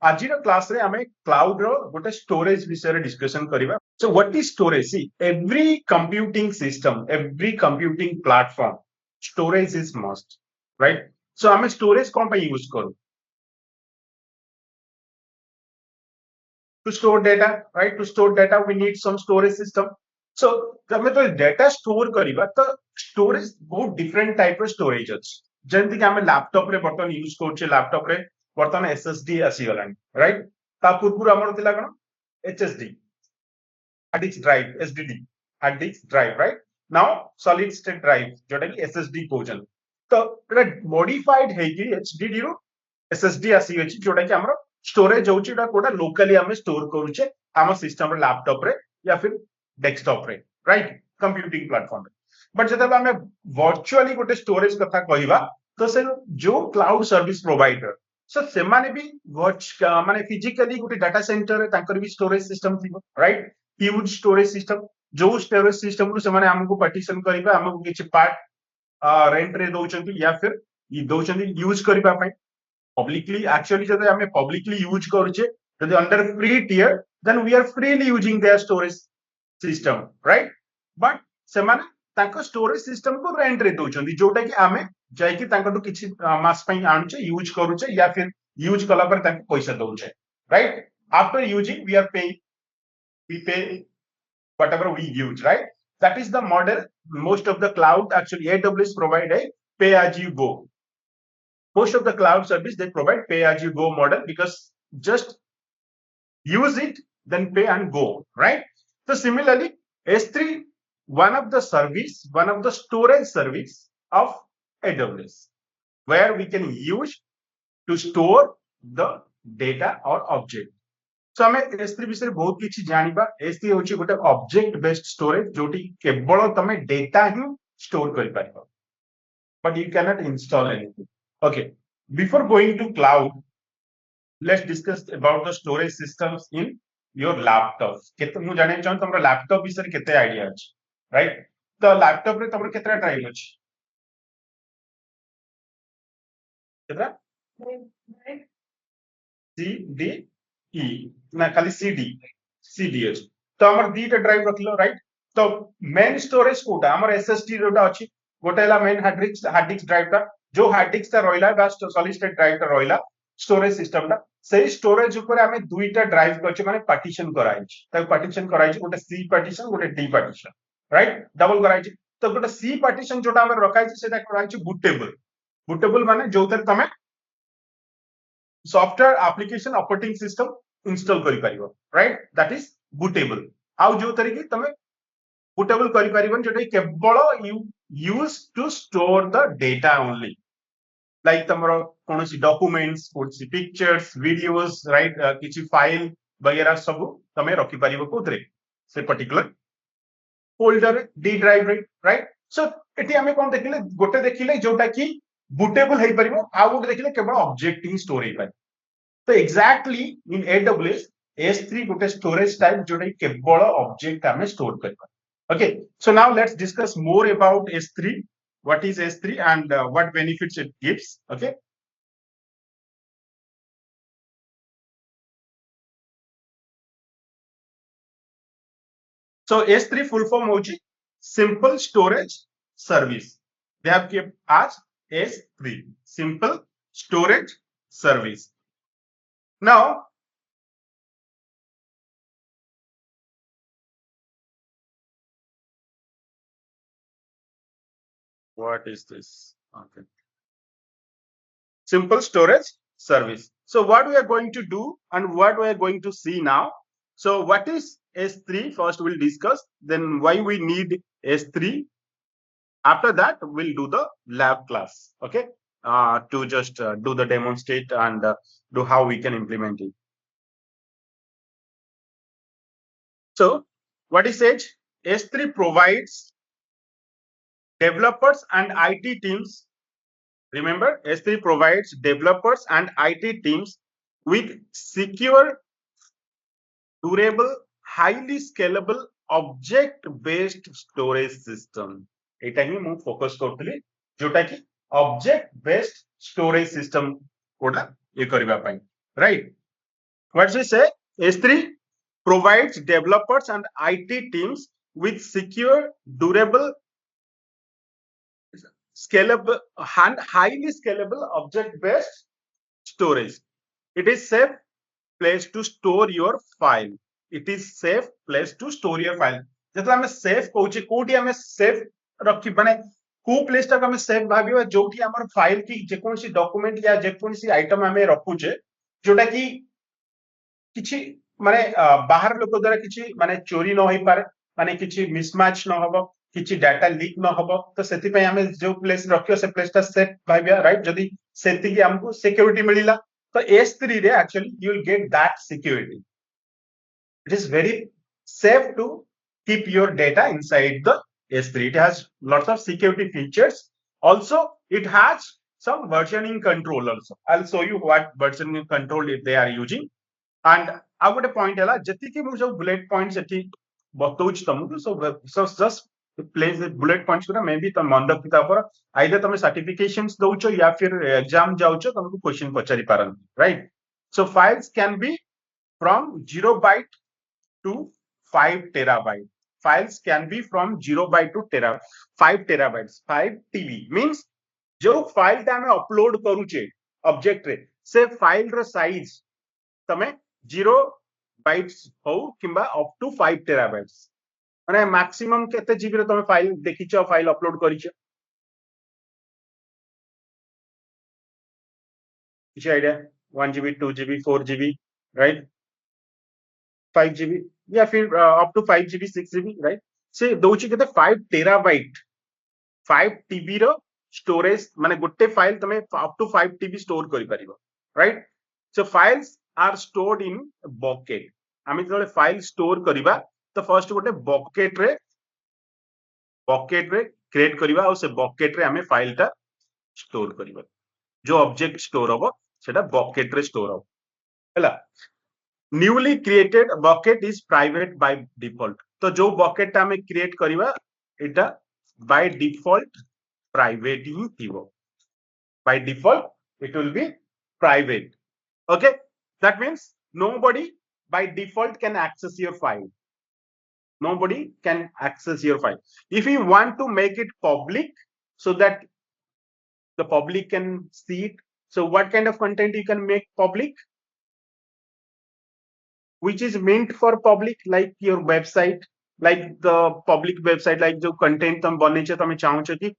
आज क्लास रे आमे क्लाउड रो गोटे स्टोरेज विषय डिस्कशन करिबा. So what is storage? See, every computing system, every computing platform, storage is must, right? So आमे storage कौन पे यूज करू? To store data, right? To store data we need some storage system. So जब तो data store करिबा तो storage बहुत different type of storage अछि. जेंति कि आमे लैपटॉप रे बर्तन यूज करछे, लैपटॉप रे बर्तन SSD आसी गलानी, राइट? ता पूर्व हमर थिला कोन HSD, hard disk drive, SSD, hard disk drive, right? Now solid state drive जोटा कि SSD कहउछन. तो एटा मॉडिफाइड है कि HDD रो SSD आसी अछि जोटा कि हमर स्टोरेज होउछि एटा कोडा लोकली हमें स्टोर करूछे हम सिस्टम रे लैपटॉप रे या फिर डेस्कटॉप रे, राइट? कंप्यूटिंग प्लेटफॉर्म रे. बट जब हमें वर्चुअली गोटे स्टोरेज कथा कहिबा तो से जो क्लाउड सर्विस प्रोवाइडर सो से माने भी माने फिजिकली गोटे डाटा सेंटर रे तांकर भी स्टोरेज सिस्टम थिबो, राइट? ह्यूज स्टोरेज सिस्टम जो स्टोरेज सिस्टम रु से माने हमको पार्टीशन करिबा हमको किछ पार्ट रेंट रे दोचंती या फिर ई दोचंती यूज करिबा पय publicly. Actually जब हमें publicly यूज करूचे जब under free tier then we are freely using their storage system, right? But सेमाने तांको स्टोरेज सिस्टम को रेंट रे दोचंती जोटा कि आमे जाय कि तांको तो किछि मास पय आनुचे यूज करूचे या फिर यूज कला पर तांको पैसा दोचे, right? After using we are paying, we pay whatever we use, right? That is the model. Most of the cloud, actually AWS provide a pay as you go. Most of the cloud service they provide pay as you go model because just use it then pay and go, right? So similarly S3 one of the service, one of the storage service of AWS where we can use to store the data or object. So हमें S3 विषय बहुत किछि जानिबा. S3 होछि गोटे object based storage जोटी केवल तमे data ही store करि पाइबो, but you cannot install anything. Okay, before going to cloud, let's discuss about the storage systems in your laptop. केते मु जाने चाहूं तमरो लैपटॉप विषय केते आईडिया अछि, राइट? तो लैपटॉप रे तमरो केतरा ड्राइव अछि? केतरा? C D E ना खाली CD अछि. तो हमर दीटा ड्राइव रखलो, राइट? तो मेन स्टोरेज कोटा हमर SSD जोटा अछि गोटेला मेन हार्ड डिस्क ड्राइव ता जो हार्ड डिस्क ता रहिला बा सॉलिड स्टेट ड्राइव ता रहिला स्टोरेज सिस्टम ता सेही स्टोरेज ऊपर हमें दुईटा ड्राइव करछ माने पार्टीशन कराइछ. ताको पार्टीशन कराइछ गोटे C पार्टीशन गोटे D पार्टीशन, राइट? डबल कराइछ. तो गोटे C पार्टीशन जोटा हमर रखाइछ सेटा कराइछ बूटेबल माने जोतर तमे software application operating system install करि परिबो, राइट? That is bootable. आउ जो तरीके तमे बूटेबल करि परिबन जोटा केवल you use to store the data only, like तमरो कोनोसी डॉक्यूमेंट्स, कोनोसी पिक्चर्स, वीडियोस, राइट? किछि फाइल वगैरह सब तमे रखि परिबो कोथरे से पर्टिकुलर फोल्डर डी ड्राइव रे, राइट? सो एटी हमें कोन देखिले गोटे देखिले जोटा कि बूटेबल हेई परिबो आ गोटे देखिले केवल ऑब्जेक्ट ही स्टोर हेई पाइ. तो एग्जैक्टली इन AWS S3 गोटे स्टोरेज टाइप जोटा केवल ऑब्जेक्ट हमें स्टोर करबा. Okay, so now let's discuss more about S3. What is S3 and what benefits it gives? Okay. So S3 full form hoji simple storage service. They have kept as S3 simple storage service. Now what is this? Okay. Simple storage service. So what we are going to do and what we are going to see now. So what is S3? First we'll discuss, then why we need S3. After that we'll do the lab class, okay? To just do the demonstrate and do how we can implement it. So what is it? S3 provides developers and IT teams. Remember, S3 provides developers and IT teams with secure, durable, highly scalable, object-based storage system. एटा ही मु focus करतली जोटा कि object-based storage system कोडा ये करबा पई, right? What does it say? S3 provides developers and IT teams with secure, durable, scalable, and highly scalable object-based storage. It is safe place to store your file. It is safe place to store your file. जब हमें safe कहूचे कोठी हमें safe रखी बने को place तक हमें safe भाबियो जोठी हमर फाइल की जेकोनसी डॉक्यूमेंट या जेकोनसी आइटम हमें रखुचे जोटा की किछि माने बाहर लोक द्वारा किछि माने चोरी न होई पारे माने किछि मिसमैच न होबो किछि डाटा लीक न होबो तो सेति पे हमें जो प्लेस रखियो से प्लेस ता सेफ भाबिया राइट जदी सेति की हमको सिक्योरिटी मिलिला तो S3 रे actually you will get that security it is very safe to keep your data inside the S3. It has lots of security features. Also, it has some versioning control also. I'll show you what versioning control if they are using. And I would point है जति की मुझे bullet points एटी बताऊच तमको so just place the bullet points पूरा मैं भी तम मन रखता पर either तमे certifications दउचो या फिर exam जाउचो तमको question पचारि पारन right. So files can be from 0 byte to 5 terabyte. Files can be from 0 byte to 5 terabytes. 5 TB means जो फाइल ता हमें अपलोड करूचे ऑब्जेक्ट रे से फाइल रो साइज तमे 0 बाइट्स हो किंबा अप टू 5 टेराबाइट्स माने मैक्सिमम केते जीबी रे तमे फाइल देखिचो फाइल अपलोड करिचो किछ idea 1 GB 2 GB 4 GB right 5 GB या फिर up to 5 GB 6 GB right से दोची केते 5 टेराबाइट 5 टीबी रो स्टोरेज माने गुट्टे फाइल तमे अप टू 5 टीबी स्टोर करि परिबो right so files are stored in bucket आमे जले फाइल स्टोर करिबा तो फर्स्ट गोटे बकेट रे क्रिएट करिबा और से बकेट रे आमे फाइल ता स्टोर करिबा जो ऑब्जेक्ट स्टोर होबो सेटा बकेट रे स्टोर होबो हैला newly created bucket is private by default तो जो बकेट आमे क्रिएट करिबा एटा बाय डिफॉल्ट प्राइवेट ही थिबो by default it will be private okay that means nobody by default can access your file nobody can access your file if you want to make it public so that the public can see it so what kind of content you can make public which is meant for public like your website like the public website like जो content तुम बनेचे तुम चाहो कि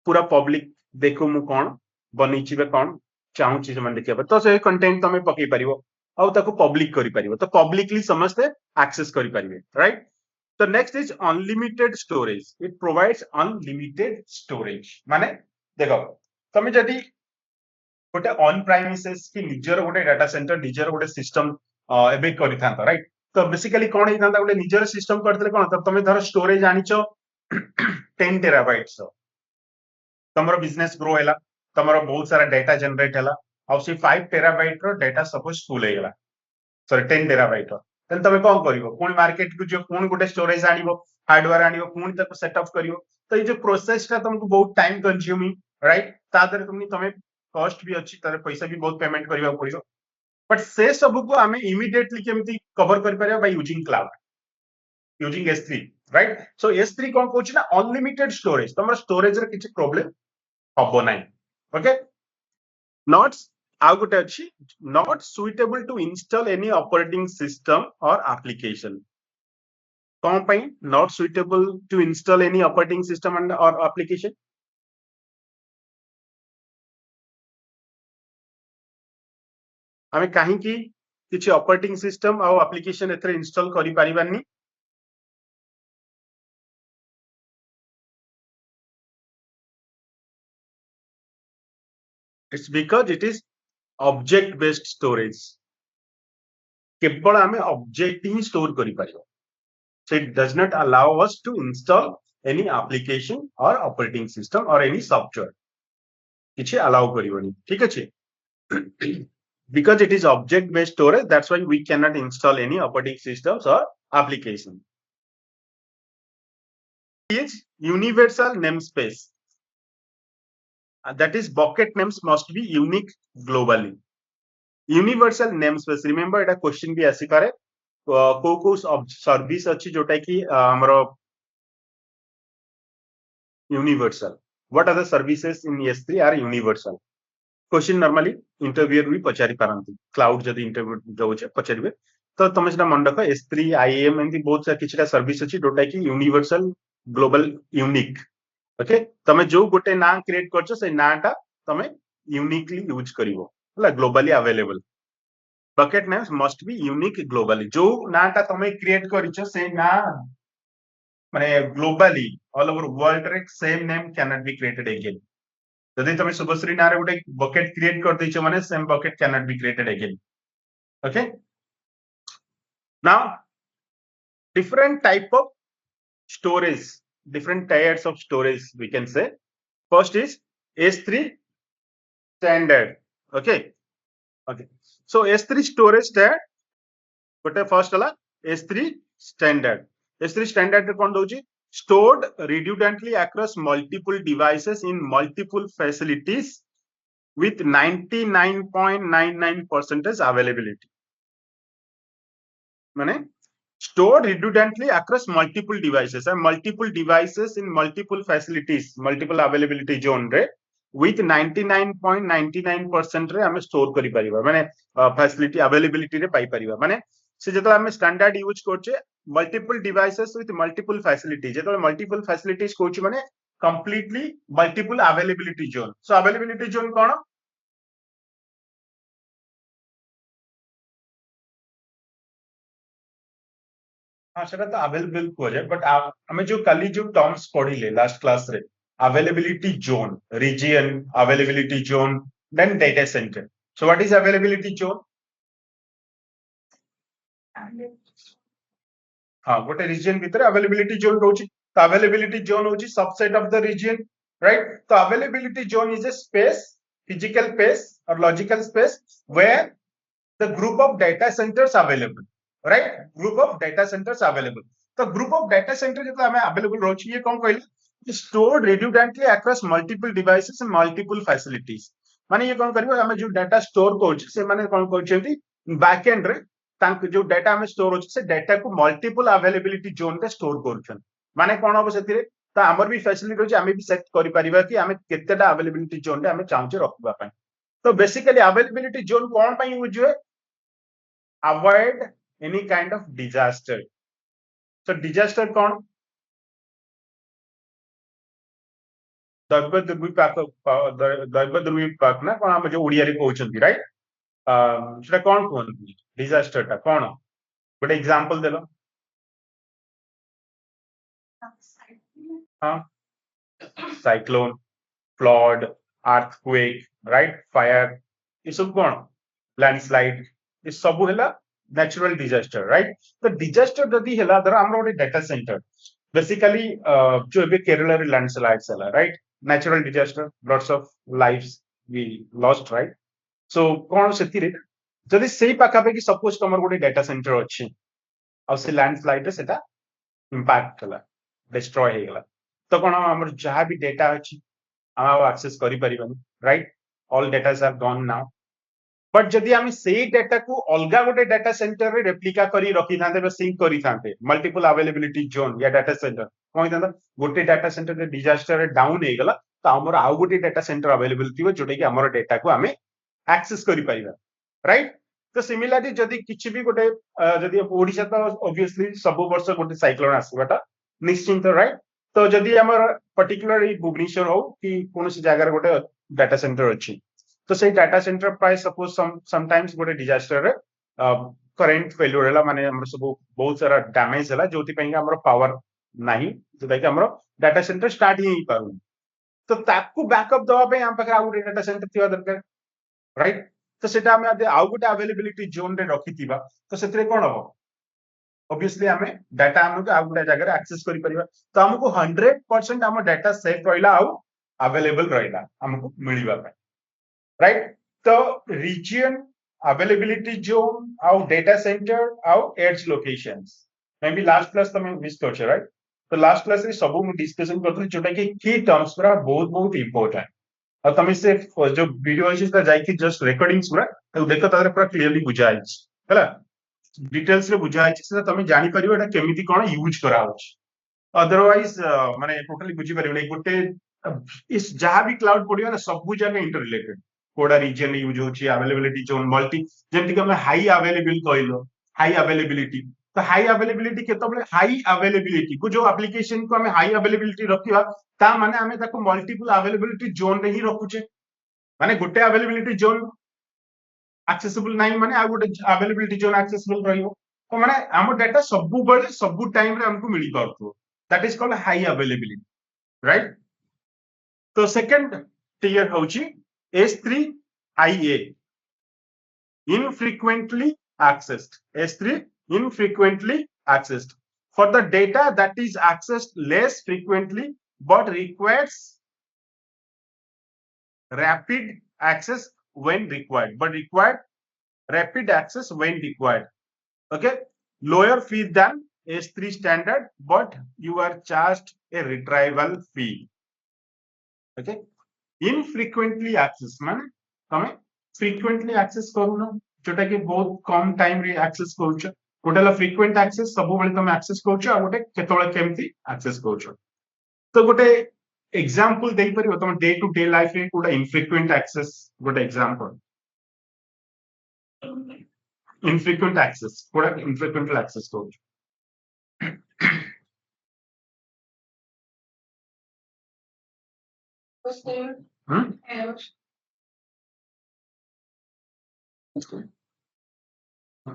पूरा public देखो मु कौन बनेची बे कौन चाहूची से देखिए तो से कंटेंट तमे पकई परिबो आउ ताको पब्लिक करि परिबो तो पब्लिकली समस्त एक्सेस करि परिबे राइट तो next is unlimited storage it provides unlimited storage माने देखो तमे जदी गोटे ऑन प्राइमिसेस की निजर गोटे डाटा सेंटर निजर गोटे सिस्टम एबे करिथांता राइट तो बेसिकली कोन हितांता गोटे निजर सिस्टम करतले कोन तब तमे धर स्टोरेज आनिचो 10 टेराबाइट्स तमरो बिजनेस ग्रो हैला तमरो बहुत सारा डाटा जनरेट हैला और से 5 टेराबाइट रो डाटा सपोज फुल हे गेला सॉरी 10 टेराबाइट रो देन तमे कोन करिवो कोन मार्केट को जो कोन गोटे स्टोरेज आनिवो हार्डवेयर आनिवो कोन तक सेटअप करिवो तो ये जो प्रोसेस ता तुमको बहुत टाइम कंज्यूमिंग राइट तादर तमे कॉस्ट भी अछि तारे पैसा भी बहुत पेमेंट करिवा पड़ियो बट से सब को हमें इमीडिएटली केमती कवर कर परिया by using cloud using S3 right so S3 कोन कहछि ना अनलिमिटेड स्टोरेज तमरा स्टोरेज रे किछि प्रॉब्लम हबो नाही okay not not suitable to install any operating system or application not suitable to install any operating system and or application हमें कहीं की किसी operating system और एप्लीकेशन एथरे इंस्टॉल करि परिबानी it's because it is object based storage केवल हमें object ही store करि परिबो so it does not allow us to install any application or operating system or any software किछि अलाउ करिवनी ठीक अछि because it is object based storage that's why we cannot install any operating systems or application is universal namespace that is bucket names must be unique globally universal name space remember एटा question भी आसी पारे को service अच्छी जोटा कि हमर universal what are the services in S3 are universal question normally interview भी पचारि पारंती क्लाउड जदी इंटरव्यू जाउछे पचारिबे तो तुम सेटा मन रख S3 IAM एमती बहुत सा किछटा सर्विस अछि जोटा कि यूनिवर्सल ग्लोबल यूनिक ओके तमे जो गोटे ना क्रिएट करछो से नाटा तमे यूनिकली यूज करिवो हला globally available bucket names must be unique globally जो नाटा तमे क्रिएट करिछो से ना माने ग्लोबली ऑल ओवर वर्ल्ड रे same name can not be created again जदि तमे शुभश्री नारे गोटे बकेट क्रिएट कर दैछो माने same bucket can not be created again okay now different type of storage different tiers of storage we can say first is S3 standard okay okay so S3 storage that gote first hala S3 standard S3 standard kon doji stored redundantly across multiple devices in multiple facilities with 99.99% availability mane stored redundantly across multiple devices and multiple devices in multiple facilities multiple availability zone re with 99.99% रे हमें store करि परिबा माने facility availability रे पाई परिबा माने से जतो हमें standard use करछे multiple devices with multiple facility जतो मल्टीपल फैसिलिटीज कोछि माने completely multiple availability zone so availability zone कोन हाँ सेटा तो अवेलेबल को जाए बट हमें जो कल जो टर्म्स पढ़िले लास्ट क्लास रे availability zone region availability zone then data centre so what is availability zone हाँ गोटे रीजन भीतर अवेलेबिलिटी जोन रोची तो अवेलेबिलिटी जोन होची subset of the region right तो availability zone is a space physical space और logical space where the group of data centers available right group of data centers available तो group of data center जो हमें available रोची ये कौन कहले stored redundantly across multiple devices and multiple facilities माने ये कौन करिवो हमें जो डाटा स्टोर करछ से माने कौन करछंती बैक एंड रे तांक जो डाटा हमें स्टोर होछ से डाटा को मल्टीपल अवेलेबिलिटी जोन रे स्टोर करछन माने कोन हो सेतिरे तो हमर भी फैसिलिटी होछ हमें भी सेट करि परिबा कि हमें केतेटा अवेलेबिलिटी जोन रे हमें चाहूचे रखबा पय तो बेसिकली अवेलेबिलिटी जोन कोन पय यूज होय avoid any kind of disaster so disaster kon दैव दुर्विपाक ना कोन हम जो ओडिया रे कहउछंती राइट सेटा कोन कोन डिजास्टर ता कोन गोटे एग्जांपल देलो हां cyclone flood earthquake right fire ये सब कोन लैंडस्लाइड ये सब हैला नेचुरल डिजास्टर राइट तो डिजास्टर जदी हैला धर हमरो गोटे डाटा सेंटर बेसिकली जो एबे केरला रे लैंडस्लाइड्स हैला right natural disaster lots of lives we lost right so कोन सेति रे जदी सेही पाखा पे कि सपोज तमर गोटे डाटा सेंटर अछि आ से लैंडस्लाइड रे सेटा इंपैक्ट हैला डिस्ट्रॉय हे गेला तो कोन हमर जहा भी डाटा अछि हम एक्सेस करि परिबानी right all datas are gone now but जदि आम से डाटा को अलग गोटे डाटा सेंटर रे रेप्लिका करी रखी था सिंक करी थांते मल्टीपल अवेलेबिलिटी जोन या डाटा सेंटर कौन था गोटे डाटा सेंटर रे डिजास्टर रे डाउन हे गला तो हमर आउ गोटे डाटा सेंटर अवेलेबल थिबो जोटे कि हमर डाटा को हमें एक्सेस करि परिबा राइट तो सिमिलरली जदि किछि भी गोटे जदि ओडिसा तो ऑब्वियसली सब वर्ष गोटे साइक्लोन आसीबाटा निश्चिंत राइट तो जदि हमर पर्टिकुलर भुवनेश्वर हो कि कोनोसी जगह गोटे डाटा सेंटर अछि तो से डाटा सेंटर प्राय सपोज समटाइम्स गोटे डिजास्टर रे करंट फेल्यूर हैला माने हमर सब बहुत सारा डैमेज हैला जोति पई हमर पावर नाही जोटा कि हमर डाटा सेंटर स्टार्ट ही पारु तो ताकू बैकअप दवा पे हम पाखे आउ डाटा सेंटर थिवा दरकार राइट तो सेटा हम आउ गोटे अवेलेबिलिटी जोन रे रखिथिबा तो सेतरे कोन हो ऑब्वियसली हमें डाटा हमको आउ गोटे जगह रे एक्सेस करि परिबा तो हमको 100% हम डाटा सेफ रहिला आउ अवेलेबल रहिला हमको मिलिबा पे right so region availability zone our data center our edge locations maybe last class तमे मिस करछ right तो last class रे सब मु डिस्कशन करथि जोटा कि की टर्म्स पर बहुत बहुत इंपोर्टेंट और तुम से जो वीडियो अछि ता जाई जस्ट रिकॉर्डिंग्स पूरा तो देखो तारे पूरा क्लियरली बुझा है हला डिटेल्स रे बुझा है से तुम जानि परिबो एटा केमिति कोन यूज करा हो अदरवाइज माने टोटली बुझी परिबो गोटे इस जहां भी क्लाउड पड़ियो ना सब जगह इंटर रिलेटेड कोडा रीजन यूज होची अवेलेबिलिटी जोन मल्टी जेमति कि हम हाई अवेलेबल कहलो हाई अवेलेबिलिटी तो हाई अवेलेबिलिटी केतबले हाई अवेलेबिलिटी को जो एप्लीकेशन को हमें हाई अवेलेबिलिटी रखिवा ता माने हमें ताको मल्टीपल अवेलेबिलिटी जोन रे ही रखुचे माने गोटे अवेलेबिलिटी जोन एक्सेसिबल नाही माने आ गोटे अवेलेबिलिटी जोन एक्सेसिबल रहियो तो माने हम डाटा सब बळे सब टाइम रे हमको मिली पारतो that is called high availability right तो सेकंड टियर होची S3IA infrequently accessed S3 infrequently accessed for the data that is accessed less frequently but requires rapid access when required but required rapid access when required okay lower fee than S3 standard but you are charged a retrieval fee okay infrequently access माने तमे frequently access करूनो जोटा कि बहुत कम time रे access करूछ गोटेला frequent access सब बेले तमे access करूछ आ गोटे केतोले केमती एक्सेस करूछ तो गोटे एग्जांपल देई परिबो तमे डे टू डे लाइफ रे कोडा इनफ्रीक्वेंट एक्सेस गोटे एग्जांपल infrequent access कोडा infrequent access करूछ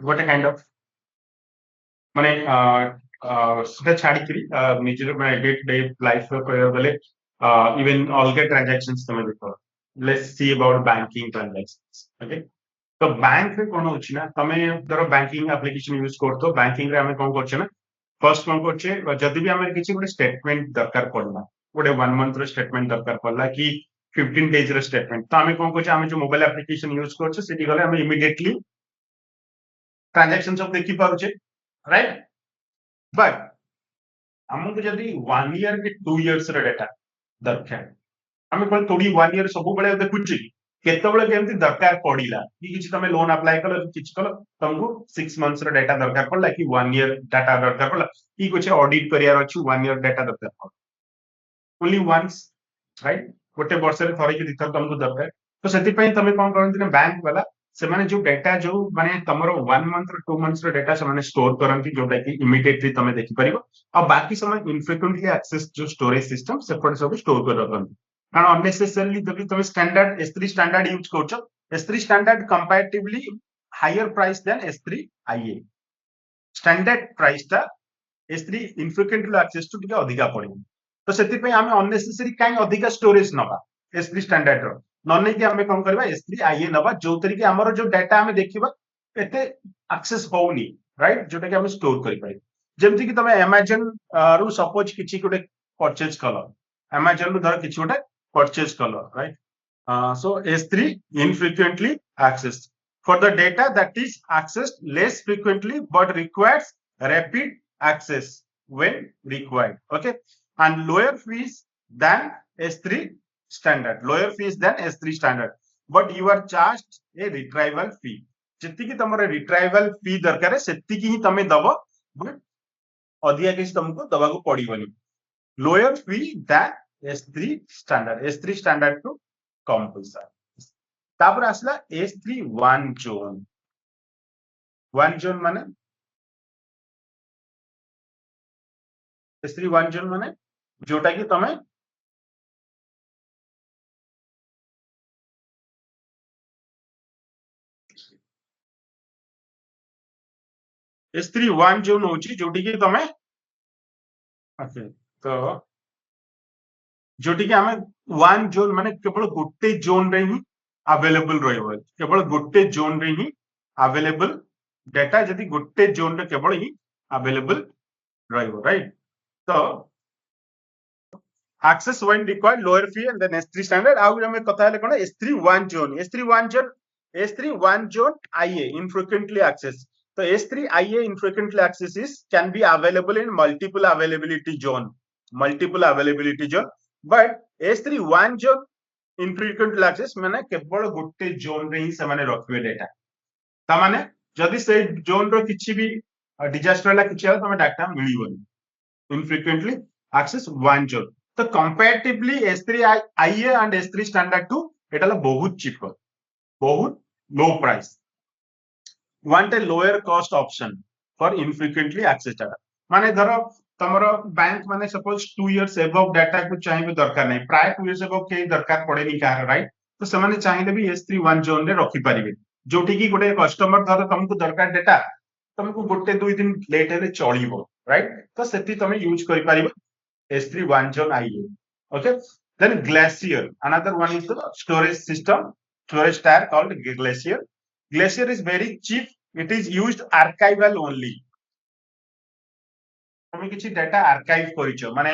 what a kind of माने सेटा छाड़ी करी निजर माने डे टू डे लाइफ रो कहय गले इवन ऑल के ट्रांजैक्शंस तमे देखो let's see about banking transactions okay तो बैंक रे कोन होची ना तमे धरो बैंकिंग एप्लीकेशन यूज करतो बैंकिंग रे हमें कोन करछे ना फर्स्ट कोन करछे जदी भी हमें किछि गोटे स्टेटमेंट दरकार पड़ला गोटे 1 मंथ रो स्टेटमेंट दरकार पड़ला कि 15 डेज रो स्टेटमेंट तो हमें कोन करछे हमें जो मोबाइल एप्लीकेशन यूज करछे सेठी गले हमें इमीडिएटली ट्रांजैक्शन सब देखि पारुछे राइट बट हमको जदी 1 ईयर के 2 इयर्स रो डाटा दरकार हमें कोन थोड़ी 1 ईयर सब बेले देखुची केतबेले केमती दरकार पड़िला कि किछि तमे लोन अप्लाई कलो किछि कलो तुमको 6 मंथ्स रो डाटा दरकार पड़ला कि 1 ईयर डाटा दरकार पड़ला कि कुछ ऑडिट करियार अछि 1 ईयर डाटा दरकार पड़ला ओनली वंस राइट गोटे वर्ष रे थरे कि दिथर तुमको दरकार तो सेति पई तमे कोन करंती ना बैंक वाला से माने जो डाटा जो माने तमरो 1 मंथ रो 2 मंथ्स रो डाटा से माने स्टोर करंती जोटा कि इमीडिएटली तमे देखि परिबो और बाकी समय इनफ्रीक्वेंटली एक्सेस जो स्टोरेज सिस्टम सेपट सब स्टोर कर रखंती कारण अननेसेसरली जब तुम स्टैंडर्ड S3 स्टैंडर्ड यूज करछो S3 standard comparatively higher price than S3IA standard price ता S3 इनफ्रीक्वेंटली एक्सेस टू टिके अधिका पड़िबो तो सेति पे हमें अननेसेसरी काई अधिका स्टोरेज नबा S3 स्टैंडर्ड रो ननै कि हमें कोन करबा S3IA नबा जो तरीके हमरो जो डाटा हमें देखिबा एते एक्सेस होउनी राइट जोटा कि हम स्टोर करि पाइ जेमति कि तमे Amazon रो सपोज किछि गोटे परचेज कलो Amazon रो धर किछि गोटे purchase color, right? So S3 infrequently accessed for the data that is accessed less frequently but requires rapid access when required. Okay, and lower fees than S3 standard. Lower fees than S3 standard, but you are charged a retrieval fee. जितनी की तमरे retrieval fee दरकार है सेती की ही तमे दबो but अधिया किसी तुमको दबा को पड़ी बनी. Lower fee than S3 standard to कम पैसा तापर आसला S3 1 जोन माने S3 1 जोन माने जोटा कि तमे S3 1 जोन होची जोटी कि तमे ओके तो जोटी कि हमें 1 जोन माने केवल गोटे जोन रे ही अवेलेबल रहइबो केवल गोटे जोन रे ही अवेलेबल डाटा जदी गोटे जोन रे केवल ही अवेलेबल रहइबो राइट तो access when required lower fee and then S3 standard आउ हमें कथा है कोन S3 1 zone IA infrequently access so S3 IA infrequently access is can be available in multiple availability zone but S3 1 zone infrequently access माने केवल गोटे zone रे ही से माने रखिबे डेटा ता माने जदि से जोन रो किछि भी डिजास्टर वाला किछि हो तमे डाटा मिलिबोनी इनफ्रिक्वेंटली एक्सेस वन जोन तो comparatively S3 IA and S3 standard 2 एटा बहुत चीपर बहुत लो price want a lower cost option for infrequently access data माने धरो तमरो बैंक माने सपोज 2 इयर्स एबव डाटा को चाहिए दरकार नहीं प्राय 2 इयर्स एबव के दरकार पड़े नहीं कार राइट तो ସେମାନେ ଚାହିଁଲେ ବି S3 वन जोन रे रखि परिबे जोठी की गोटे कस्टमर धरो तुमको दरकार डाटा तुमको गोटे 2 दिन लेट हेले चलिबो राइट तो सेति तमे यूज करि परिबो S3 one zone IA okay then glacier another one is the storage system storage tier called glacier glacier is very cheap it is used archival only তুমি কিছু ডাটা আর্কাইভ করিছো মানে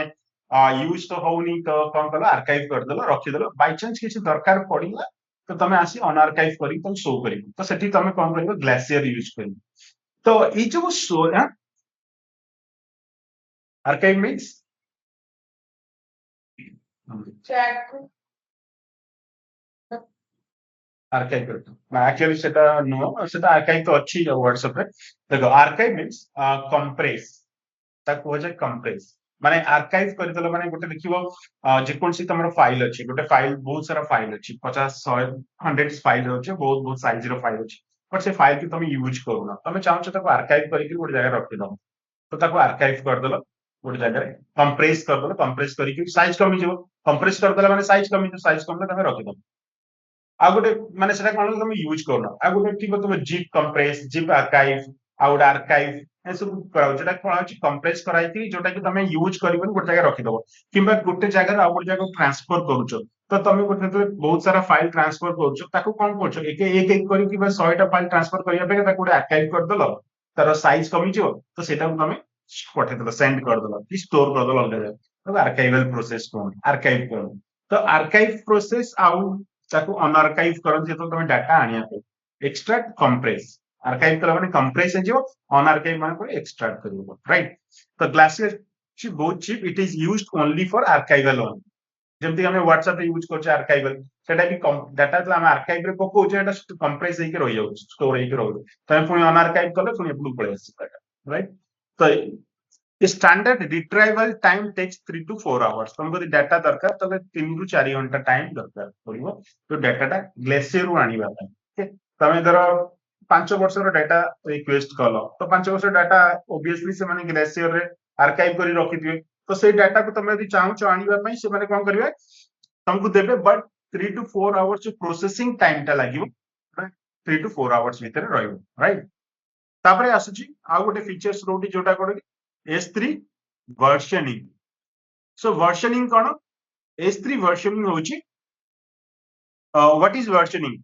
use तो होनी तो कौन कलो आर्काइव कर देलो रखि देलो बाय चांस किछि दरकार पड़िला तो तमे आसी अनआर्काइव करी तुम शो करिवो तो सेठी तमे कोन करिवो ग्लेशियर यूज करिवो तो ई जो show archive means chat archive करतो एक्चुअली सेटा नो सेटा आर्काइव तो अच्छी व्हाट्सएप रे देखो आर्काइव मींस कंप्रेस ताको हो जाय कंप्रेस माने आर्काइव कर देलो माने गोटे देखिबो जे कोनसी तमरो फाइल अछि गोटे फाइल बहुत सारा फाइल अछि 50 100 100 फाइल अछि बहुत बहुत साइज रो फाइल अछि बट से फाइल की तमे यूज करूना तमे चाहो छ ताको आर्काइव करिकि गोटे जगह रखि दो तो ताको आर्काइव कर देलो गोटे जगह रे कंप्रेस करिकि साइज कमी जेबो कंप्रेस कर देला माने साइज कम तमे रखि दो आ गोटे माने सेटा कोन तमे यूज करना आ गोटे ठीक तमे zip compress zip archive out archive ए सब कराउ जेटा कोन अछि कंप्रेस कराई कि जोटा कि तमे यूज करबन गोटे जगह रखि दबो किबा गोटे जगह आ गोटे जगह ट्रांसफर करूछो तो तमे गोटे बहुत सारा फाइल ट्रांसफर करूछो ताको कोन करछो एक करी कि बस 100 टा फाइल ट्रांसफर करिया पे ताको गोटे आर्काइव कर देलो तार साइज कमी जो तो सेटा को तमे पठे देलो सेंड कर देलो कि स्टोर कर देलो अलग जगह तो आर्काइवल प्रोसेस कोन आर्काइव कोन तो आर्काइव प्रोसेस आउ ताको अनआर्काइव करन जे तो तमे डाटा आनिया पे एक्सट्रैक्ट कंप्रेस आर्काइव कला माने कंप्रेस हे जो अनआर्काइव माने को एक्सट्रैक्ट करिवो राइट तो ग्लेशियर ची बहुत cheap it is used only for archival only जेमति हमें व्हाट्सएप रे यूज करछ आर्काइवल सेटा भी डाटा तो हम आर्काइव रे पको जे एटा कंप्रेस हे के रहि जाउ स्टोर हे के रहि तमे पुनी अनआर्काइव कले पुनी अपनु पळे आसी डाटा राइट तो standard retrieval time takes 3 to 4 hours तुमको डाटा दरकार तबे 3 ରୁ 4 घंटा टाइम दरकार पड़िबो तो डाटाटा ग्लेशियर रु आनिबा पय ओके तमे धरो 5 वर्षर डाटा रिक्वेस्ट कलो तो 5 वर्ष डाटा ऑब्वियसली से माने ग्लेशियर रे आर्काइव करी रखि दिए तो से डाटा को तमे यदि चाहू छ आनिबा पय से माने कोन करबे तुमको देबे but 3 to 4 hours processing time ता लागिवो 3 to 4 आवर्स भीतर रहइबो राइट तापरे आसुची आ गोटे फीचर्स रोटी जोटा कोड S3 वर्जनिंग सो वर्जनिंग कोन S3 वर्जनिंग होची व्हाट इज वर्जनिंग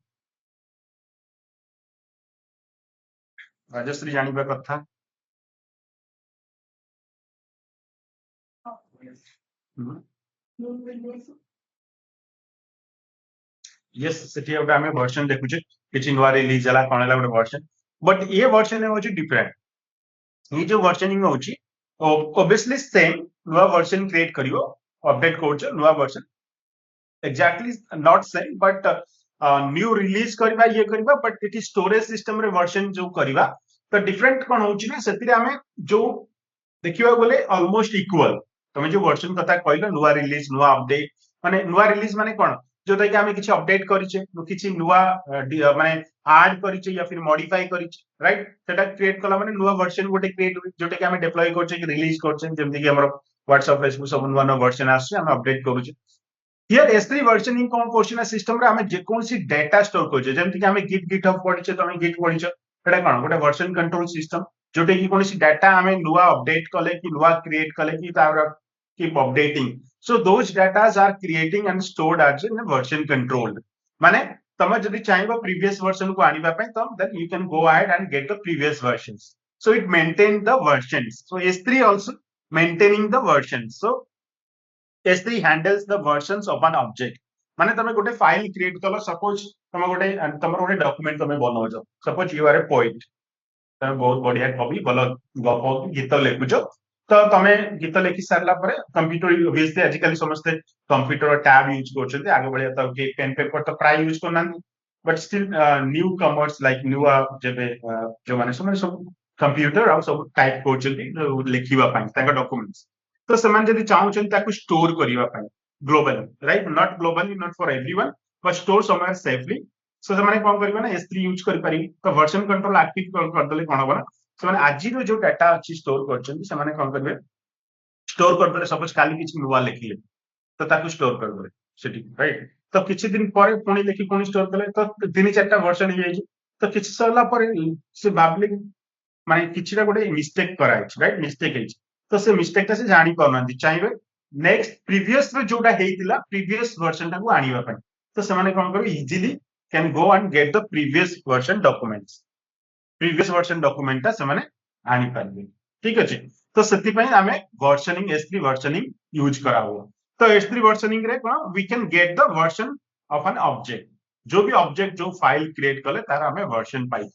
राजश्री जानिबा कथा यस सेठी ओटा हमें वर्जन देखुचे किछि नवा रिलीज हला कोनला गोटे वर्जन बट ये वर्जन होची डिफरेंट ये जो वर्जनिंग होची ऑब्वियसली सेम नवा वर्जन क्रिएट करियो अपडेट कोड नवा version exactly not same but new release करबा ये करबा but it is storage system रे वर्जन जो करबा तो डिफरेंट कोन होची ना सेति हमें जो देखिबा बोले ऑलमोस्ट इक्वल तमे जो वर्जन कथा कहलो नुवा रिलीज नुवा अपडेट माने नुवा रिलीज माने कोन जोटा कि हमें किछि अपडेट करिचे किछि नुवा माने ऐड करिचे या फिर मॉडिफाई करिचे राइट सेटा क्रिएट कला माने नुवा वर्जन गोटे क्रिएट जोटा कि हमें डिप्लॉय करचे कि रिलीज करचे जेमति कि हमर व्हाट्सएप फेसबुक सब नुवा वर्जन आसे हम अपडेट करूचे here S3 versioning cone question system रे हमें जे कोनसी डाटा स्टोर करचे जेमति कि हमें गिट हब पढिचे तो हमें गिट पढिचे सेटा कोन गोटे वर्जन कंट्रोल सिस्टम जोटे कि कोनसी डाटा हमें नुवा अपडेट कले कि नुवा क्रिएट कले कि तार keep updating so those datas are creating and stored as in version controlled माने तमे जदि चाहिबो प्रीवियस वर्जन को आनिबा पय तो then you can go ahead and get the previous versions so it maintain the versions so S3 also maintaining the versions so S3 handles the versions of an object माने तमे गोटे file create कलो suppose तमे गोटे तमरो गोटे document तमे बनावजो suppose you are a poet तमे बहुत बढ़िया कवि भलो गप गीत लिखुजो तो तमे गीत लिखि सारला परे कंप्यूटर ऑब्वियसली आजिकली समस्ते कंप्यूटर टैब यूज करछन्ते आगे बळे त के पेन पेपर तो प्राय यूज करना but still new commerce like new जेबे जो माने सब कंप्यूटर आ सब टाइप करछन्ते लिखिबा पई ताका डॉक्यूमेंट्स तो समान जदि चाहउछन ताकू स्टोर करिबा पई globally right not globally not for everyone but store somewhere safely so से माने कोन करबा ना S3 यूज करि पारि तो वर्जन कंट्रोल एक्टिव कर दले कोन होबा ସେମାନେ ଆଜିର ଯୋଉ ଡାଟା ଅଛି ଷ୍ଟୋର କରିଛନ୍ତି ସେମାନେ କଣ କରିବେ ଷ୍ଟୋର କରିଦେଲେ ସପୋଜ କାଲି କିଛି ନୂଆ ଲେଖିଲେ ତ ତାକୁ ଷ୍ଟୋର କରିଦେଲେ ସେଠି ରାଇଟ ତ କିଛି ଦିନ ପରେ ପୁଣି ଲେଖି ପୁଣି ଷ୍ଟୋର କଲେ ତ ତିନି ଚାରିଟା ଭର୍ସନ ହେଇଯାଇଛି ତ କିଛି ସରିଲା ପରେ ସେ ଭାବିଲେ ମାନେ କିଛିଟା ଗୋଟେ ମିଷ୍ଟେକ୍ କରାଯାଇଛି ରାଇଟ ମିଷ୍ଟେକ୍ ହେଇଛି ତ ସେ ମିଷ୍ଟେକ୍ ଟା ସେ ଜାଣି ପାରୁନାହାନ୍ତି ଚାହିଁବେ ନେକ୍ସଟ ପ୍ରିଭିୟସ ରେ ଯୋଉଟା ହେଇଥିଲା ପ୍ରିଭିୟସ ଭର୍ସନ ଟାକୁ ଆଣିବା ପାଇଁ ତ ସେମାନେ କଣ କରିବେ easily can go and get the previous version documents previous version document टा से माने आनी पारबे ठीक अछि तो सेति पई हमें वर्जनिंग S3 वर्जनिंग यूज करा हुआ तो S3 वर्जनिंग रे कोन we can get the version of an object जो भी ऑब्जेक्ट जो फाइल क्रिएट कले तार हमें वर्जन पाई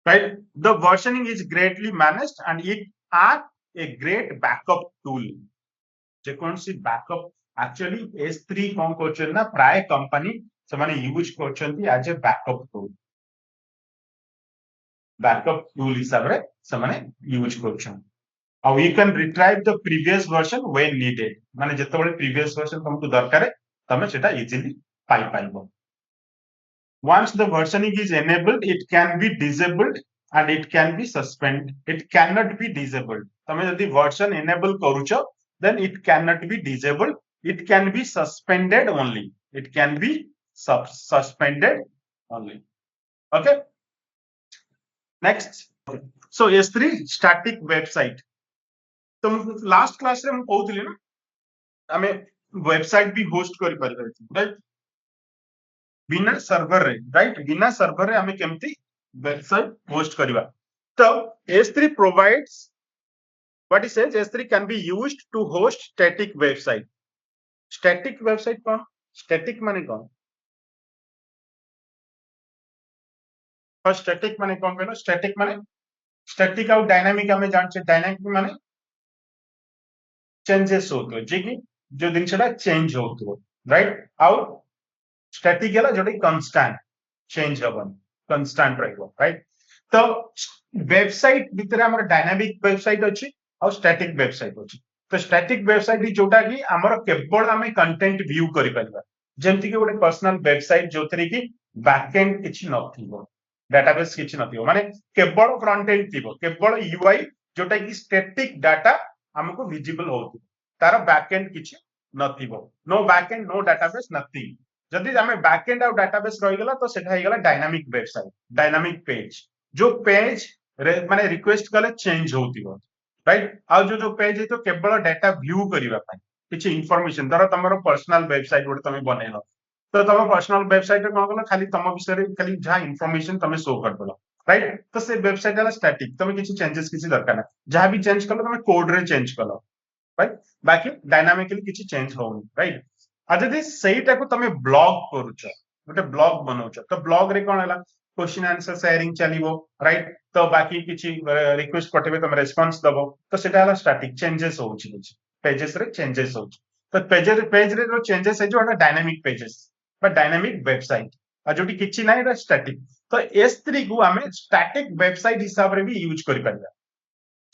right the versioning is greatly managed and it are a great backup tool जे कोन सी बैकअप एक्चुअली S3 कोन करछन ना प्राय कंपनी से माने यूज करछन्ती as a backup tool backup tool हिसाब रे समाने यूज करछन और you can retrieve the previous version when needed माने जेतबेले प्रीवियस वर्जन तुमको दरकार तमे सेटा इजीली पाई पाइबो once the versioning is enabled it can be disabled and it can be suspended it cannot be disabled तमे यदि version enable करूछो then it cannot be disabled it can be suspended only it can be suspended only okay next so S3 static website तो last class रे हम कहउतली ना हमें website भी host करि पारि राइट बिना सर्वर रे राइट बिना सर्वर रे हमें केमती वेबसाइट होस्ट करिवा तो S3 provides what it says S3 can be used to host static website कौन static माने कौन स्टैटिक माने कौन कहलो स्टैटिक माने स्टैटिक और डायनामिक हमें जानछे डायनामिक माने चेंजेस होतो जे कि जो दिन छडा चेंज होतो राइट आउ स्टैटिक है जोटा कांस्टेंट चेंज हबन कांस्टेंट रहबो राइट तो वेबसाइट भीतर हमर डायनामिक वेबसाइट अछि और स्टैटिक वेबसाइट अछि तो स्टैटिक वेबसाइट जोटा कि हमर केवल हमें कंटेंट व्यू करि परबा जेमति कि गोटे पर्सनल वेबसाइट जोथरे कि बैकएंड किछि नथिबो डेटाबेस किछि नथिबो माने केवल फ्रंट एंड थिबो केवल यूआई जोटा कि स्टैटिक डाटा हमको विजिबल होतो तार बैकएंड किछि नथिबो no backend no database nothing जदि हमें बैकएंड और डेटाबेस रहि गेला तो सेटा हे गेला डायनामिक वेबसाइट डायनामिक पेज जो पेज माने रिक्वेस्ट कले चेंज होतिबो राइट आ जो पेज है तो केवल डाटा व्यू करिवा पई किछि इंफॉर्मेशन धर तमरो पर्सनल वेबसाइट गोटे तमे बनेलो तो तम पर्सनल वेबसाइट रे कोन कलो खाली तम विषय खाली जा इंफॉर्मेशन तमे शो कर दलो राइट तो से वेबसाइट वाला स्टैटिक तमे किछि चेंजेस किछि दरकार ना जहां भी चेंज कलो तमे कोड रे चेंज कलो राइट बाकी डायनामिकली किछि चेंज होउनी राइट आ जदि सेटा को तमे ब्लॉग करूछ गोटे ब्लॉग बनौछ तो ब्लॉग रे कोन हला क्वेश्चन आंसर शेयरिंग चलिबो राइट तो बाकी किछि रिक्वेस्ट पठेबे तमे रेस्पॉन्स दबो तो सेटा हला स्टैटिक चेंजेस होउछि किछि पेजेस रे चेंजेस होउछि तो पेज रे जो चेंजेस है जो dynamic pages but dynamic website आ जोटी किछि नै रे स्टैटिक तो S3 को हमें स्टैटिक वेबसाइट हिसाब रे भी यूज करि परबा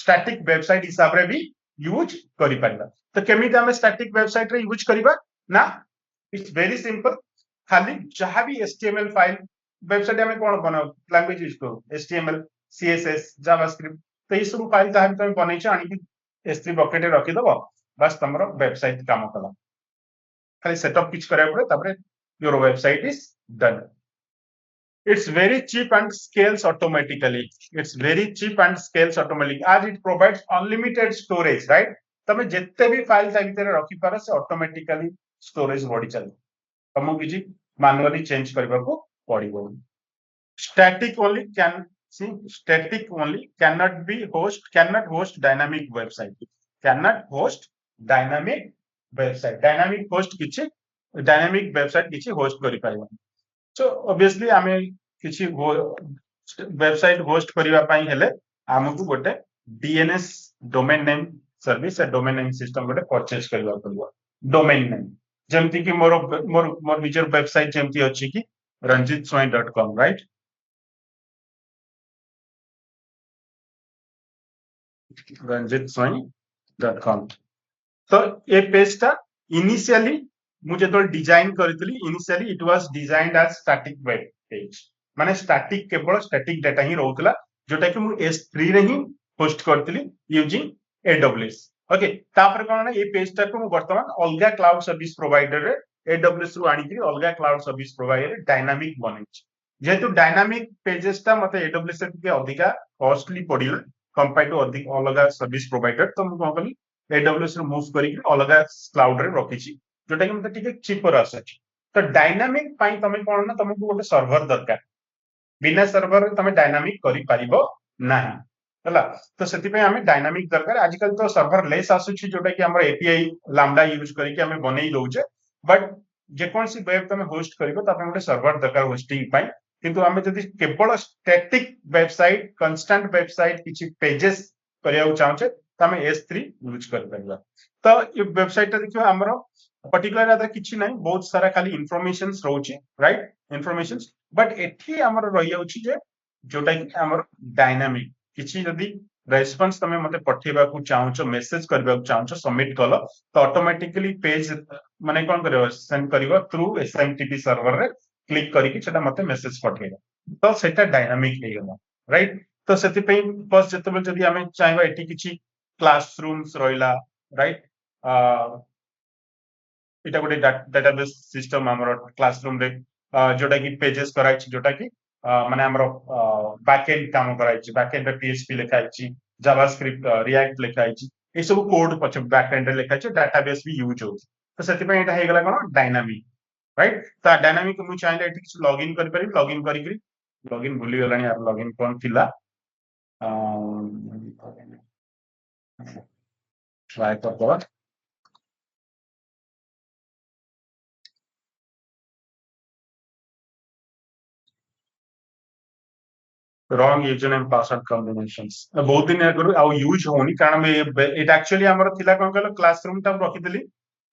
स्टैटिक वेबसाइट हिसाब रे भी यूज करि परबा तो केमिति हमें स्टैटिक वेबसाइट रे यूज करिबा ना इट्स वेरी सिंपल खाली जहां भी HTML फाइल वेबसाइट में कोन बनाओ लैंग्वेज यूज करो HTML CSS जावास्क्रिप्ट तो ये सब फाइल जहां भी तुम बनै छ आनी S3 बकेट रे रखि दबो बस तमरो वेबसाइट काम कला खाली सेटअप किछ करे पड़े तबरे your website is done it's very cheap and scales automatically it's very cheap and scales automatically as it provides unlimited storage right तमे जत्ते भी फाइल ता भीतर रखि पारो से ऑटोमेटिकली स्टोरेज बढी चले तमो किछि मैनुअली चेंज करबा को पड़िबो static only can see static only cannot host dynamic website cannot host dynamic dynamic website किछि होस्ट करि पाइबो so obviously आमे किछि वेबसाइट होस्ट करिवा पई हेले हमकु गोटे DNS डोमेन नेम सर्विस ए डोमेन नेम सिस्टम गोटे परचेज करबा पड़िबो डोमेन नेम जेमति कि मोर मोर मोर निजर वेबसाइट जेमति अछि कि ranjitswai.com राइट ranjitswai.com तो ये पेज टा इनिशियली मुझे तो डिजाइन करतली initially it was designed as static web page माने स्टैटिक केवल स्टैटिक डाटा ही रहउतला जोटा कि मु S3 रे ही होस्ट करतली यूजिंग AWS ओके तापर कोन ये पेज टा को मु वर्तमान अलगा क्लाउड सर्विस प्रोवाइडर रे AWS रु आनी कि अलगा क्लाउड सर्विस प्रोवाइडर डायनामिक बनेछि जेतु डायनामिक पेजेस टा मते AWS से के अधिका कॉस्टली पडिला कंपेयर टू अधिक अलगा सर्विस प्रोवाइडर तो मु कोन कली AWS रे मूव करी अलगा क्लाउड रे रखिछि जोटा कि मते टिके चीपर आसछि तो डायनामिक पाई तमे कोन ना तमको गोटे सर्वर दरकार बिना सर्वर तमे डायनामिक करि परिबो नाही हला तो सेति पे हमें डायनामिक दरकार आजकल तो सर्वर लेस आसुछि जोटा कि हमर एपीआई लैम्डा यूज करी कि हमें बनै दउचे बट जे कोन सी वेब तमे होस्ट करिवो तमे गोटे सर्वर दरकार होस्टिंग पाई किंतु हमें जदि केवल स्टैटिक वेबसाइट कांस्टेंट वेबसाइट किछि पेजेस करिया चाहछे तमे S3 यूज कर परबा तो ये वेबसाइट ता देखियो हमर पर्टिकुलर अदर किछि नै बहुत सारा खाली इन्फॉर्मेशंस रहउची राइट इन्फॉर्मेशंस बट एठी हमर रहि जाउची जे जोटा कि हमर डायनामिक किछि जदि रेस्पॉन्स तमे मते पठेबा को चाहछो मेसेज करबा को चाहछो सबमिट कलो तो ऑटोमेटिकली पेज माने कोन करबो सेंड करबो थ्रू SMTP सर्वर रे क्लिक करी कि सेटा मते मेसेज पठेबो तो सेटा डायनामिक हे गला राइट तो सेति पे बस जतबे जदि हमें चाहबा एठी किछि क्लासरूम्स रहिला राइट इटा गोटे डेटाबेस सिस्टम हमर क्लासरूम रे जोटा कि पेजेस कराई जोटा कि माने हमर बैकएंड काम कराई बैकएंड रे PHP लिखाई जावास्क्रिप्ट रिएक्ट लिखाई ए सब कोड पछ बैकएंड रे लिखाई डेटाबेस भी यूज हो तो सेति पे एटा हे गला कोन डायनामिक राइट तो डायनामिक मु चाहिले एठी किछ लॉगिन कर पारि लॉगिन करी करी लॉगिन भूली गलानी यार लॉगिन कोन थिला ट्राई करबा wrong user name password combinations बहुत दिन आगु आ यूज होनी कारण इट एक्चुअली हमर थिला कोन कहलो क्लासरूम ता रखितली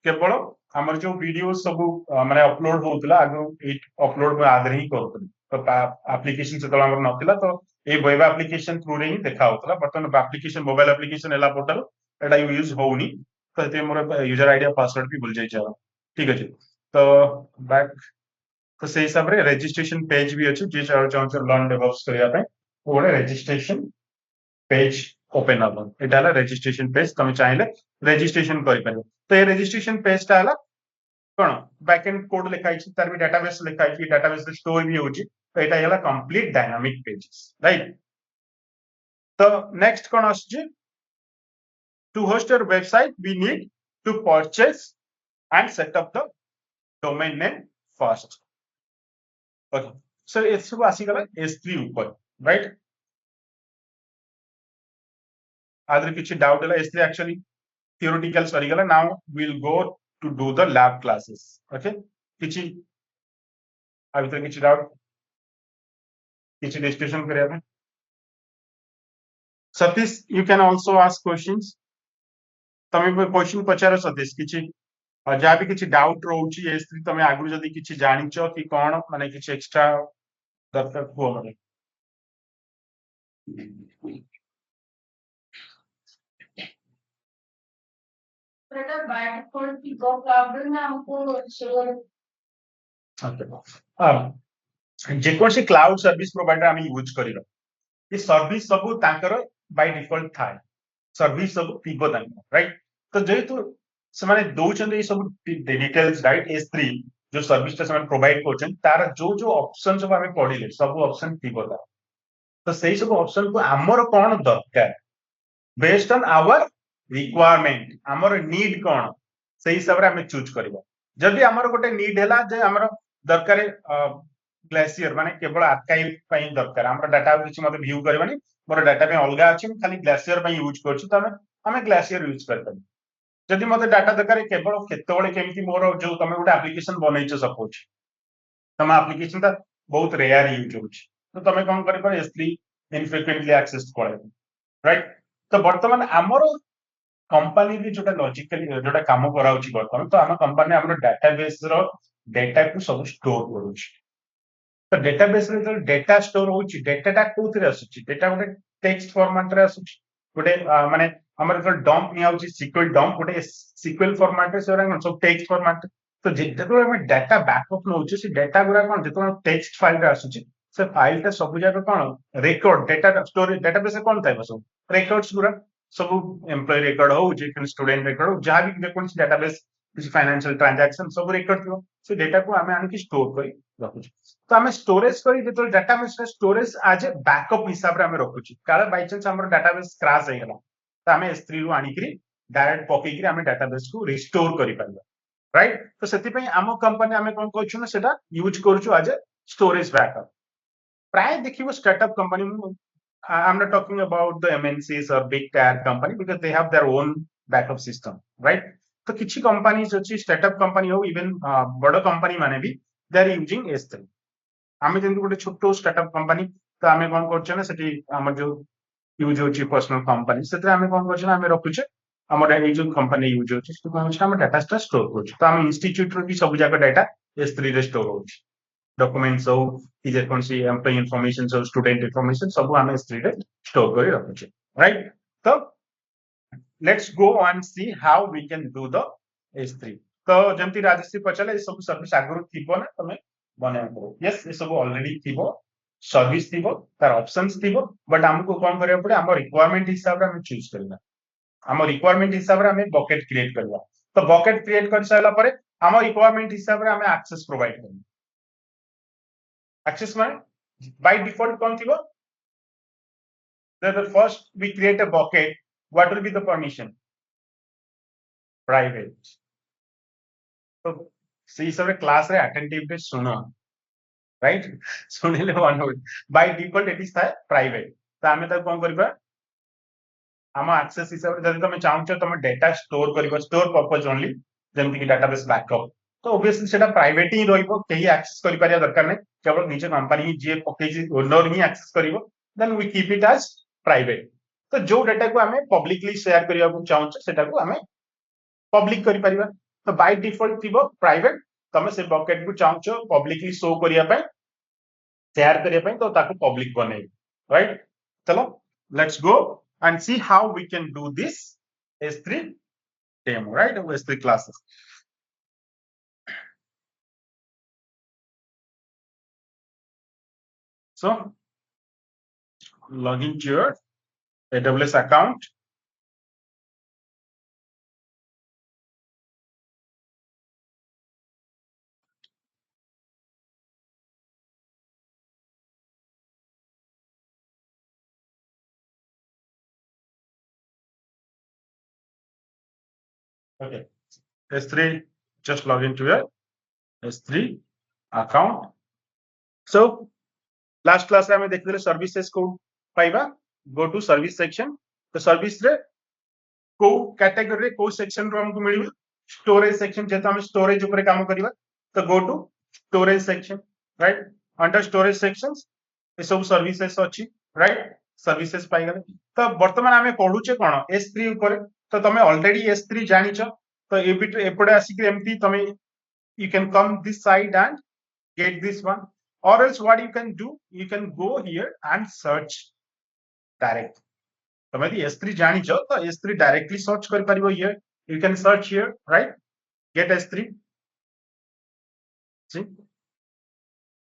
केवल हमर जो वीडियो सब माने अपलोड होतला आगु इट अपलोड में आदर ही करतली तो एप्लीकेशन से तो हमर नथिला तो ए वेब एप्लीकेशन थ्रू रे ही देखा होतला बटन एप्लीकेशन मोबाइल एप्लीकेशन एला पोर्टल एटा यूज होनी तो ते मोर यूजर आईडी और पासवर्ड भी भूल जाई छ ठीक अछि तो बैक तो से हिसाब रे रजिस्ट्रेशन पेज भी अछि जे चाहो लर्न डेवलप्स करिया पे ओने रजिस्ट्रेशन पेज ओपन हबो एटा हला रजिस्ट्रेशन पेज तमे चाहिले रजिस्ट्रेशन करि परबो तो ये रजिस्ट्रेशन पेज ता हला कोन बैकएंड कोड लिखाई छी तार भी डेटाबेस लिखाई छी डेटाबेस रे स्टोर भी होची तो एटा हला कंप्लीट डायनामिक पेजेस राइट तो नेक्स्ट कोन आछि to host your website we need to purchase and set up the domain name first okay so ये सब आसी गला S3 ऊपर राइट आदर किछि डाउट हला S3 एक्चुअली theoretical सरी गला now we'll go to do the lab classes okay किछि अभी तक किछि डाउट किछि डिस्कशन करिया पे Satish you can also ask questions तमे क्वेश्चन पचारो सतीश किछि जहाँ भी किछि डाउट रहउची S3 तमे आगु जदी किछि जानिचो कि कोन माने किछि एक्स्ट्रा दरकार हो माने जेकोसी क्लाउड सर्विस प्रोवाइडर हम यूज करिलो ये सर्विस सब ताकर बाय डिफॉल्ट थाए सर्विस सब थिबो तांकर राइट तो जेतु से माने दोचंद ये सब डिटेल्स राइट S3 जो सर्विस ता से प्रोवाइड करछन तार जो जो ऑप्शन सब हमें पढिले सब ऑप्शन थिबो ता तो सही सब ऑप्शन को हमर कोन दरकार बेस्ड ऑन आवर रिक्वायरमेंट हमर नीड कोन सही हिसाब रे हमें चूज करबो जदि हमर गोटे नीड हैला जे हमर दरकार ग्लेशियर माने केवल आर्काइव पई दरकार हमर डाटा किछि मते व्यू करबानी मोर डाटा पे अलगा अछि खाली ग्लेशियर पई यूज करछु त हमें ग्लेशियर यूज करतन जदि मते डाटा दरकार केवल केतबळे केमिति मोर जो तमे गोटे एप्लीकेशन बनैछ सपोज तम एप्लीकेशन ता बहुत रेयर यूज होछ तो तमे कोन करि पर S3 इनफ्रीक्वेंटली एक्सेस करे राइट तो वर्तमान हमर कंपनी रे जोटा लॉजिकली जोटा काम कराउची बर्तमान तो आम कंपनी हमर डेटाबेस रो डेटा को सब स्टोर करूची तो डेटाबेस रे जो डेटा स्टोर होची डेटाटा कोथरे आसुची डेटा गोटे टेक्स्ट फॉर्मेट रे आसुची गोटे माने हमर जो डंप नि आउची सीक्वल डंप गोटे सीक्वल फॉर्मेट रे सेरा सब टेक्स्ट फॉर्मेट तो जेतो हम डाटा बैकअप नउची से डाटा गुरा कोन जेतो टेक्स्ट फाइल रे आसुची से फाइल टा सब जाक कोन रिकॉर्ड डेटा स्टोरेज डेटाबेस रे कोन थाइबो सब रिकॉर्ड्स गुरा सब एम्प्लॉय रिकॉर्ड हो जे स्टूडेंट रिकॉर्ड हो जहां भी कोन डेटाबेस किसी फाइनेंशियल ट्रांजैक्शन सब रिकॉर्ड थियो से डेटा को हमें आनि स्टोर करी रखुची तो हमें स्टोरेज करी जेतो डेटाबेस रे स्टोरेज आज बैकअप हिसाब रे हमें रखुची काले बाय चांस हमर डेटाबेस क्रैश हे गेला तो हमें S3 रू आनि करी डायरेक्ट पकई करी हमें डेटाबेस को रिस्टोर करी परबा राइट तो सेति पई आम कंपनी हमें कोन कहछु ना सेटा यूज करछु आज स्टोरेज बैकअप प्राय देखिबो startup company I'm not talking about the MNCs or big tier company because they have their own backup system, right? तो किछि कंपनीज अछि स्टार्टअप कंपनी हो इवन बड़ कंपनी माने भी दे आर यूजिंग S3 आमे जेंति गोटे छोटो स्टार्टअप कंपनी तो आमे कोन करछ ना सेठी हमर जो यूज होछि पर्सनल कंपनी सेते आमे कोन करछ ना आमे रखुछे हमर ए जो कंपनी यूज होछि तो कोन हम डाटा स्टोर करछ तो हम इंस्टीट्यूट रो भी सब जाका डाटा S3 रे स्टोर होछि डॉक्यूमेंट्स हो कि जे कोन सी एम्प्लॉय इंफॉर्मेशन हो स्टूडेंट इंफॉर्मेशन सब आमे S3 रे स्टोर करी रखुछे राइट तो let's go and see how we can do the S3 तो जेंति राजश्री पचले सब सर्विस आगुरु थिबो ना तमे बने करो यस ये सब ऑलरेडी थिबो सर्विस थिबो तार ऑप्शंस थिबो बट हमको कोन करिया पड़े हमर रिक्वायरमेंट हिसाब रे हम चूज करना हमर रिक्वायरमेंट हिसाब रे हम बकेट क्रिएट करबा तो बकेट क्रिएट कर साला परे हमर रिक्वायरमेंट हिसाब रे हम एक्सेस प्रोवाइड करबा एक्सेस माने बाय डिफॉल्ट कोन थिबो the first we create a bucket what will be the permission private तो सी सब क्लास रे अटेंटिव सुनो राइट सुनिले वन हो बाय डिफॉल्ट इट इज था प्राइवेट तो हमें तक कोन करबा हम एक्सेस हिसाब रे जदि तुम चाहू तुम डेटा स्टोर करबो स्टोर पर्पस ओनली जेमति कि डेटाबेस बैकअप तो ऑब्वियसली सेटा प्राइवेट ही रहइबो केही एक्सेस करि पारिया दरकार नै केवल निजे कंपनी ही जे पकेजी ओनर ही एक्सेस करिवो then we keep it as private तो जो डेटा को हमें पब्लिकली शेयर करिया को चाहू सेटा को हमें पब्लिक करि परिबा तो बाय डिफॉल्ट थिबो प्राइवेट तमे से बकेट को चाहू पब्लिकली शो करिया पय शेयर करिया पय तो ताको पब्लिक बनै राइट चलो let's go and see how we can do this S3 demo, right? Or S3 classes. So, log into your AWS account. Okay, S3, just log into your S3 account. So, last class में देखते services को पाइबा go to service section तो service रे को category रे को section रो हमको मिलिबा storage section जेता हम storage ऊपर काम करिबा तो go to storage section right under storage sections ये सब services अछि right services पाई गले तो वर्तमान हमें पढुचे कोन S3 ऊपर तो तमे ऑलरेडी S3 जानि छ तो एपडे आसी कि एमटी तमे you can come this side and get this one or else what you can do you can go here and search direct तमे यदि S3 जानि छ तो S3 डायरेक्टली सर्च कर परिबो here you can search here right get S3 see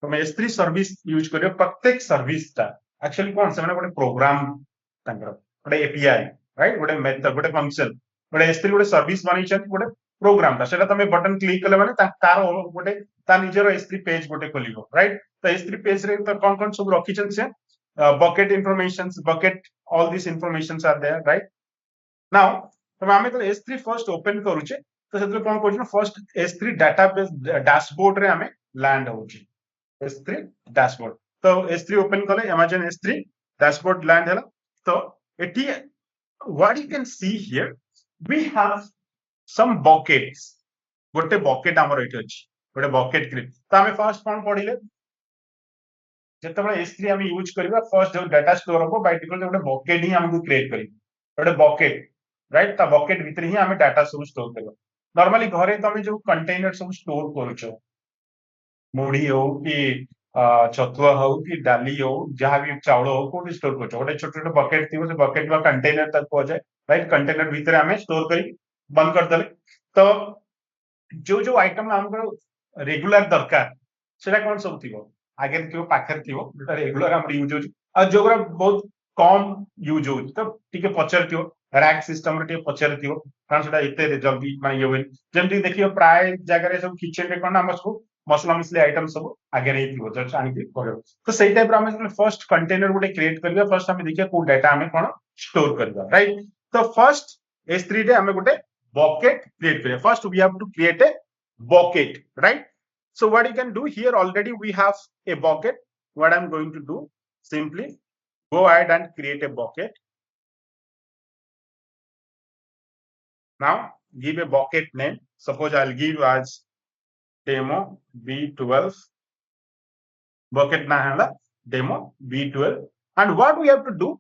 तमे S3 service use करियो प्रत्येक service ता एक्चुअली कोन से माने गोटे प्रोग्राम तांकर गोटे एपीआई राइट गोटे मेथड गोटे फंक्शन गोटे S3 गोटे सर्विस बनै छ गोटे प्रोग्राम ता सेटा तमे बटन क्लिक कले माने तार गोटे ता निजरो S3 पेज गोटे खोलिबो राइट तो S3 पेज रे तो कोन कोन सब रखि छन से bucket informations bucket all these informations are there right now तो हमें तो S3 फर्स्ट ओपन करूचे तो सेतले कोन करछ ना फर्स्ट S3 डाटाबेस डैशबोर्ड रे हमें लैंड होची S3 डैशबोर्ड तो S3 ओपन कले Amazon S3 डैशबोर्ड लैंड हैला तो eighty what you can see here we have some buckets गोटे बकेट हमर एठी अछि गोटे बकेट क्रिएट तो हमें फर्स्ट कोन पढिले जेतबे S3 हम यूज करबा फर्स्ट जो डाटा स्टोर हो बाय डिफॉल्ट गोटे बकेट ही हमको क्रिएट करी गोटे बकेट राइट ता बकेट भीतर ही हमें डाटा सब स्टोर करबा नॉर्मली घरे तमे जो कंटेनर सब स्टोर करूछो मुढ़ी हो कि छतुआ हो कि डाली हो जहाँ भी चावल हो को स्टोर करूछो गोटे छोट छोट बकेट थी से बकेट बा कंटेनर तक हो जाए राइट कंटेनर भीतर हमें स्टोर करी बंद कर देले तो जो जो आइटम हमको रेगुलर दरकार सेटा कोन सब थिबो आगे थियो पाखर थियो जेटा रेगुलर हम यूज होची आ जोगरा बहुत कम यूज होची तो टिके पचर थियो रैक सिस्टम रे टिके पचर थियो कारण सेटा एते जल्दी माने ये जेमति देखियो प्राय जगह रे सब किचन रे कोन हम सब मसला मसली आइटम सब आगे रे थियो जस्ट आनी के करियो तो सेही टाइप रे हम फर्स्ट कंटेनर गुटे क्रिएट करबा फर्स्ट हम देखिया को डाटा हमें कोन स्टोर करबा राइट तो फर्स्ट S3 रे हमें गुटे bucket create करें first we have to create a bucket right so what you can do here already we have a bucket what I'm going to do simply go ahead and create a bucket now give a bucket name suppose I'll give as demo b12 bucket na hala demo b12 and what we have to do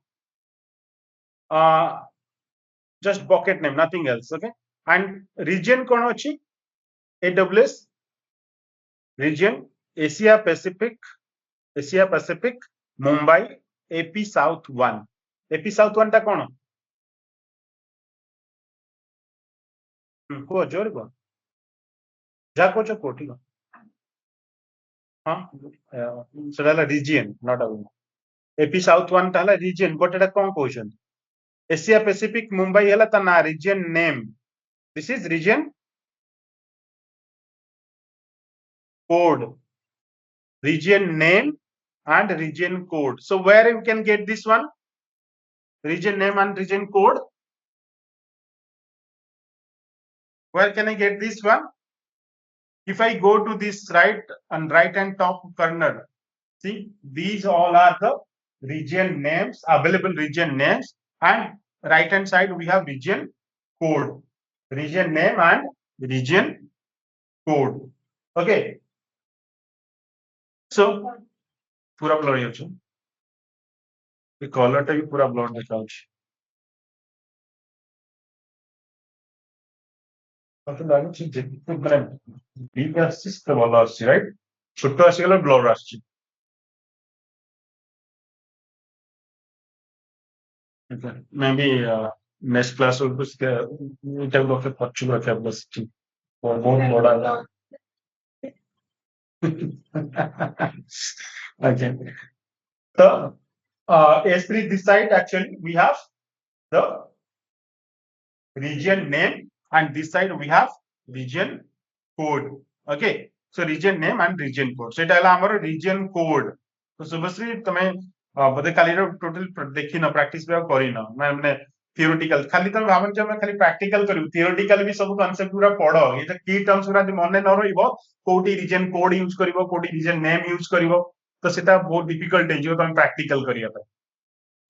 just bucket name nothing else okay and region kon achi AWS region Asia Pacific Mumbai AP South 1 AP South 1 टा कोन को जोर को जा को जो कोठी हां सेला region not a AP South 1 टा हला रीजन बट एटा कोन क्वेश्चन Asia Pacific Mumbai हला ता ना region name this is region code region name and region code so where you can get this one region name and region code where can I get this one if I go to this right hand top corner see these all are the region names available region names and right hand side we have region code region name and region code okay so पूरा blur हो जाए ये colour टा भी पूरा blur देखा मत लाଗୁଛି ଯେତେ ମାନେ ବିଗ ଆସିଛି ସେତେ ଭଲ ଆସିଛି ରାଇଟ୍ ଛୋଟ ଆସିଗଲେ ବ୍ଲର ଆସିଛି ମେବି ନେକ୍ସଟ କ୍ଲାସ ବେଳକୁ ଏଇଟା ଗୋଟେ ପଛକୁ ରଖିବା ବସିଛି ବହୁତ ବଡ okay so S3 this side actually we have the region name and this side we have region code okay so region name and region code सेटा हला हमर region code तो शुभश्री तमे बदे खाली टोटल देखि न प्रैक्टिस भी करी न माने थियोरेटिकल खाली तमे भाबन जे हम खाली प्रैक्टिकल करू थियोरेटिकल भी सब कांसेप्ट पूरा पढो ये तो की टर्म्स पूरा मने न रहिबो कोटी रीजन कोड यूज करिवो कोटी रीजन नेम यूज करिवो तो सेटा बहुत डिफिकल्ट है जो तमे प्रैक्टिकल करिया पे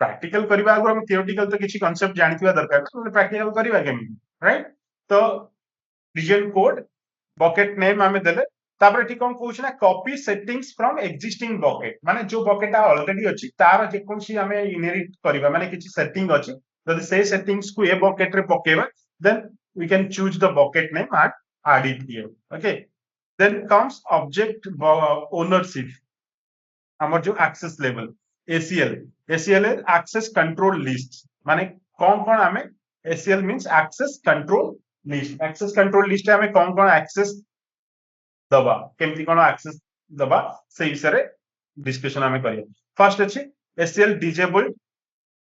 प्रैक्टिकल करबा आगु हम थियोरेटिकल तो किछि कांसेप्ट जानिथिबा दरकार तो प्रैक्टिकल करबा केमी राइट तो रीजन कोड बकेट नेम हमें देले तापर एठी कोन कहउछ ना copy settings from existing bucket माने जो बकेट ऑलरेडी अछि तार जे कोनसी हमें इनहेरिट करबा माने किछि सेटिंग अछि जदि से सेटिंग्स को ए बकेट रे पकेबा then we can choose the bucket name and add it here okay then comes object ownership हमर जो access level ACL access control list माने कौन कौन हमें ACL means access control list हमें कौन कौन एक्सेस दबा केमती कौन एक्सेस दबा से विषय डिस्कशन हमें करिया फर्स्ट अछि ACL डिसेबल्ड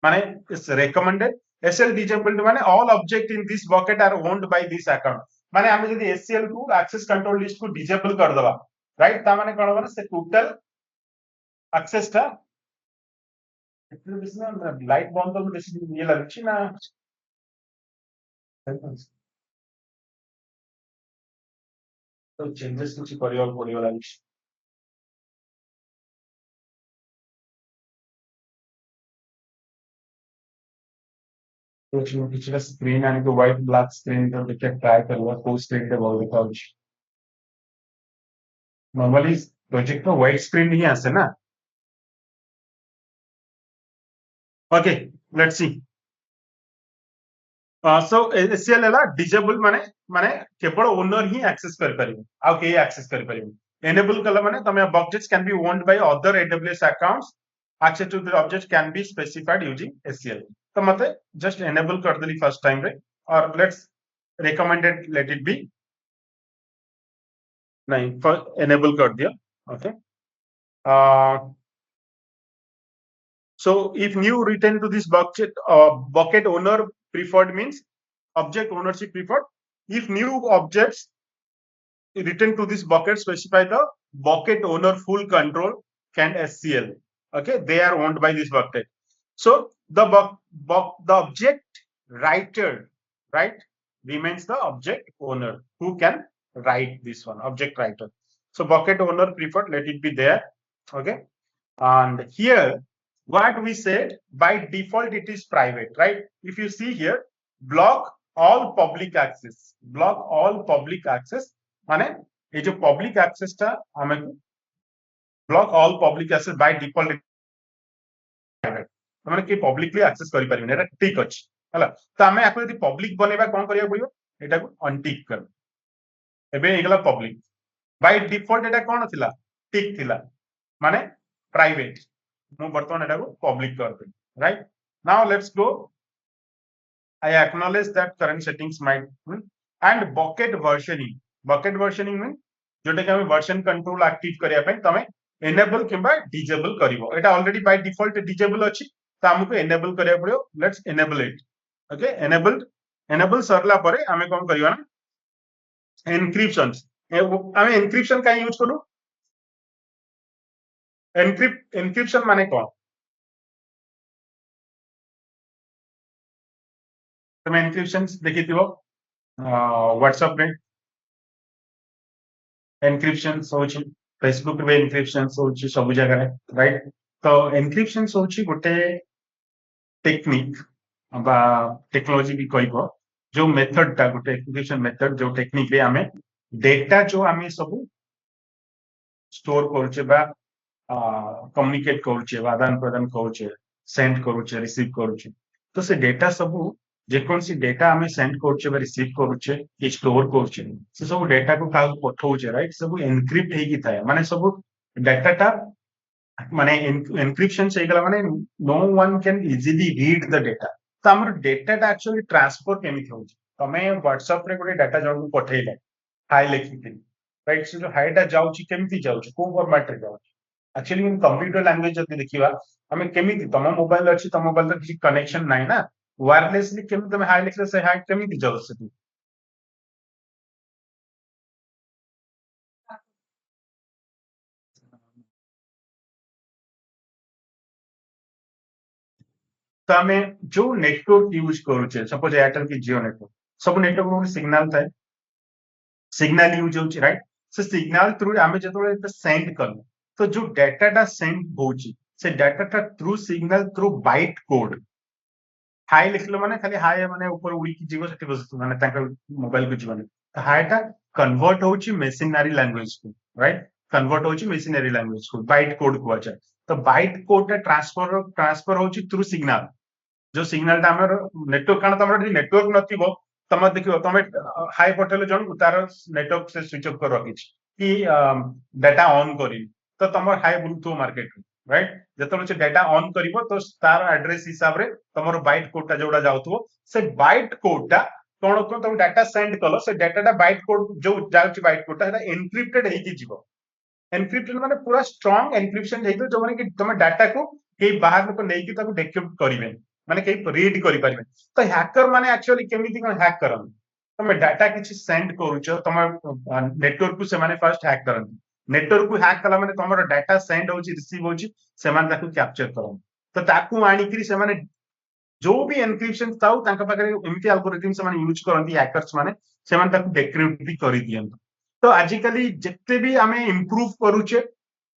माने इज रेकमेंडेड ACL डिसेबल्ड माने all object in this bucket are owned by this account माने हमें यदि ACL को एक्सेस कंट्रोल लिस्ट को डिसेबल कर दबा राइट ता माने कोन माने से टोटल एक्सेस ता लाइट बंद तो बेसी ये लागछि ना तो चेंजेस कुछ करिया पड़ियो लागछि कुछ किछटा स्क्रीन आनी को व्हाइट ब्लैक स्क्रीन तो देखिए ट्राई करवा को स्क्रीन पे बहुत दिखाउछि नॉर्मली प्रोजेक्ट में व्हाइट स्क्रीन ही आसे ना okay let's C so ACL है डिजेबल माने माने केवल ओनर ही एक्सेस कर परिबे आ के एक्सेस कर परिबे एनेबल कला माने तमे objects can be owned by other AWS accounts access to the object can be specified using ACL तो मते जस्ट एनेबल कर देली फर्स्ट टाइम रे और let's recommended late it B नहीं फर्स्ट एनेबल कर दिया okay so if new return to this bucket owner preferred means object ownership preferred. If new objects written to this bucket specify the bucket owner full control can SCL. Okay, they are owned by this bucket. So the object writer, right, remains the object owner who can write this one, object writer. So bucket owner preferred, let it be there. Okay, and here what we said by default it is private, right? If you see here, block all public access, माने ये जो public access टा हमें block all public access by default private माने कि publicly access करि परिबे एटा ठीक अछि हला तो हमें आको यदि public बनेबा कोन करिया पड़ियो एटा को अनटिक कर एबे एगला public by default एटा कोन थिला टिक थिला माने private मु बर्तमान एटा को public कर दे right now let's go I acknowledge that current settings might and bucket versioning mean जोटा कि हमें version control active करिया पे तमे enable किबा disable करिवो Etah already by default disable अछि त हमको enable करिया पड़ियो let's enable it okay enable सरला परे हमें कोन करिवा ना encryption हमें encryption का यूज करू encryption माने कोन तमे encryption देखिथिबो WhatsApp रे एनक्रिप्शन होची फेसबुक रे एनक्रिप्शन होची सब जगह राइट तो एनक्रिप्शन होची गोटे टेक्निक बा टेक्नोलॉजी भी कहबो जो मेथड ता गोटे एनक्रिप्शन मेथड जो टेक्निक रे हमें डेटा जो हमें सब स्टोर करछे बा कम्युनिकेट करछे बा आदान प्रदान करछे सेंड करछे रिसीव करछे तो से डेटा सब जेकोन सी डेटा हमें सेंड करछे बा रिसीव करछे कि स्टोर करछे से सब डेटा को का पठौछे राइट सब एनक्रिप्ट हेगी थाए माने सब डेटा ता माने एनक्रिप्शन से गला माने no one can easily read the data तो हमर डेटा ता एक्चुअली ट्रांसफर केमिति होउछ तमे WhatsApp रे गोटे डेटा जण को पठैले हाय लिखिथिन राइट से जो हायटा जाउची केमिति जाउची को फॉर्मेट रे जाउची एक्चुअली इन कंप्यूटर लैंग्वेज जति देखिबा हमें केमिति तम मोबाइल अछि तम मोबाइल तर किसी कनेक्शन नाही ना वायरलेसली केमिति तमे हाय लिखले से हाय केमिति जाउछ तो आम जो नेटवर्क यूज करुचे सपोज एयरटेल की जियो नेटवर्क सब नेटवर्क सिग्नल थाए सिग्नल यूज होची राइट से सिग्नल थ्रू आम जो सेंड कलु तो जो डाटा सेंड होची से data through signal through byte code high लिखलो माने खाली हाई माने ऊपर उड़ी की जीवो सेठी बस माने ताका मोबाइल को जीवन तो हाईटा कन्वर्ट होची मशीनरी लैंग्वेज को राइट कन्वर्ट होची मशीनरी लैंग्वेज को बाइट कोड को अच्छा तो बाइट कोड ट्रांसफर होची थ्रू सिग्नल जो सिग्नल ता हमर नेटवर्क कारण तमर नेटवर्क नथिबो तम देखियो तमे हाई पठेले जण तार नेटवर्क से स्विच ऑफ कर रखी कि डाटा ऑन करी तो तमर हाई बुलथो मार्केट राइट जतले से डाटा ऑन करिवो तो तार एड्रेस हिसाब रे तमर बाइट कोड ता जोडा जाउथो से बाइट कोड ता कोन को तुम डाटा सेंड कलो से डाटा ता बाइट कोड जो जाउची बाइट कोड ता एनक्रिप्टेड हेई कि जीवो एनक्रिप्टेड माने पूरा स्ट्रांग एनक्रिप्शन हेइतो जो माने कि तुम डाटा को के बाहर लोक नै कि ताको डिक्रिप्ट करिवे माने के रीड करि परिबे तो हैकर माने एक्चुअली केमिति कोन हैक करन तुम डाटा किछि सेंड करूछ तुम नेटवर्क को से माने फर्स्ट हैक करन नेटवर्क को हैक कला माने तुमरो डाटा सेंड होची रिसीव होची से माने ताको कैप्चर करन तो ताकू आनी करी से माने जो भी एनक्रिप्शन ताऊ तांका पाखरे एमिति एल्गोरिथम से माने यूज करंती हैकर्स माने से माने ताको डिक्रिप्ट भी करि दियन तो आजिकली जत्ते भी हमें इंप्रूव करूचे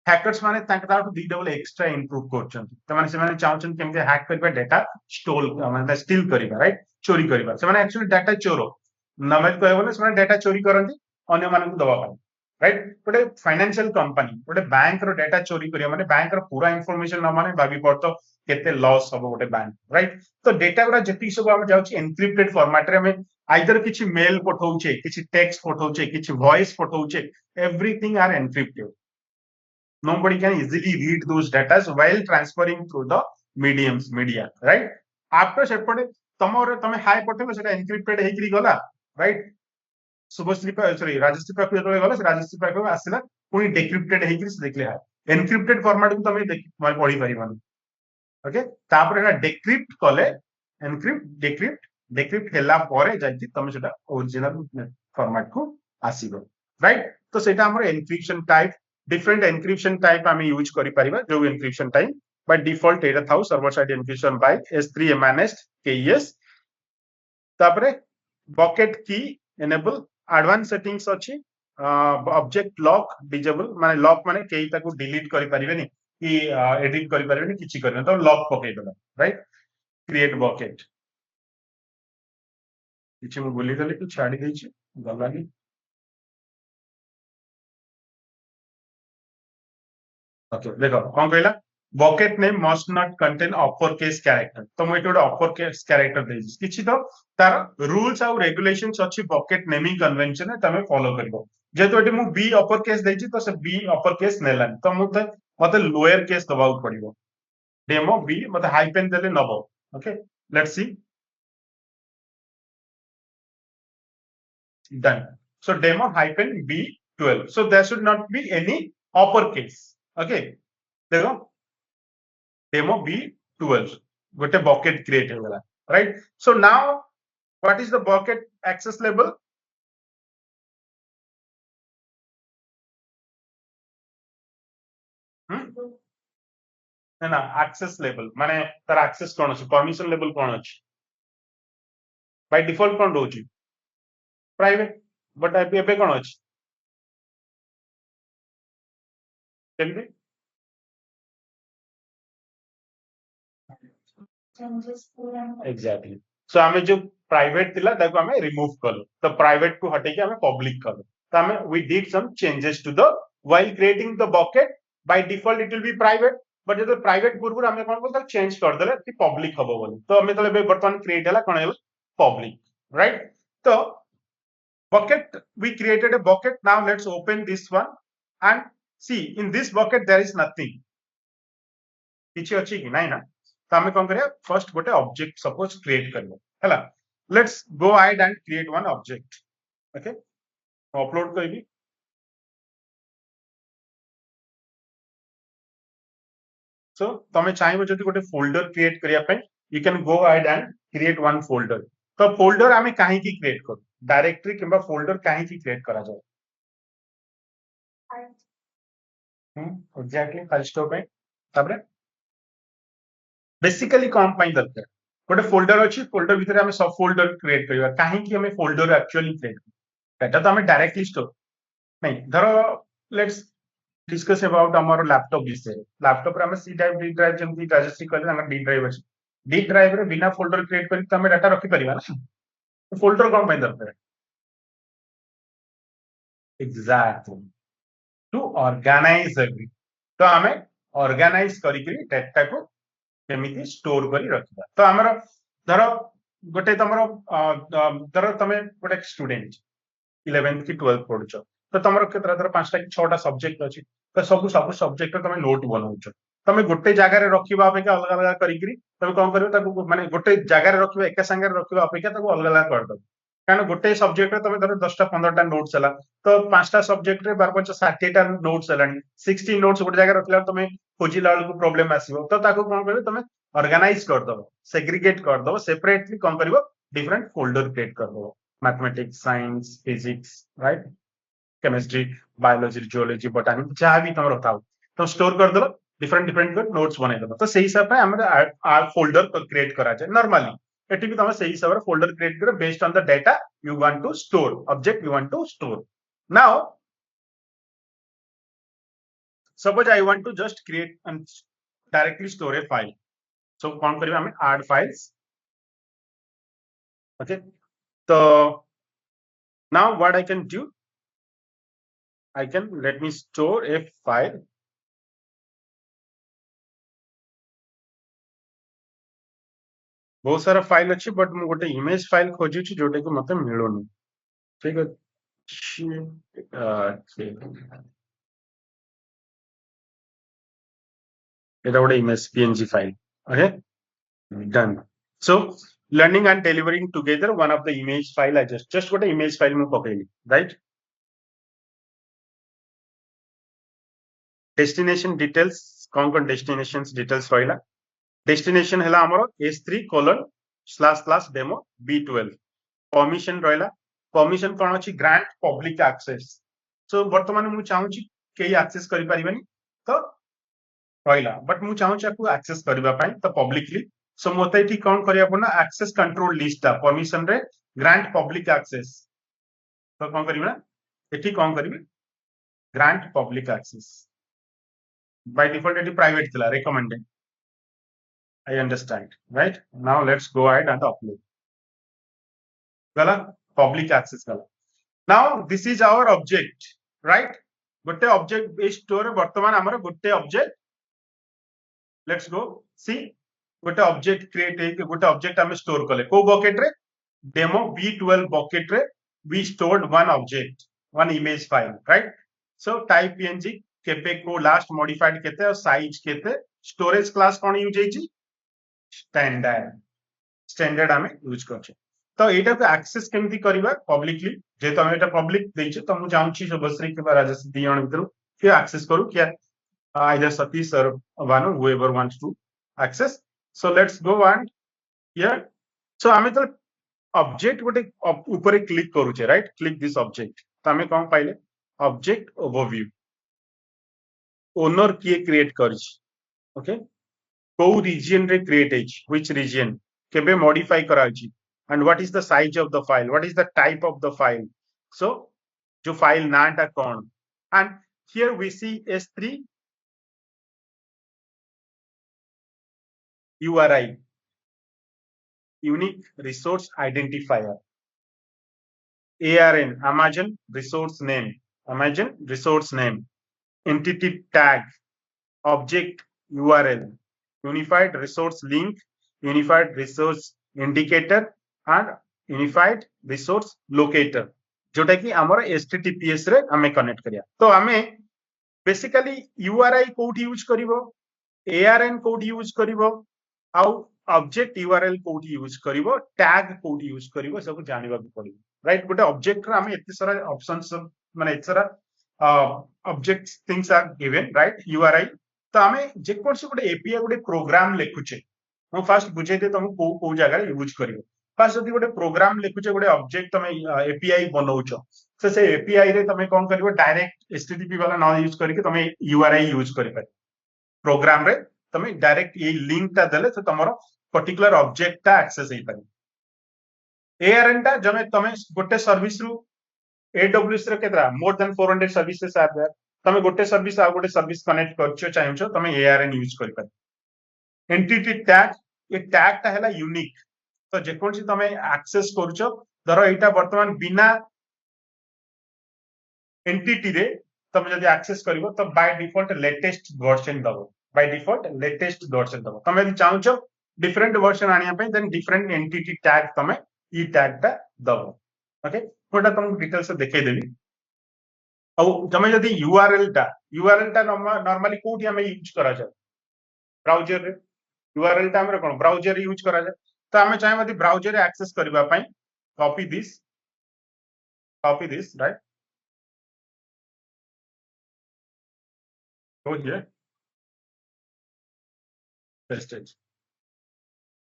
हैकर्स माने तांका दी डबल एक्स्ट्रा इंप्रूव करछन त माने से माने चाहछन केमते हैक करबा डाटा स्टोल माने स्टील करबा राइट चोरी करबा से माने एक्चुअली डाटा चोरो नमे कहबो से माने डाटा चोरी करंती अन्य मानन दबा पाए राइट गोटे फाइनेंशियल कंपनी गोटे बैंक रो डाटा चोरी करिया माने बैंक रो पूरा इंफॉर्मेशन न माने भाबी पड़तो केते लॉस हबो गोटे बैंक राइट तो डेटा गुडा जति सब हम जाउची एनक्रिप्टेड फॉर्मेट रे हमें आइदर किछि मेल पठौचे किछि टेक्स्ट पठौचे किछि वॉइस पठौचे everything are encrypted nobody can easily read those data while transferring through the media right after sepode tomore tame hi पठेबो सेटा एनक्रिप्टेड हेकरी गला राइट शुभश्री सॉरी राजश्री पाखु जेतले गला से राजश्री पाखु आसिला पुनी डिक्रिप्टेड हेकरी से देखले हाय एनक्रिप्टेड फॉर्मेट को तमे माने पढी परिबानी ओके तापर एना डिक्रिप्ट कले एनक्रिप्ट डिक्रिप्ट हेला परे जाई तमे सेटा ओरिजिनल फॉर्मेट को आसीबो राइट तो सेटा हमर encryption type different encryption type आम यूज करिपरिबा जो एनक्रिप्शन टाइप बाय डिफॉल्ट एटा थाउ server side encryption by S3 MNS KES तापरे bucket key enable advance settings अछि ऑब्जेक्ट लॉक डिसेबल माने लॉक माने केई ताको डिलीट करि परिबेनी कि एडिट करि परिबेनी किछि करना तो लॉक पके देला राइट क्रिएट बकेट किछि मु बोली गले कि छाडी देछि गलानी ओके देखो कौन कहला bucket name must not contain upper case character तो मैं एटोड अपर केस कैरेक्टर देछि किछि तो तार रूल्स और रेगुलेशंस अछि बकेट नेमिंग कन्वेंशन तमे फॉलो करबो जेतो एटी मु बी अपर केस देछि तो से बी अपर केस नेलन तो मते लोअर केस दबाउ पड़िबो डेमो बी मते हाइपेन देले नबो okay let's see done so demo hyphen b12 so there should not be any upper case okay देखो demo b12 गोटे bucket create हो गला right so now what is the bucket access level ना access level माने तार access कोन अछि permission level कोन अछि by default cone रहउछि private but एबे कोन अछि केमति एग्जैक्टली सो आमे जो प्राइवेट थिला ताको आमे रिमूव कलो तो प्राइवेट को हटे के आमे पब्लिक कलो तो आमे we did some changes to the while creating the bucket by default it will be private but जब प्राइवेट पूर्व आमे कोन को चेंज कर देले कि पब्लिक हबो बोली तो आमे तले वर्तमान क्रिएट हला कोन हला पब्लिक राइट तो bucket we created a bucket now let's open this one and see in this bucket there is nothing किछि अछि कि नाही ना तो आमे कोन करिया फर्स्ट गोटे ऑब्जेक्ट सपोज क्रिएट करबो हला let's go ahead and create one object okay upload करबी सो तमे चाहिबो जदि गोटे फोल्डर क्रिएट करिया पे you can go ahead and create one folder तो फोल्डर आमे काहे की क्रिएट करू डायरेक्टरी किबा फोल्डर काहे की क्रिएट करा जाय एग्जैक्टली फाइल स्टोर पे ताबरे बेसिकली कौन पाई दरकार गोटे फोल्डर अछि फोल्डर भितर हमें सब फोल्डर क्रिएट करिवा काहे की हमें फोल्डर एक्चुअली क्रिएट डेटा तो हमें डायरेक्टली स्टोर नहीं धरो लेट्स डिस्कस अबाउट हमर लैपटॉप विषय लैपटॉप रे हमें सी ड्राइव डी ड्राइव जंती राजश्री कहले हमर डी ड्राइव अछि डी ड्राइव रे बिना फोल्डर क्रिएट करी तो हमें डाटा रखि परिबा ना तो फोल्डर कौन पाई दरकार एग्जैक्टली टू ऑर्गेनाइज एवरी तो हमें ऑर्गेनाइज करी डाटा को केमिति स्टोर करी रखिबा तो हमर धरो गोटे तमरो धरो तमे गोटे स्टूडेंट 11th की 12th पढुछ तो तमरो केतरा धरो पांचटा कि छटा सब्जेक्ट अछि तो सब सब्जेक्ट तमे नोट बनाउछ तमे गोटे जगह रे रखिबा अपेक्षा अलग अलग करिकरी तमे कोन करबो ताको माने गोटे जगह रे रखिबा एका संगे रखिबा अपेक्षा ताको अलग अलग कर दो कारण गोटे सब्जेक्ट रे तमे धरो 10टा 15टा नोट्स हला तो पांचटा सब्जेक्ट रे 12 5 60टा नोट्स हलानी 60 नोट्स गोटे जगह रखला तमे खोजिला को प्रॉब्लम आसीबो तो ताको कोन करबो तमे ऑर्गेनाइज कर दो सेग्रीगेट कर दो सेपरेटली कोन करबो डिफरेंट फोल्डर क्रिएट कर दो mathematics science physics right chemistry biology geology botany जहां भी तुम रखाओ तो स्टोर कर दो डिफरेंट डिफरेंट नोट्स बने दो तो सही हिसाब पे हमर फोल्डर क्रिएट करा जाए नॉर्मली एटी भी तुम सही हिसाब रे फोल्डर क्रिएट करो based on the data you want to store object you want to store now suppose I want to just create and directly store a file so कौन करिबा हमें add files okay so now what I can do I can let me store a file. बहुत सारा file अच्छी but मु गोटे image file खोजुची Jote को मते मिलोनी ठीक अछि एटा गोटे image png file okay done so learning and delivering together one of the image file I just गोटे image file मु पकेली राइट destination details कौन destination details रहला destination हैला हमरो s3://demo b12 permission रहला permission कोन अछि grant public access so वर्तमान मु चाहूची केही access करि परिबनी तो रहला बट मु चाहूची आपको access करबा पई तो publicly so मते एठी कोन करिया पड़ना access control list ता permission रे grant public access तो कोन करिबा एठी कोन करिबे grant public access by default एठी private थिला recommended I understand, right? Now let's go ahead and upload. Gala public access gala. Now this is our object, right? Gote object based store bartaman amara gote object. Let's go see gote object create gote object ame store kale. Ko bucket re demo b12 bucket re we stored one object, one image file, right? So type png kepe ko last modified kete और size kete storage class कौन use होइची standard आमे use करछे तो एटा को access केमती करबा publicly जे तो हम एटा पब्लिक देइछे तो हम चाहूची शुभश्री के राजेश दी जण भीतर के एक्सेस करू क्या आइदर सतीश और वानु whoever wants to access so let's go and here so आमे तो ऑब्जेक्ट गोटे ऊपर क्लिक करूचे राइट क्लिक दिस ऑब्जेक्ट तो आमे कोन पाइले ऑब्जेक्ट ओवरव्यू ओनर किए क्रिएट करछि ओके को region रे create होइछ which region केबे modify कराइछि and what is the size of the file what is the type of the file so जो file नाटा कोन and here we see s3 URI unique resource identifier ARN Amazon resource name entity tag object URL unified resource link unified resource indicator and unified resource locator जोटा कि हमर https रे हमें connect करिया तो हमें बेसिकली URI कोड यूज करिवो ARN code use करिवो आउ ऑब्जेक्ट URL कोड यूज करिवो टैग कोड यूज करिवो सब जानिबा पड़िबो राइट गोटे ऑब्जेक्ट रे हमें एते सारा ऑप्शंस माने एते सारा objects things are given right URI तो आमे जे कोनसे गोटे एपीआई गोटे प्रोग्राम लिखुचे हम फास्ट बुझे दे तुम को को जगह यूज करिवो फास्ट जदी गोटे प्रोग्राम लिखुचे गोटे ऑब्जेक्ट तुम एपीआई बनाउचो तो से एपीआई रे तुम कोन करिवो डायरेक्ट एचटीटीपी वाला ना यूज करके तुम यूआरआई यूज करि पारे प्रोग्राम रे तुम डायरेक्ट ये लिंक ता देले तो तमरो पर्टिकुलर ऑब्जेक्ट ता एक्सेस हे पारे एआरएन ता जमे तुम गोटे सर्विस रु AWS रे केतरा more than 400 services are there तमे गोटे सर्विस आ गोटे सर्विस कनेक्ट करछो चाहियो तमे ARN यूज करि पारे एंटिटी टैग ये टैग ता हैला यूनिक तो जे कोनसी तमे एक्सेस करछो धरो एटा वर्तमान बिना एंटिटी रे तमे जदी एक्सेस करिवो तो बाय डिफॉल्ट लेटेस्ट वर्जन दबो बाय डिफॉल्ट लेटेस्ट वर्जन दबो तमे यदि चाहछो डिफरेंट वर्जन आनिया पे देन डिफरेंट एंटिटी टैग तमे ई टैग ता दबो ओके कोटा तुम डिटेल से देखे देबी तमें जदि यूआरएल टा नॉर्मली कोठी हमें यूज करा जाए ब्राउजर रे यूआरएल टा हमरे कोन ब्राउजर रे यूज करा जाए तो हमें चाहे मदि ब्राउजर रे एक्सेस करबा पई copy this right go here paste it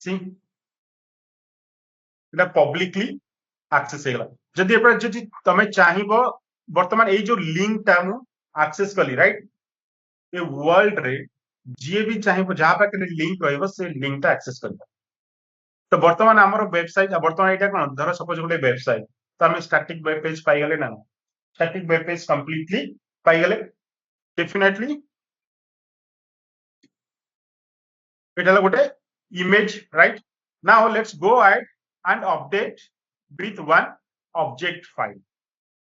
see এটা पब्लिकली एक्सेस हेला जदि एपर जदि तमे चाहिबो वर्तमान ए जो लिंक ता मु एक्सेस कली राइट ए वर्ल्ड रे जे भी चाहिबो जहा पाके लिंक रहइबो से लिंक ता एक्सेस करबो तो वर्तमान हमर वेबसाइट वर्तमान एटा कोन धर सपोज गोटे वेबसाइट तो हम स्टैटिक वेब पेज पाई गले ना स्टैटिक वेब पेज कंप्लीटली पाई गले डेफिनेटली एटा गोटे image right now let's go ahead and update with one object file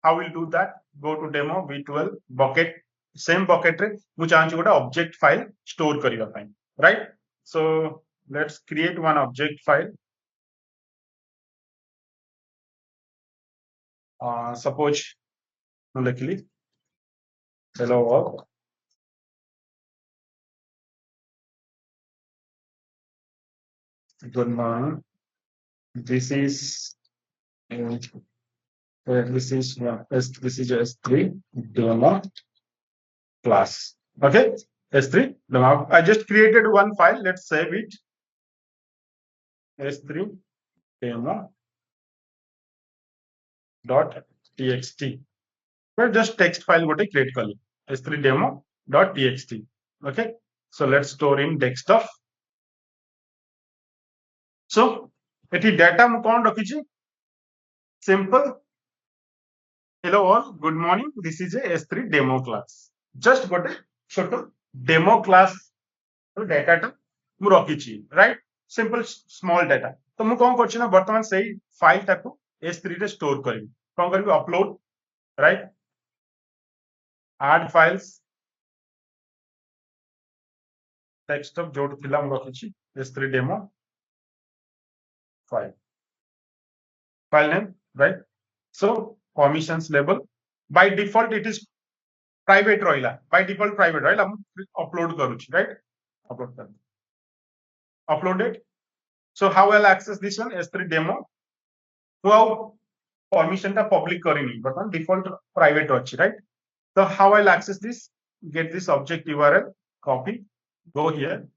how we'll do that? Go to demo v12 bucket, same bucket रे मु चाहूँ गोटे object file store करिवा ପାଇଁ, right? So let's create one object file. Suppose ମୁଁ लिखली hello world. Good morning. This is this is S3 demo class. Okay, S3 demo. I just created one file. Let's save it. S3 demo .txt. Well, just text file what I create kali. S3 demo .txt. Okay, so let's store in desktop. So eighty data मु कौन रखी simple hello all good morning, this is a S3 demo class. Just गोटे छोटो demo class data टा मु रखी, right? Simple small data. तो मु कौन करछि ना वर्तमान सही फाइल टा को S3 रे स्टोर करी कौन करबी upload, right? add files desktop जोड़ थिला मु रखी S3 demo file name, right? So permissions level by default it is private रहिला, by default private रहिला upload करूची, right? Upload it. So how I'll access this one S3 demo? Wow, permission ta public करिनी but default private अछि, right? So how I'll access this? Get this object URL, copy, go here.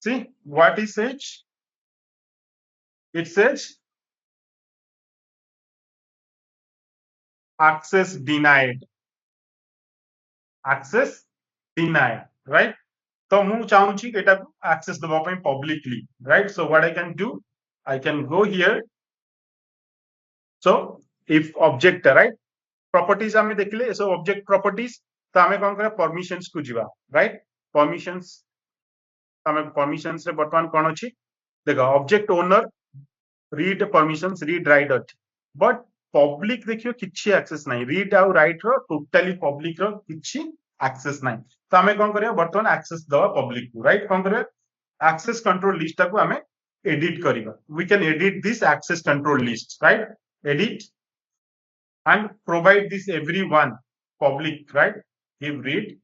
See what it says? It says access denied. Access denied, right? So move चाहूँची Etah access दबा ପାଇଁ publicly, right? So what I can do, I can go here. So if object, right? Properties आमे देखले, so object properties तो आमे कौन करे permissions को जीवा, right? Permissions आमे permissions रे वर्तमान कौन अछि देखो object owner read permissions read write अछि but public देखियो किछि access नहीं, read आउ write रो totally public रो किछि access नहीं. तो आमे कौन करिया वर्तमान access दवा public को, right? कौन करिया access control list को आमे edit करिवा. We can edit this access control list, right? Edit and provide this everyone public, right? Give read,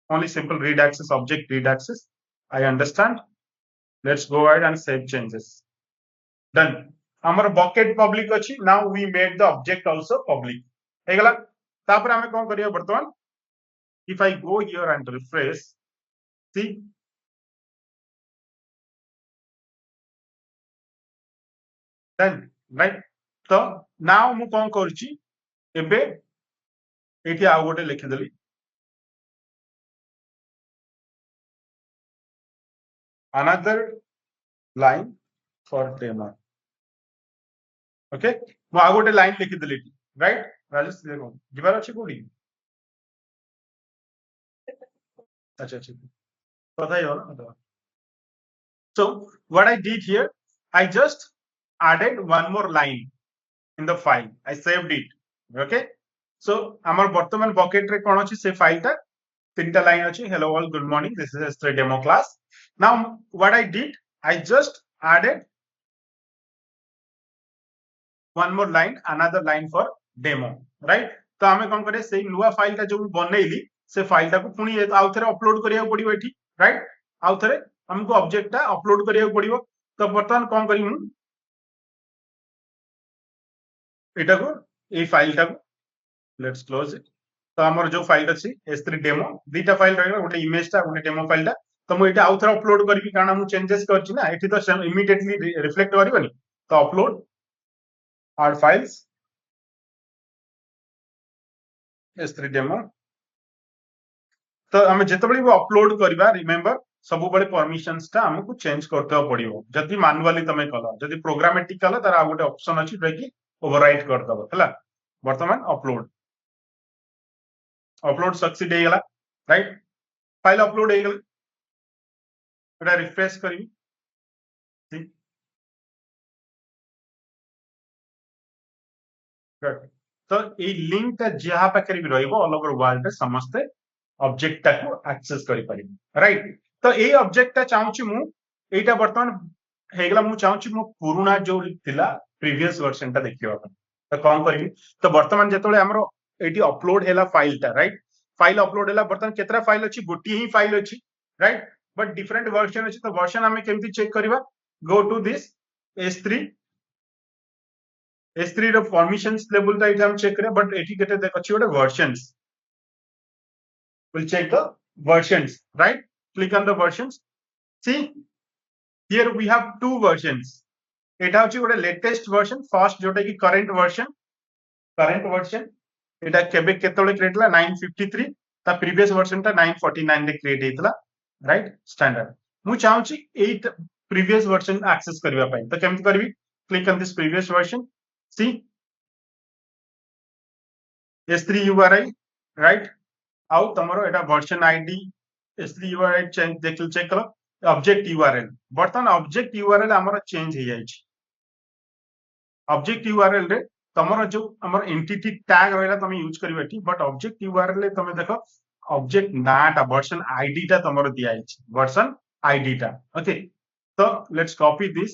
only simple read access object read access. I understand. Let's go ahead and save changes. Done. Our bucket public अछि. Now we made the object also public. हेगला तापर आमे कोन करिया वर्तमान if I go here and refresh, see done, right? So now मु कोन करछि एबे एठी आ गोटे लिखि देली another line for demo. Okay, मु आ गोटे लाइन लिखि देली, right? राजेश देखो जिबार अछि कोडी अच्छा अच्छा पता ही हो ना. So what I did here, I just added one more line in the file. I saved it. Okay. So our वर्तमान bucket रे कोन अछि से फाइल टा तीनटा लाइन अछि hello all good morning, this is S3 demo class. Now what I did, I just added one more line, another line for demo, right? तो आमे कोन करे से नुवा फाइल टा जो बनेइली से फाइल टा को पुनी आउ थरे अपलोड करिया पड़िबो एठी, राइट? आउ थरे हमको ऑब्जेक्ट टा अपलोड करिया पड़िबो. तो वर्तमान कोन करी हूं एटा को ए फाइल टा को लेट्स क्लोज इट. तो हमर जो फाइल अछि S3 डेमो दीटा फाइल रहला, गोटे इमेज टा गोटे डेमो फाइल टा. तो मु एटा आउ थरे अपलोड करबी कारण मु चेंजेस करछि ना एठी तो इमीडिएटली रिफ्लेक्ट करबनी. तो upload add files S3 demo. तो आम जितेबाला भी अपलोड करवा रिमेंबर सब बड़े परमिशंस टा हमको चेंज करते पड़ो. जदि मैनुअली तमे कल, जदि प्रोग्रामेटिक कल तार आ गोटे ऑप्शन अछि जे कि ओवरराइट कर दबो हला. वर्तमान अपलोड अपलोड सक्सीड हे गेला, राइट? फाइल अपलोड हे गेला. एटा रिफ्रेश करबी. तो ये लिंक टा जहाँ पाखे भी रहिबो ऑल ओवर वर्ल्ड रे समस्ते ऑब्जेक्ट टा को एक्सेस करि परिबे राइट तो ये ऑब्जेक्ट टा चाहूची मु एटा वर्तमान हेगला मु चाहूची मो पुराना जो थिला प्रीवियस वर्जन टा देखिबा ପାଇଁ तो कोन करिवि तो वर्तमान जेतोले हमरो एटी अपलोड हैला फाइल टा राइट फाइल अपलोड हैला वर्तमान केतरा फाइल अछि गोटी ही फाइल अछि राइट बट डिफरेंट वर्जन अछि तो वर्जन हमें केमति चेक करबा go to this S3 S3 ର permissions level ଟା ଏଠି ଆମେ ଚେକ୍ କରିବା but ଏଠି କେତେ ଅଛି ଗୋଟେ versions we'll check the versions right click on the versions see here we have two versions এটা হচ্ছে ଗୋଟେ latest version first जोटा कि current version এটা କେବେ କେତେବେଳେ କ୍ରିଏଟ୍ ହେଲା 953 ତା previous version ଟା 949 ରେ କ୍ରିଏଟ୍ ହେଇଥିଲା right standard ମୁଁ ଚାହୁଁଛି ଏଇ previous version access କରିବା ପାଇଁ ତ କେମିତି କରିବି click on this previous version see S3 URI right आउ तमरो एटा version ID S3 URI change देखिल चेक करो ऑब्जेक्ट URL बर्तमान ऑब्जेक्ट URL हमर चेंज हे जाई ऑब्जेक्ट URL रे तमरो जो हमर एंटिटी टैग रहला तमे यूज करबे ठी बट ऑब्जेक्ट URL रे तमे देखो ऑब्जेक्ट नाटा वर्जन आईडी टा तमरो दिया आइछ वर्जन आईडी टा ओके तो let's copy this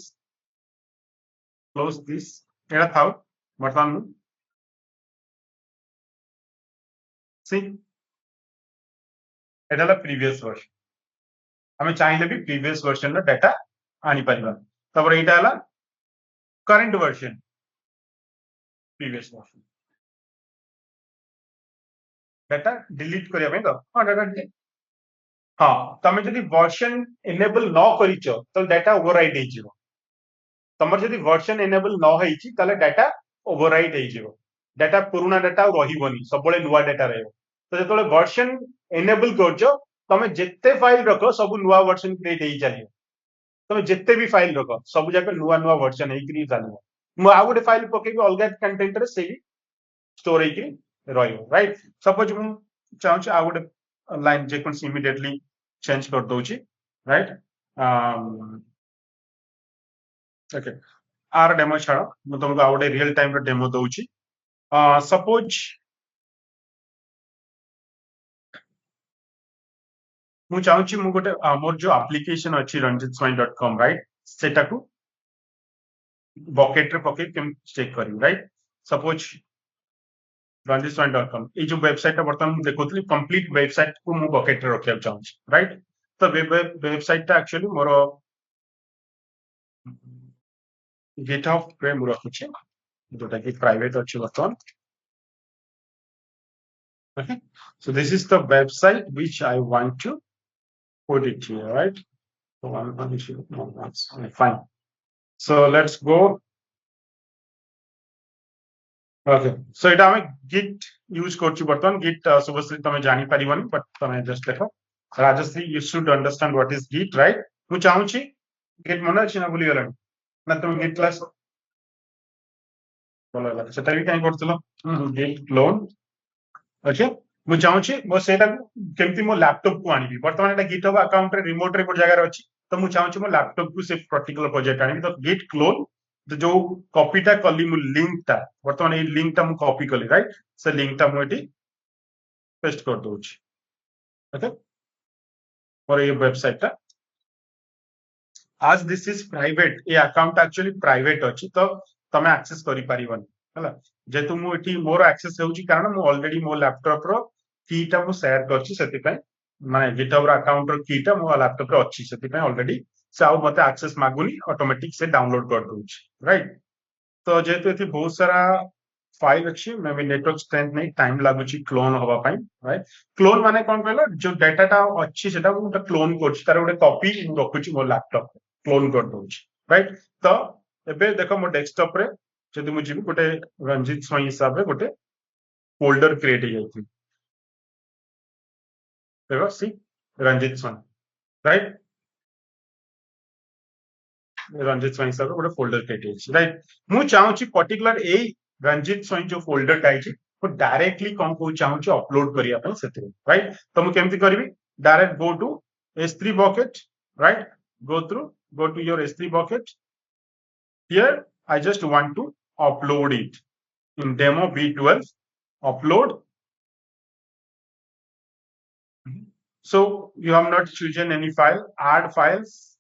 close this एटा थाउ बर्तमान सी एटा ला प्रीवियस वर्जन हमें चाहिए भी प्रीवियस वर्जन रा डाटा आनी परिबा तबर एटा हला current version previous version data delete करिया पे तो हां डाटा हां तमे जदी वर्जन एनेबल न करिचो तो डाटा ओवरराइट हे जिवो तमर जदी वर्जन एनेबल न हेची तले डाटा ओवरराइट हे जिवो डाटा पुराना डाटा रहिबोनी सबले नुवा डाटा रहबो तो जेतले वर्जन एनेबल करचो तमे जेते फाइल रखो सब नुवा वर्जन क्रिएट हे जालियो तमे जेते भी फाइल रखो सब जाके नुवा नुवा वर्जन हे क्रिएट जालियो मु आ गोटे फाइल पके भी अलग कंटेंट रे सेही स्टोर हे कि रहियो राइट सपोज मु चाहूँ आ गोटे लाइन जे कोन इमीडिएटली चेंज कर दोची राइट ओके आर डेमो छाड़ो मु तुमको आ गोटे रियल टाइम रे डेमो दोची सपोज मु चाहूँ मु गोटे मोर जो एप्लिकेशन अछि ranjitswine.com राइट सेटा को बकेट रे पके केम चेक करी राइट सपोज ranjitswine.com ये जो वेबसाइट ता वर्तमान मु देखोतली कंप्लीट वेबसाइट को मु बकेट रे रखिया चाहूँ राइट तो वेबसाइट ता एक्चुअली मोर GitHub पे मु रखुची जोटा कि प्राइवेट अछि वर्तमान okay so this is the website which I want to put it here right so one issue no, that's fine so let's go okay so এটা আমি git यूज करछु वर्तमान git सुबश्री तमे जानि परिबनी बट तमे जस्ट देखो Rajshree you should understand what is git right मु चाहूची git मन अछि ना भूली गेलन ना तुम git क्लास बोला सेटा भी काई करथलो git clone अच्छा मु चाहूची मो सेटा केमती मो लैपटॉप को आनिबी वर्तमान एटा GitHub अकाउंट रे रिमोट रे को जगह रे अछि तो मु चाहूची मो लैपटॉप को से पर्टिकुलर प्रोजेक्ट आनिबी तो git clone तो जो कॉपी टा कली मु लिंक टा वर्तमान ए लिंक टा मु कॉपी कली राइट से लिंक टा मु एटी पेस्ट कर दोची ओके और ये वेबसाइट टा आज this is private A account actually private अछि तो तमे एक्सेस करि परिबनी हला जेतु मु एटी मोर एक्सेस हेउची कारण मु ऑलरेडी मो लैपटॉप रो की टा मु शेयर करची सेति पय माने GitHub रो अकाउंट रो की टा मो लैपटॉप रो अछि सेति पय ऑलरेडी से आउ मते एक्सेस मागुनी ऑटोमेटिक से डाउनलोड कर दोची राइट तो जेतु एथि बहुत सारा फाइल अछि मे भी नेटवर्क स्ट्रेंथ नहीं टाइम लागुची क्लोन होबा पय राइट क्लोन माने कोन कहलो जो डाटा टा अछि सेटा मु क्लोन करची तार गोटे कॉपी रखुची मो लैपटॉप क्लोन कर दोची राइट तो एबे देखो मो डेस्कटॉप रे जदि मु जीवी गोटे रंजित स्वाई हिसाब रे गोटे फोल्डर क्रिएट हे जाइथि देखो सी रंजित स्वाई राइट रंजित स्वाई हिसाब रे गोटे फोल्डर क्रिएट हे राइट मु चाहूची पर्टिकुलर ए रंजित स्वाई जो फोल्डर टाइची को डायरेक्टली कोन को चाहूची अपलोड करिया पय सेते राइट तो मु केमति करबी direct go to S3 bucket right go to your S3 bucket here I just want to upload it in demo v12 upload. So you have not chosen any file, add files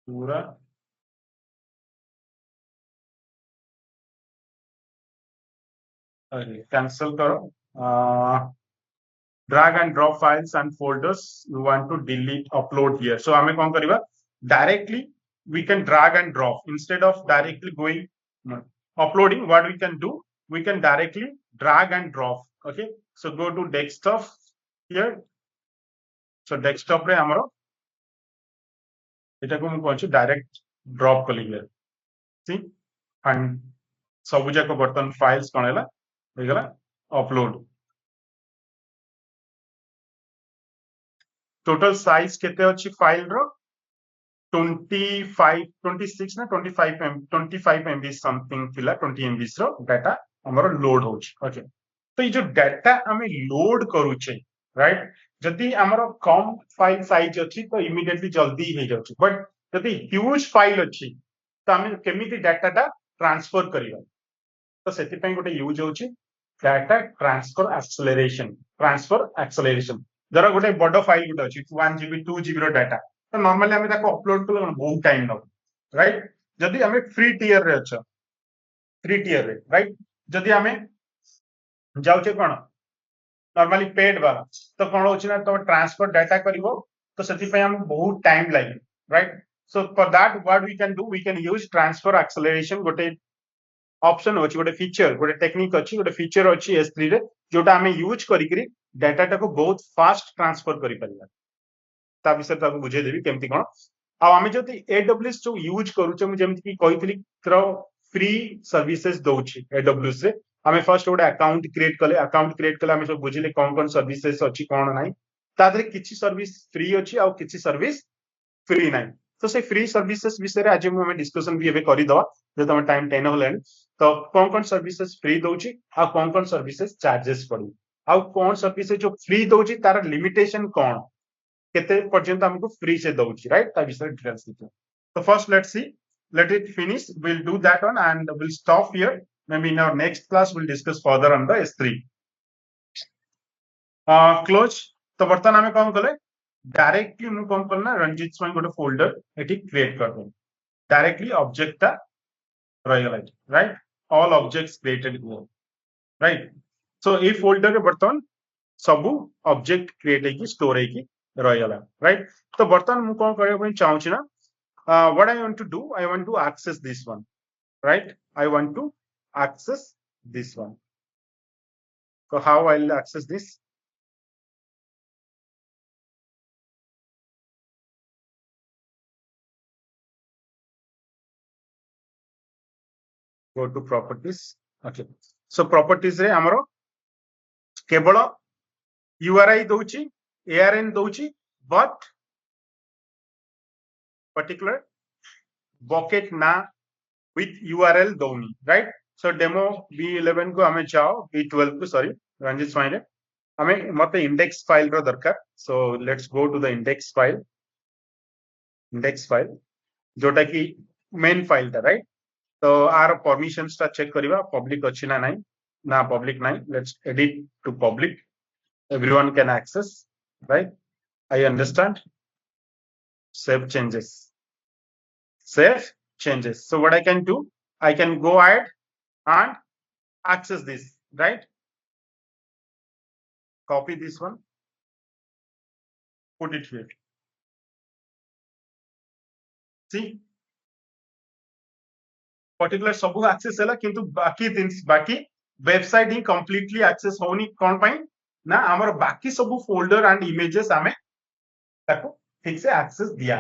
पूरा cancel करो drag and drop files and folders you want to delete upload here. So हमें कौन करिवा directly we can drag and drop instead of directly going uploading. What we can do, we can directly drag and drop. Okay, so go to desktop here. So desktop रे हमरो एटा को हम कौन direct drop कली here. See and सब जाक बर्तन files कौन है गला अपलोड. टोटल साइज केते अछि फाइल रो 26 ना 25 MB समथिंग थिला 20 MB रो डाटा हमरो लोड होछ. ओके, तो ये जो डाटा हमें लोड करूचे राइट, जदि हमरो कम फाइल साइज अछि तो इमीडिएटली जल्दी हे जाउछ, बट जदि ह्यूज फाइल अछि तो हमें केमिति डाटाटा ट्रांसफर करियो. तो सेति पय गोटे यूज होछि डाटा ट्रांसफर एक्सेलरेशन. जरा गोटे बड़ फाइल गोटे अछि 1 GB 2 GB रो डाटा, तो नॉर्मली हमें ताको अपलोड करले बहुत टाइम लग राइट. जदि हमें फ्री टियर रे अच्छा, फ्री टियर रे राइट, जदि हमें जाउचे कोन नॉर्मली पेड वाला तो कोन होछि ना तो ट्रांसफर डाटा करिवो तो सेति पय हम बहुत टाइम लागि right. So for that what we can do, we can use transfer acceleration. गोटे ऑप्शन होछि, गोटे फीचर, गोटे टेक्निक अछि, गोटे फीचर अछि S3 रे जोटा हमें यूज करी करी डाटा को बहुत फास्ट ट्रांसफर करि परिबा. ता विषय ताको बुझे देबी केमति कोन. आ हमें जति AWS जो यूज करूचे मु जेमति कि कहितली तर फ्री सर्विसेज दोछि AWS रे. हमें फर्स्ट गोटे अकाउंट क्रिएट कले हमें सब बुझिले कोन सर्विसेज अछि कोन नाही. तादरे किछि सर्विस फ्री अछि आ किछि सर्विस फ्री नाही. तो से फ्री सर्विसेज विषय आज हमें डिस्कशन भी एबे करि दवा जे तम टाइम 10 होलन. तो कोन सर्विसेज फ्री दोछि आ कोन सर्विसेज चार्जेस पड़ी आ कोन सर्विसेज जो फ्री दोछि तार लिमिटेशन कोन केते पर्यंत हमको फ्री से दोछि राइट. ता विषय डिटेल्स दिते. तो first let's see, let it finish, we'll do that one and we'll stop here. Maybe in our next class we'll discuss further on the S3. Close. तो बर्तन हमें कौन कले डायरेक्टली मु कौन करना रंजित स्वाई गोटे फोल्डर एटी क्रिएट कर दे. डायरेक्टली ऑब्जेक्ट ता रहिला right, all objects created here right. So A folder रे बर्तन सब ऑब्जेक्ट क्रिएट हेकी स्टोर हेकी रहिला राइट. तो बर्तन मु कौन करबा पई चाहूची ना, what I want to do, I want to access this one right, I want to access this one. So how I'll access this, go to properties. Okay, so properties रे हमरो केवल URI दोछि, ARN दोछि, but particular bucket ना with URL Doni right. So demo v11 को हमें जाओ, v12 को sorry Ranjit स्वाई रे हमें मते इंडेक्स फाइल रो दरकार. So let's go to the index file जोटा की मेन फाइल ता राइट. तो आर परमिशंस ता चेक करिवा पब्लिक अछि ना नाही ना पब्लिक नाही. Let's edit to public, everyone can access right. I understand. Save changes. So what I can do, I can go ahead and access this right. Copy this one, put it here. See, particular सब access है किंतु बाकी website ही completely access होनी कोन पाई ना हमर बाकी सब folder and images हमें ताको ठीक से एक्सेस दिया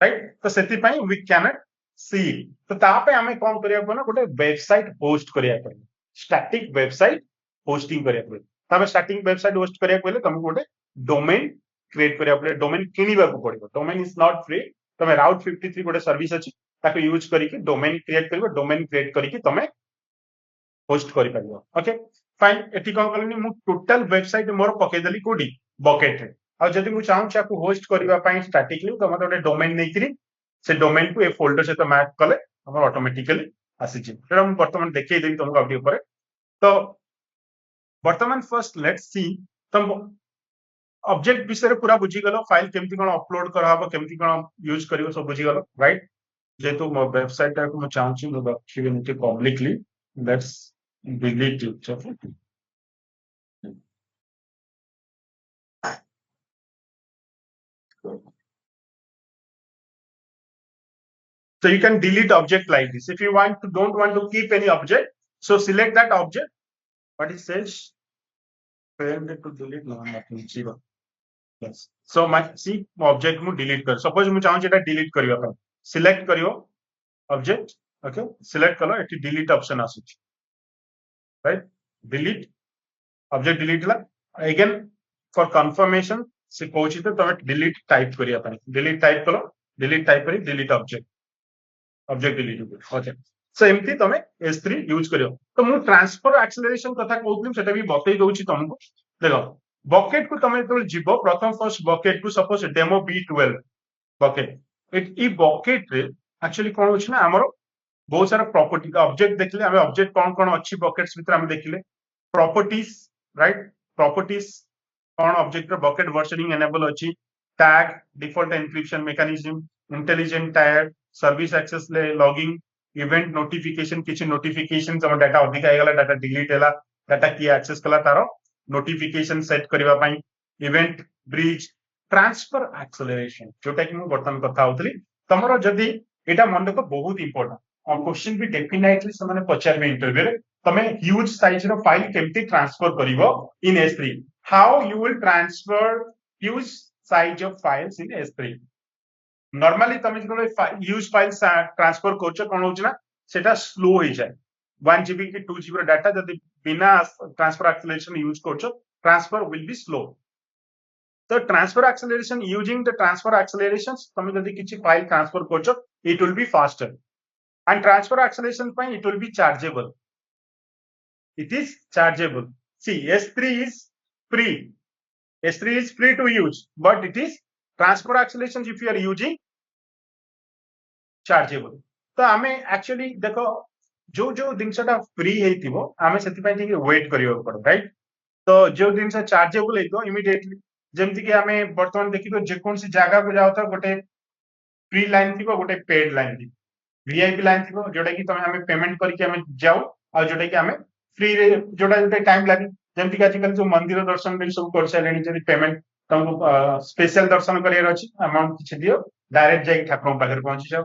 राइट. तो सेति पाई वी कैन नॉट सी. तो ता पे हमें कोन करिया को ना गोटे वेबसाइट होस्ट करिया को, स्टैटिक वेबसाइट होस्टिंग करिया को. तबे स्टैटिक वेबसाइट होस्ट करिया को तुम गोटे डोमेन क्रिएट करिया को, डोमेन किनिबा को पड़िबो. Domain is not free. तमे राउट 53 गोटे सर्विस अछि ताको यूज करिके डोमेन क्रिएट करिवो. डोमेन क्रिएट करिके तमे होस्ट करि परिबो. Okay fine. एठी कोन करनी मु टोटल वेबसाइट मोर पके देली कोडी बकेट रे. आ जदि मु चाहू चाकू होस्ट करिबा पई स्टैटिकली तो मते डोमेन नै करी से डोमेन को ए फोल्डर से तो मैप कले हमर ऑटोमेटिकली आसीची एटा हम वर्तमान देखै देबी तुमको अपडेट ऊपर तो वर्तमान फर्स्ट लेट्स सी तुम ऑब्जेक्ट विषय पूरा बुझी गलो फाइल केमती कोन अपलोड करा हबो केमती कोन यूज करियो सब बुझी गलो राइट जेतु मो वेबसाइट टा को म चाहूची मो रखिबे नीचे publicly let's delete it okay so you can delete object like this if you don't want to keep any object so select that object what it says failed to delete no nothing zero yes so my see object mu delete कर suppose mu चाहूची एटा delete करियो अपन select करियो object okay select कलो एटी delete option आसुची right delete object delete ला again for confirmation से कहूची तो तमे delete type करिया अपन delete type कलो delete type करी delete object delete okay so एमती तमे S3 यूज करियो तो मु ट्रांसफर एक्सेलरेशन कथा कहउतली सेटा भी बतै दउची तुमको देखो बकेट को तमे तो जीवो प्रथम फर्स्ट बकेट को सपोज डेमो B12 बकेट ई बकेट रे एक्चुअली कोन होछ ना हमरो बहुत सारा प्रॉपर्टी का ऑब्जेक्ट देखले हमें ऑब्जेक्ट कौन कौन अच्छी बकेट्स भीतर हम देखले प्रॉपर्टीज राइट प्रॉपर्टीज कौन ऑब्जेक्ट रे बकेट वर्जनिंग एनेबल अछि tag default encryption mechanism intelligent tag service access ले लॉगिंग इवेंट नोटिफिकेशन किछि नोटिफिकेशन हम डाटा अधिक आइ गला डाटा डिलीट हैला डाटा की एक्सेस कला तारो नोटिफिकेशन सेट करबा पई इवेंट ब्रिज ट्रांसफर एक्सेलरेशन जोटा कि मु बर्तन कथा होतली तमरो जदी एटा मन को बहुत इंपोर्टेंट क्वेश्चन भी डेफिनेटली से पचारे इंटरव्यू रे तमे ह्यूज साइज रो फाइल केमती ट्रांसफर करिवो in S3 how you will transfer huge size of files in S3 normally तमे जो ह्यूज फाइल्स ट्रांसफर करछो कोन होछ ना सेटा स्लो हो जाय 1 GB की 2 GB डाटा जदी बिना ट्रांसफर एक्सेलरेशन यूज करछो ट्रांसफर विल बी स्लो तो transfer acceleration using the transfer accelerations तमे जदी किछि फाइल ट्रांसफर करछो it will be faster and transfer acceleration point it will be chargeable it is chargeable see S3 is free S3 is free to use but it is transfer acceleration if you are using chargeable तो आमे actually देखो जो जो दिनसटा free हेतिबो आमे सेति पय ठीक wait करियो पड़ो राइट तो जो दिन से चार्जेबल हेतो इमीडिएटली जेमति कि आमे वर्तमान देखिबो जे कोन सी जागा को जाओ त गोटे फ्री लाइन थिबो गोटे पेड लाइन थिबो वीआईपी लाइन थी जोटा कि तमे हमें पेमेंट करके हमें जाओ और जोटा कि हमें फ्री रे जोटा जोटा टाइम लागे जेमति कि आजकल जो मंदिर दर्शन भी सब कर सालेनी जदी पेमेंट तुमको स्पेशल दर्शन करियर अछि अमाउंट किछ दियो डायरेक्ट जाई ठाकुर पाखर पहुंची जाओ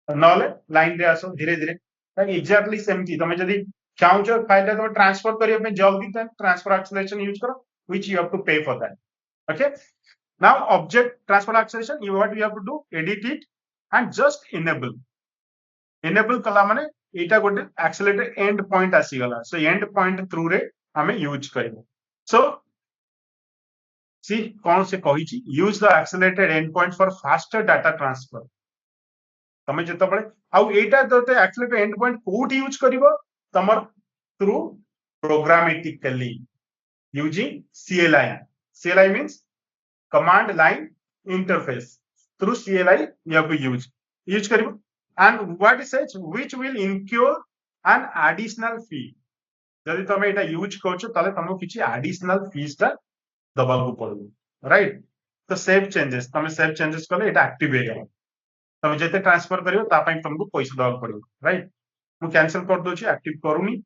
नले लाइन रे आसो धीरे धीरे ताकि एग्जैक्टली सेमती तमे जदी चाहूचो फाइल तमे ट्रांसफर करियो पे जल्दी ट्रांसफर एक्सेलरेशन यूज करो which you have to pay for that okay now object transfer acceleration you what you have to do edit it and just enable कला माने एटा गोटे एक्सेलरेटर एंड पॉइंट आसी गला सो एंड पॉइंट थ्रू रे हमें use करबो सो सी कौन से कहि छी use the accelerated end point for faster data transfer तमे जतो पळे आउ एटा दते एक्सेलरेटेड एंड पॉइंट कोट यूज करबो तमर through programmatically using CLI means command line interface through CLI you have to use करबो and what it says which will incur an additional fee जदि तमे एटा यूज करछो ताले तमको किछि एडिशनल फीस ता दबाको पड़बो right तो सेव चेंजेस तमे सेव चेंजेस करले एटा active हे जाय तमे जते ट्रांसफर करियो ता पई तमको पैसा दबाको पड़बो राइट मु कैंसिल कर दोछि एक्टिव करूनी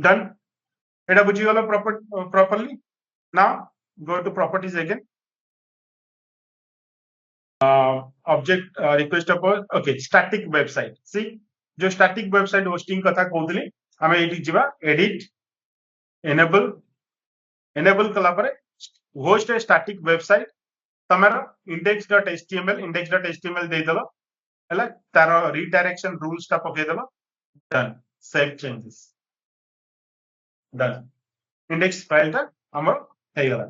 डन एटा बुझी गलो properly now go to properties again object request अपर ओके स्टैटिक वेबसाइट सी जो स्टैटिक वेबसाइट होस्टिंग कथा कहउतली हमें एटी जिबा एडिट एनेबल कला परे होस्ट ए स्टैटिक वेबसाइट तमरा index.html दे दलो हला तारो रीडायरेक्शन रूल्स ता पके दलो done save changes done index file ता हमर हे गला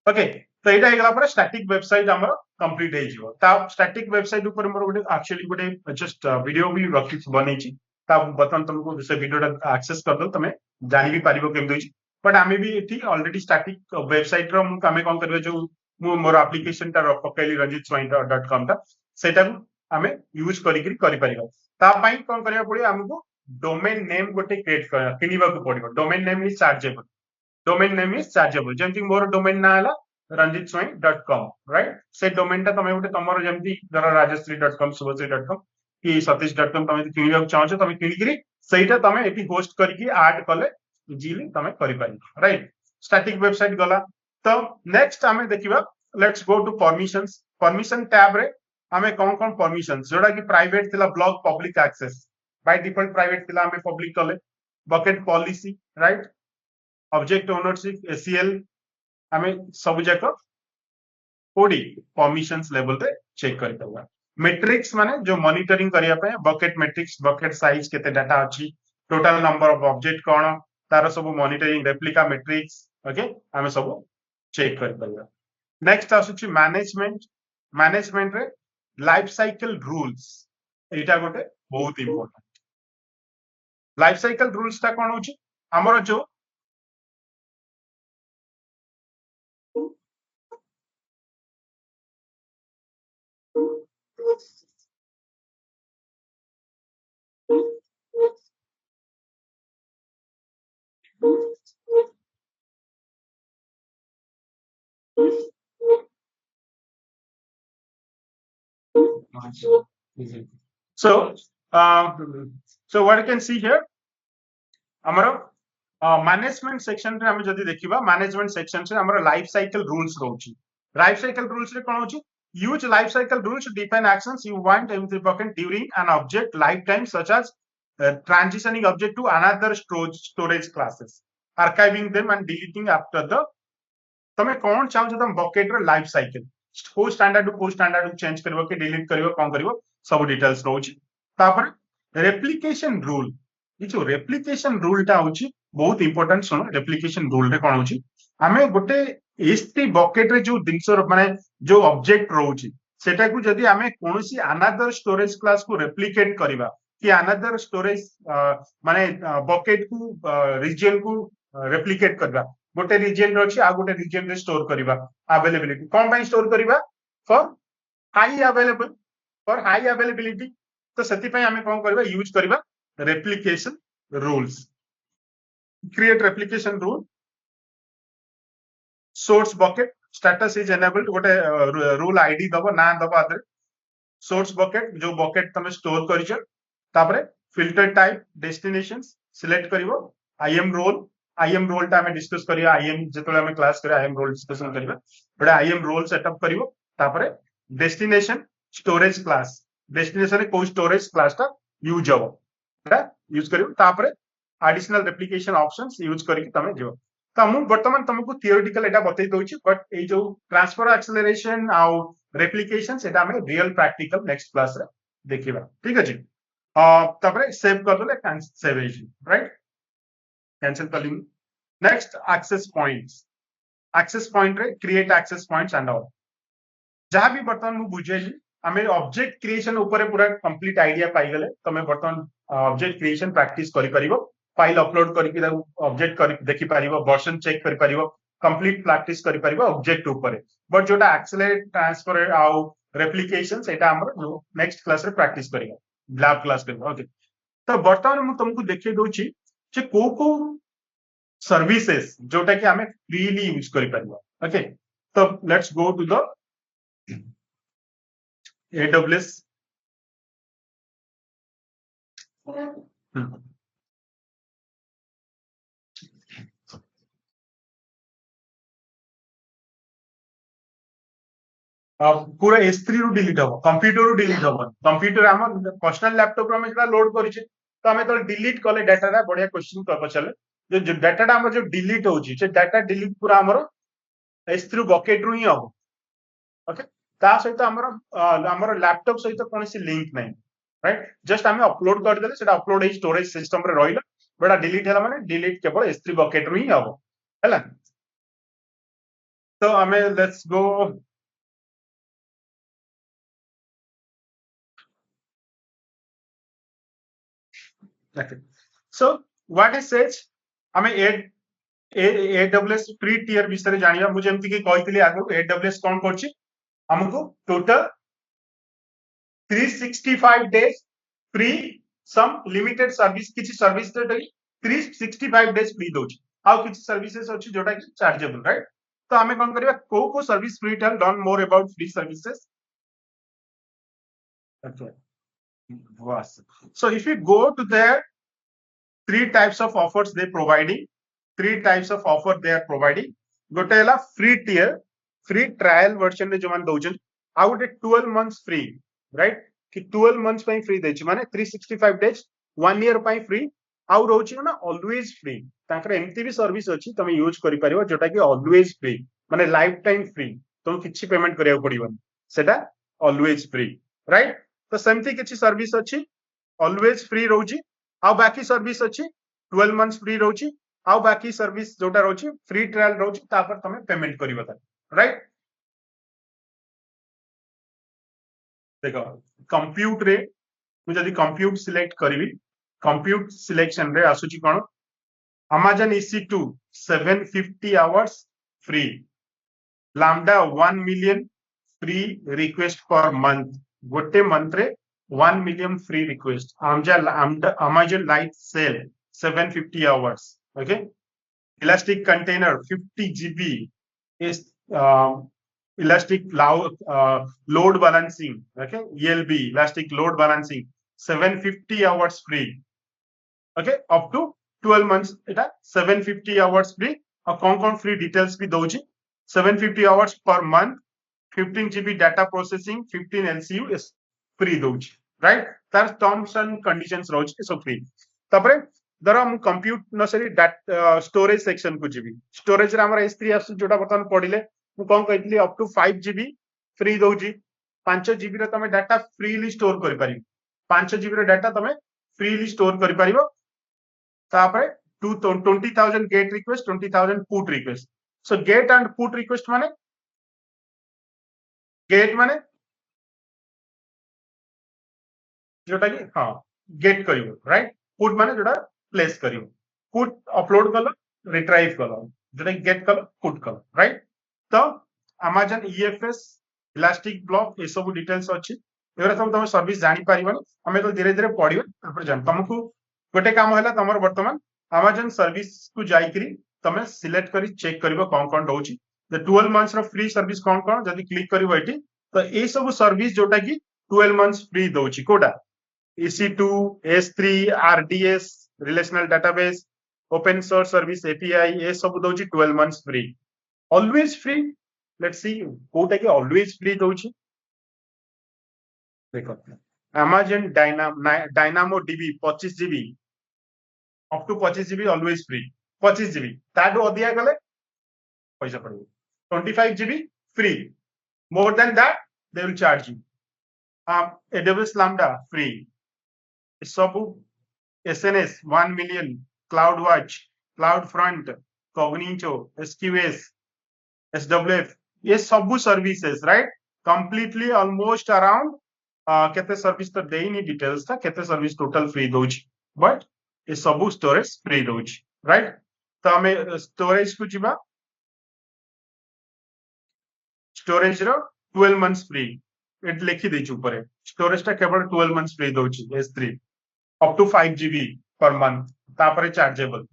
ओके तो एटा हे गला परे स्टैटिक वेबसाइट हमर कंप्लीट हे जिवो ता स्टैटिक वेबसाइट ऊपर मोर गोटे एक्चुअली गोटे जस्ट वीडियो भी रखि बनै छी ता बतन तुमको से वीडियोटा एक्सेस कर दो तमे जानि भी पारिबो केम दोछि बट आमे भी एठी ऑलरेडी स्टैटिक वेबसाइट रो आमे कोन करबे जो मोर एप्लीकेशन ता पकेली ranjitswain.com ता सेटा आमे यूज करी पारिबो कौन करिया पड़ियो हमको डोमेन नेम गोटे क्रिएट किनिबा को पड़ियो डोमेन नेम इज चार्जेबल जेमती मोर डोमेन ना हला ranjitswai.com राइट से डोमेन ता तमे गोटे तमरो जेमती धर rajashree.com subhashree.com कि satish.com तमे किनिबा चाहछो तमे किनिकरी सेटा तमे एटी होस्ट करके ऐड कले इजीली तमे करि पारि राइट स्टैटिक वेबसाइट गला तो नेक्स्ट हमें देखिबा let's go to permission tab रे हमें कौन परमिशन जोड़ा कि प्राइवेट थिला block public access by default private थिला हमें पब्लिक कले bucket policy right object ownership ACL हमें सब जाक कोडी परमिशंस लेवल रे चेक करि दबा मैट्रिक्स माने जो मॉनिटरिंग करिया पे बकेट मैट्रिक्स बकेट साइज केते डाटा अछि टोटल नंबर ऑफ ऑब्जेक्ट कोन तार सब मॉनिटरिंग रेप्लिका मैट्रिक्स ओके हमें सब चेक करि दबा नेक्स्ट आसुची मैनेजमेंट रे लाइफ साइकिल रूल्स एटा गोटे बहुत इंपोर्टेंट लाइफ साइकिल रूल्स ता कोन होची हमर जो so so what you can see here हमरो मैनेजमेंट सेक्शन रे हम जदी देखिबा मैनेजमेंट सेक्शन से हमरो लाइफ साइकिल रूल्स रहउची लाइफ साइकिल रूल्स रे कोन होची use lifecycle rules to define actions you want in the bucket during an object lifetime such as transitioning object to another storage classes archiving them and deleting after the तमे कौन चाहो तुम bucket रे life cycle को standard change करबो कि delete करबो कोन करबो सब डिटेल्स रहउची तापर रेप्लिकेशन रूल ये जो रेप्लिकेशन रूल टा होची बहुत इंपोर्टेंट सुनो रेप्लिकेशन रूल रे कोन होची हमें गोटे एसटी बकेट रे जो दिनसो माने जो ऑब्जेक्ट रहउची सेटा को जदी हमें कोनोसी अनदर स्टोरेज क्लास को रेप्लिकेट करबा कि अनदर स्टोरेज माने बकेट को रीजन को रेप्लिकेट करबा गोटे रीजन रे अछि आ गोटे रीजन रे स्टोर करबा अवेलेबिलिटी कोन बाय स्टोर करबा फॉर हाई अवेलेबिलिटी तो सेति पय हमें कोन करबा यूज करबा replication rules create replication rule source bucket status is enabled गोटे rule id दबो ना दबो आदरे source bucket जो bucket तमे store करिछ तापरे filter type destinations select करिवो im role ता हमें डिस्कस करिया im जेतले हमें क्लास करिया im role डिस्कशन करिया बडा im role सेटअप करिवो तापरे destination storage class destination रे को storage class ता यूज हो यूज करियो तापरे एडिशनल रेप्लिकेशन ऑप्शंस यूज करके तमे जो त हम वर्तमान तुमको थियोरेटिकल एटा बतै दोछि बट ए जो ट्रांसफर एक्सेलरेशन आ रेप्लिकेशन सेटा हमें रियल प्रैक्टिकल नेक्स्ट क्लास रे देखिबा ठीक अछि तापरे सेव कर देले सेव एजी राइट कैंसिल कर ली नेक्स्ट एक्सेस पॉइंट रे create access points and all जहां भी वर्तमान मु बुझेली हमें ऑब्जेक्ट क्रिएशन ऊपर पूरा कंप्लीट आइडिया पाई गले तमे वर्तमान ऑब्जेक्ट क्रिएशन प्रैक्टिस करि परिबो फाइल अपलोड करके ऑब्जेक्ट कर देखि परिबो वर्जन चेक करि परिबो कंप्लीट प्रैक्टिस करि परिबो ऑब्जेक्ट ऊपर बट जोटा एक्सेलरेट ट्रांसफर आउ रेप्लिकेशन सेटा हमर नेक्स्ट क्लास रे प्रैक्टिस करिबो लैब क्लास करिबो ओके तो वर्तमान मु तुमको देखि दोछि जे को सर्विसेज जोटा कि हमें फ्रीली यूज करि परिबो ओके तो let's go to the AWS पूरा S3 रु डिलीट हो कंप्यूटर रु डिलीट हो कंप्यूटर हम पर्सनल लैपटॉप में जेटा लोड करिचे तो हमें तो डिलीट कले डाटा रा बढ़िया क्वेश्चन कर पछले जो डाटा रा हमर जो डिलीट होची से डाटा डिलीट पूरा हमर S3 बकेट रु ही हो ओके ता सहित हमर लैपटॉप सहित कोनसी लिंक नहीं राइट जस्ट हमें अपलोड कर देले सेटा अपलोड ही स्टोरेज सिस्टम रे रहिला बड़ा डिलीट हैला माने डिलीट केवल S3 बकेट रु ही हो हैला तो हमें let's go okay so what is says हमें AWS फ्री टियर विषय जानिया मुझे एमती कि कहितली आगु AWS कोन करछि हमको टोटल 365 डेज फ्री सम लिमिटेड सर्विस किसी सर्विस 365 डेज फ्री दउची आउ किसी सर्विसेस अछि जोटा कि चार्जेबल राइट तो आमे कोन करबा को service free tell learn more about free services okay was so if you go to their three types of offers they providing three types of offer they are providing गोटे हला free tier free trial version रे जो मान दउछन आ गोटे 12 months free right कि 12 months पई free देछि माने 365 डेज 1 ईयर पई फ्री आउ रहउछि ना ऑलवेज फ्री ताकर एमती भी सर्विस अछि तमे यूज करि परिबो जोटा कि ऑलवेज फ्री माने लाइफ टाइम फ्री तुम किछि पेमेंट करिया पड़िबो सेटा ऑलवेज फ्री राइट तो सेमती किछि सर्विस अछि ऑलवेज फ्री रहउछि आ बाकी सर्विस अछि 12 मंथ्स फ्री रहउछि आ बाकी सर्विस जोटा रहउछि फ्री ट्रायल रहउछि तापर तमे पेमेंट करिबो त राइट देखो कंप्यूट रे मु जदी कंप्यूट सिलेक्ट करिवि कंप्यूट सिलेक्शन रे आसुची कोन Amazon EC2 750 hours free lambda 1 million free request per month गोटे मंथ रे 1 million free request Amazon light sale 750 hours okay elastic container 50 GB is elastic load balancing okay ELB elastic load balancing 750 hours free okay up to 12 months এটা 750 hours free और कौन free details भी दउची 750 hours per month 15 GB data processing 15 LCU is free दउची right तार terms and conditions रहउची सब free तापरे धर हम compute न सरी स्टोरेज सेक्शन को जीबी स्टोरेज रे हमर S3 आसु जोटा बर्तन पडिले मु कोन कहइतली अप टू 5 GB फ्री दउची 5 GB रे तमे डाटा फ्रीली स्टोर करि पारि 5 GB रे डाटा तमे फ्रीली स्टोर करि पारिबो तापरे 20,000 gate request 20,000 put request so gate and put request माने गेट माने जोटा कि हां गेट करिवो राइट पुट माने जोटा प्लेस करिवो पुट अपलोड कलो रिट्राइव कलो जोटा गेट कलो पुट कलो राइट तो Amazon EFS इलास्टिक ब्लॉक ए सब डिटेल्स अछि एरा तुम सर्विस जानि पारिबो हमें तो धीरे धीरे पढिबो तापर जान तुमको गोटे काम हैला तमर वर्तमान Amazon सर्विस को जाई करी तमे सिलेक्ट करी चेक करिवो कोन रहउची द 12 मंथ्स रो फ्री सर्विस कोन जदी क्लिक करिवो एठी तो ए सब सर्विस जोटा कि 12 मंथ्स फ्री दउची कोडा EC2 S3 RDS relational database open source service API ए सब दउची 12 months free always free let's see कोटा कि ऑलवेज फ्री दउची देखो Amazon Dynamo DB 25 GB up to 25 GB always free 25 GB ताडो अधिया गले पैसा पड़ो 25 GB free more than that they will charge you AWS Lambda free सब SNS 1 million CloudWatch CloudFront Cognito SQS SWF ये सब services right completely almost around केते service तो देइनी details था केते सर्विस टोटल फ्री दोछि बट ये सब स्टोरेज फ्री दोछि राइट तो हमें स्टोरेज को जिबा स्टोरेज रो 12 मंथ्स फ्री एट लिखि देछु ऊपर स्टोरेज ता केवल 12 मंथ्स फ्री दोछि S3 up to 5 GB per month तापरे चार्जेबल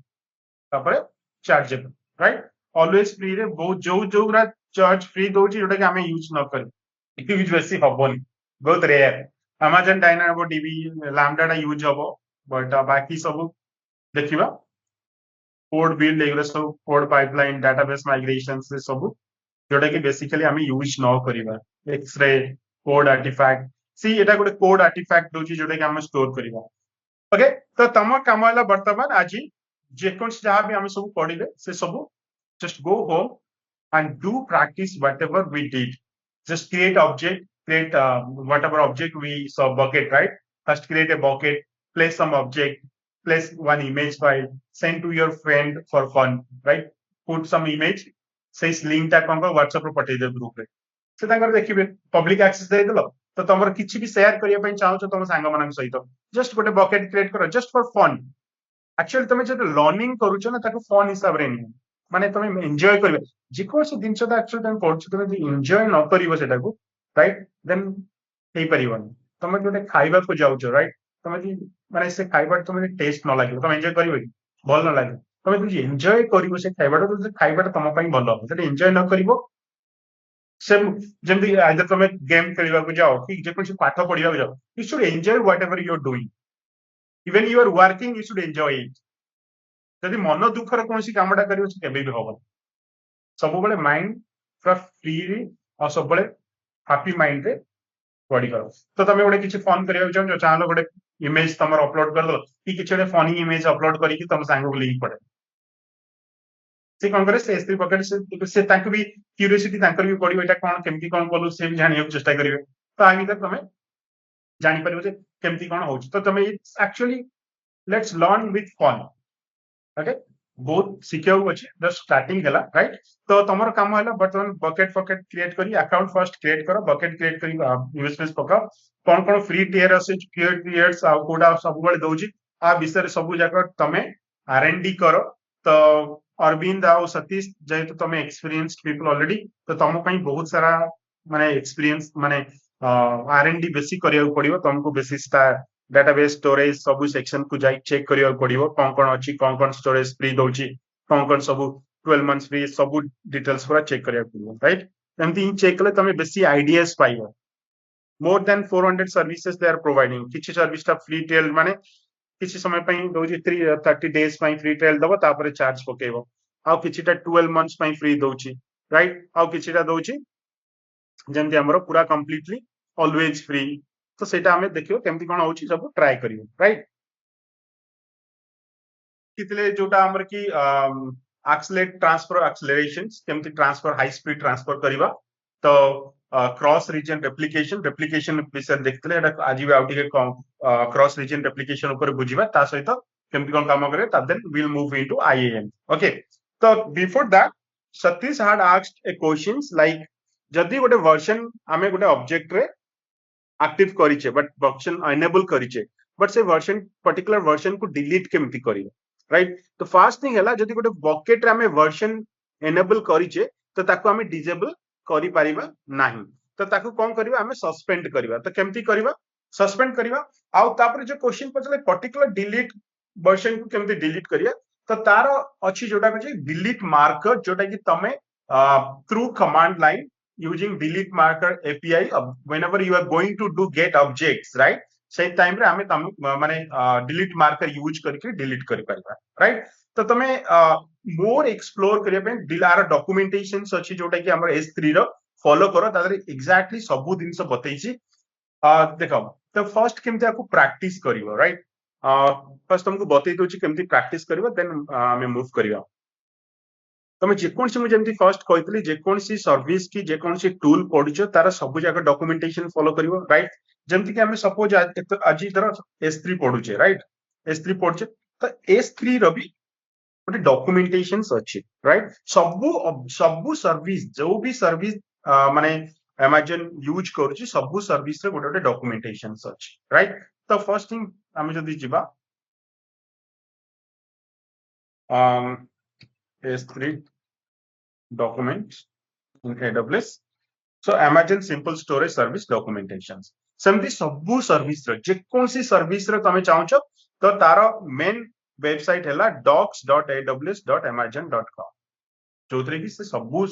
राइट ऑलवेज फ्री रे बहुत जो चार्ज फ्री दोछि जोटा कि हमें यूज न करी यूज बेसी हबोनी बहुत rare Amazon Dynamo DB Lambda टा यूज हबो बट बाकी सब देखिबा कोड बिल्ड एग्रो सब कोड पाइपलाइन डेटाबेस माइग्रेशन से सब जोटा कि बेसिकली हमें यूज न करिबा एक्स-रे कोड आर्टिफैक्ट सी एटा गोटे कोड आर्टिफैक्ट दोछि जोटा कि हम स्टोर करिबा ओके तो तम काम हला वर्तमान आजि जे कोन जहां भी हम सब पढिले से सब just go home and do practice whatever we did just create object create whatever object we saw bucket right first create a bucket place some object place one image file send to your friend for fun right put some image says link टा कोन WhatsApp रो पठे दे group रे से तांगर देखिबे public access दे देलो तो तमर किछि भी share करिया पय चाहो तो तम सांग मानन सहित जस्ट गोटे बकेट क्रिएट करो जस्ट फॉर फन एक्चुअली तमे जब लर्निंग करूछ ना ताको फन हिसाब रे नहीं माने तमे एन्जॉय करबे जिको से दिन सदा एक्चुअली तमे पढछ तमे एन्जॉय न करिवो सेटा को राइट देन हेई परिबन तमे जोटे खाइबा को जाउछ राइट तमे माने से खाइबा तमे टेस्ट न लागियो तमे एन्जॉय करिवो कि भल न लागे तमे जे एन्जॉय करिवो से खाइबाटा तम पई भल हो जदि एन्जॉय न करिवो से जेमति आइदर तमे गेम खेलिबा को जाओ कि जे कुछ पाठ पढिबा को जाओ you should enjoy whatever you are doing even you are working you should enjoy it जदि मन दुखर कोनसी कामटा करिवो से केबे भी होबो सब बेले माइंड पूरा फ्री और सब बेले हैप्पी माइंड रे बॉडी करो तो तमे गोटे किछि फन करिया चाहो चाहलो गोटे इमेज तमर अपलोड कर दो कि किछि गोटे फनी इमेज अपलोड करी कि तम सांग को लिंक पड़े से कौन करे से स्त्री पकेट से तांको भी क्यूरियोसिटी तांकर भी पड़ियो एटा कोन केमती कोन बोलु से भी जानियो चेष्टा करिवे तो आ भीतर तमे जानि परिबो जे केमती कोन होउछ तो तमे actually let's learn with fun okay बहुत सिक्योर अच्छे जस्ट स्टार्टिंग है राइट तो तुम कम है बर्तमान बकेट फकेट क्रिएट करी अकाउंट फर्स्ट क्रिएट कर बकेट क्रिएट करी यूएसपीएस पकाओ कौन कौन फ्री टियर अच्छे क्रिएट्स कोडा सब बेले दउची आ विषय सब जाक तमे आरएनडी करो तो अरविंद आ सतीश जेहेतु तमे एक्सपीरियंस्ड पीपल ऑलरेडी तो तुम पई बहुत सारा माने एक्सपीरियंस माने आरएनडी बेसी करिया पड़ियो तुमको बेसी डेटाबेस स्टोरेज सब सेक्शन को जाई चेक करिया पड़ियो कौन अच्छी कौन स्टोरेज फ्री दउची कौन सब 12 मंथ्स फ्री सब डिटेल्स पूरा चेक करिया पड़ियो राइट एमती चेक कले तमे बेसी आइडियाज पाइबो more than 400 services they are providing किछि सर्विस ता फ्री ट्रायल माने किछि समय पई दउची 30 डेज पई फ्री ट्रायल दबो तापर चार्ज पकेबो आ किछिटा 12 मंथ्स पई फ्री दउची राइट आ किछिटा दउची जेमति हमरो पूरा कंप्लीटली ऑलवेज फ्री तो सेटा हमें देखियो केमती कोन होउची सब ट्राई करियो राइट कितले जोटा हमर की एक्सेलरेट ट्रांसफर एक्सेलरेशंस केमती ट्रांसफर हाई स्पीड ट्रांसफर करिवा तो क्रॉस रीजन रेप्लिकेशन विषय देखतले एटा आज भी आउटी के क्रॉस रीजन रेप्लिकेशन ऊपर बुझिबा ता सहित केमती कोन काम करे ता then we will move into IAM okay तो before that Satish had asked a questions like जदी गोटे वर्जन हमें गोटे ऑब्जेक्ट रे एक्टिव करिचे बट वर्जन एनेबल करिचे बट से वर्जन पर्टिकुलर वर्जन को डिलीट केमती करिवे राइट तो फर्स्ट थिंग हैला जदी गोटे बकेट रे हमें वर्जन एनेबल करिचे तो ताको हमें डिसेबल करि परिबा नाही तो ताको कोन करबा हमें सस्पेंड करबा तो केमती करबा सस्पेंड करबा आ तापर जो क्वेश्चन पचले पर्टिकुलर डिलीट वर्जन को केमती डिलीट करिया तो तार अछि जोटा को डिलीट मार्कर जोटा कि तमे through command line using delete marker API whenever you are going to do get objects right सही टाइम रे हमें तम माने डिलीट मार्कर यूज करके डिलीट करि परबा राइट तो तमे मोर एक्सप्लोर करिया पे डिलार डॉक्यूमेंटेशंस अछि जोटा कि हमर S3 रो फॉलो करो तादरे एग्जैक्टली सब दिन से बतैछि देखो तो फर्स्ट केमते आपको प्रैक्टिस करिवो राइट फर्स्ट हमको बतै दोछि केमती प्रैक्टिस करिवो देन हमें मूव करिवो तमे जेकोन से जेमती फर्स्ट कहतली जेकोन सी सर्विस की जेकोन सी टूल पढिचो तार सब जगह डॉक्यूमेंटेशन फॉलो करिवो राइट जेमती कि हमें सपोज आज इधर S3 पढुचे राइट S3 पढुचे तो S3 रो भी गोटे डॉक्यूमेंटेशंस अछि राइट सबु सर्विस जो भी सर्विस माने Amazon यूज करूची सबु सर्विस रे गोटे डॉक्यूमेंटेशंस अछि राइट तो फर्स्ट थिंग हमें जदी जिबा S3 documents in AWS. So Amazon simple storage service documentations. समझी सबु सर्विस रे जे कोन सी सर्विस रे तमे चाहछो तो तारो मेन वेबसाइट हैला docs.aws.amazon.com जोथरे कि से सबु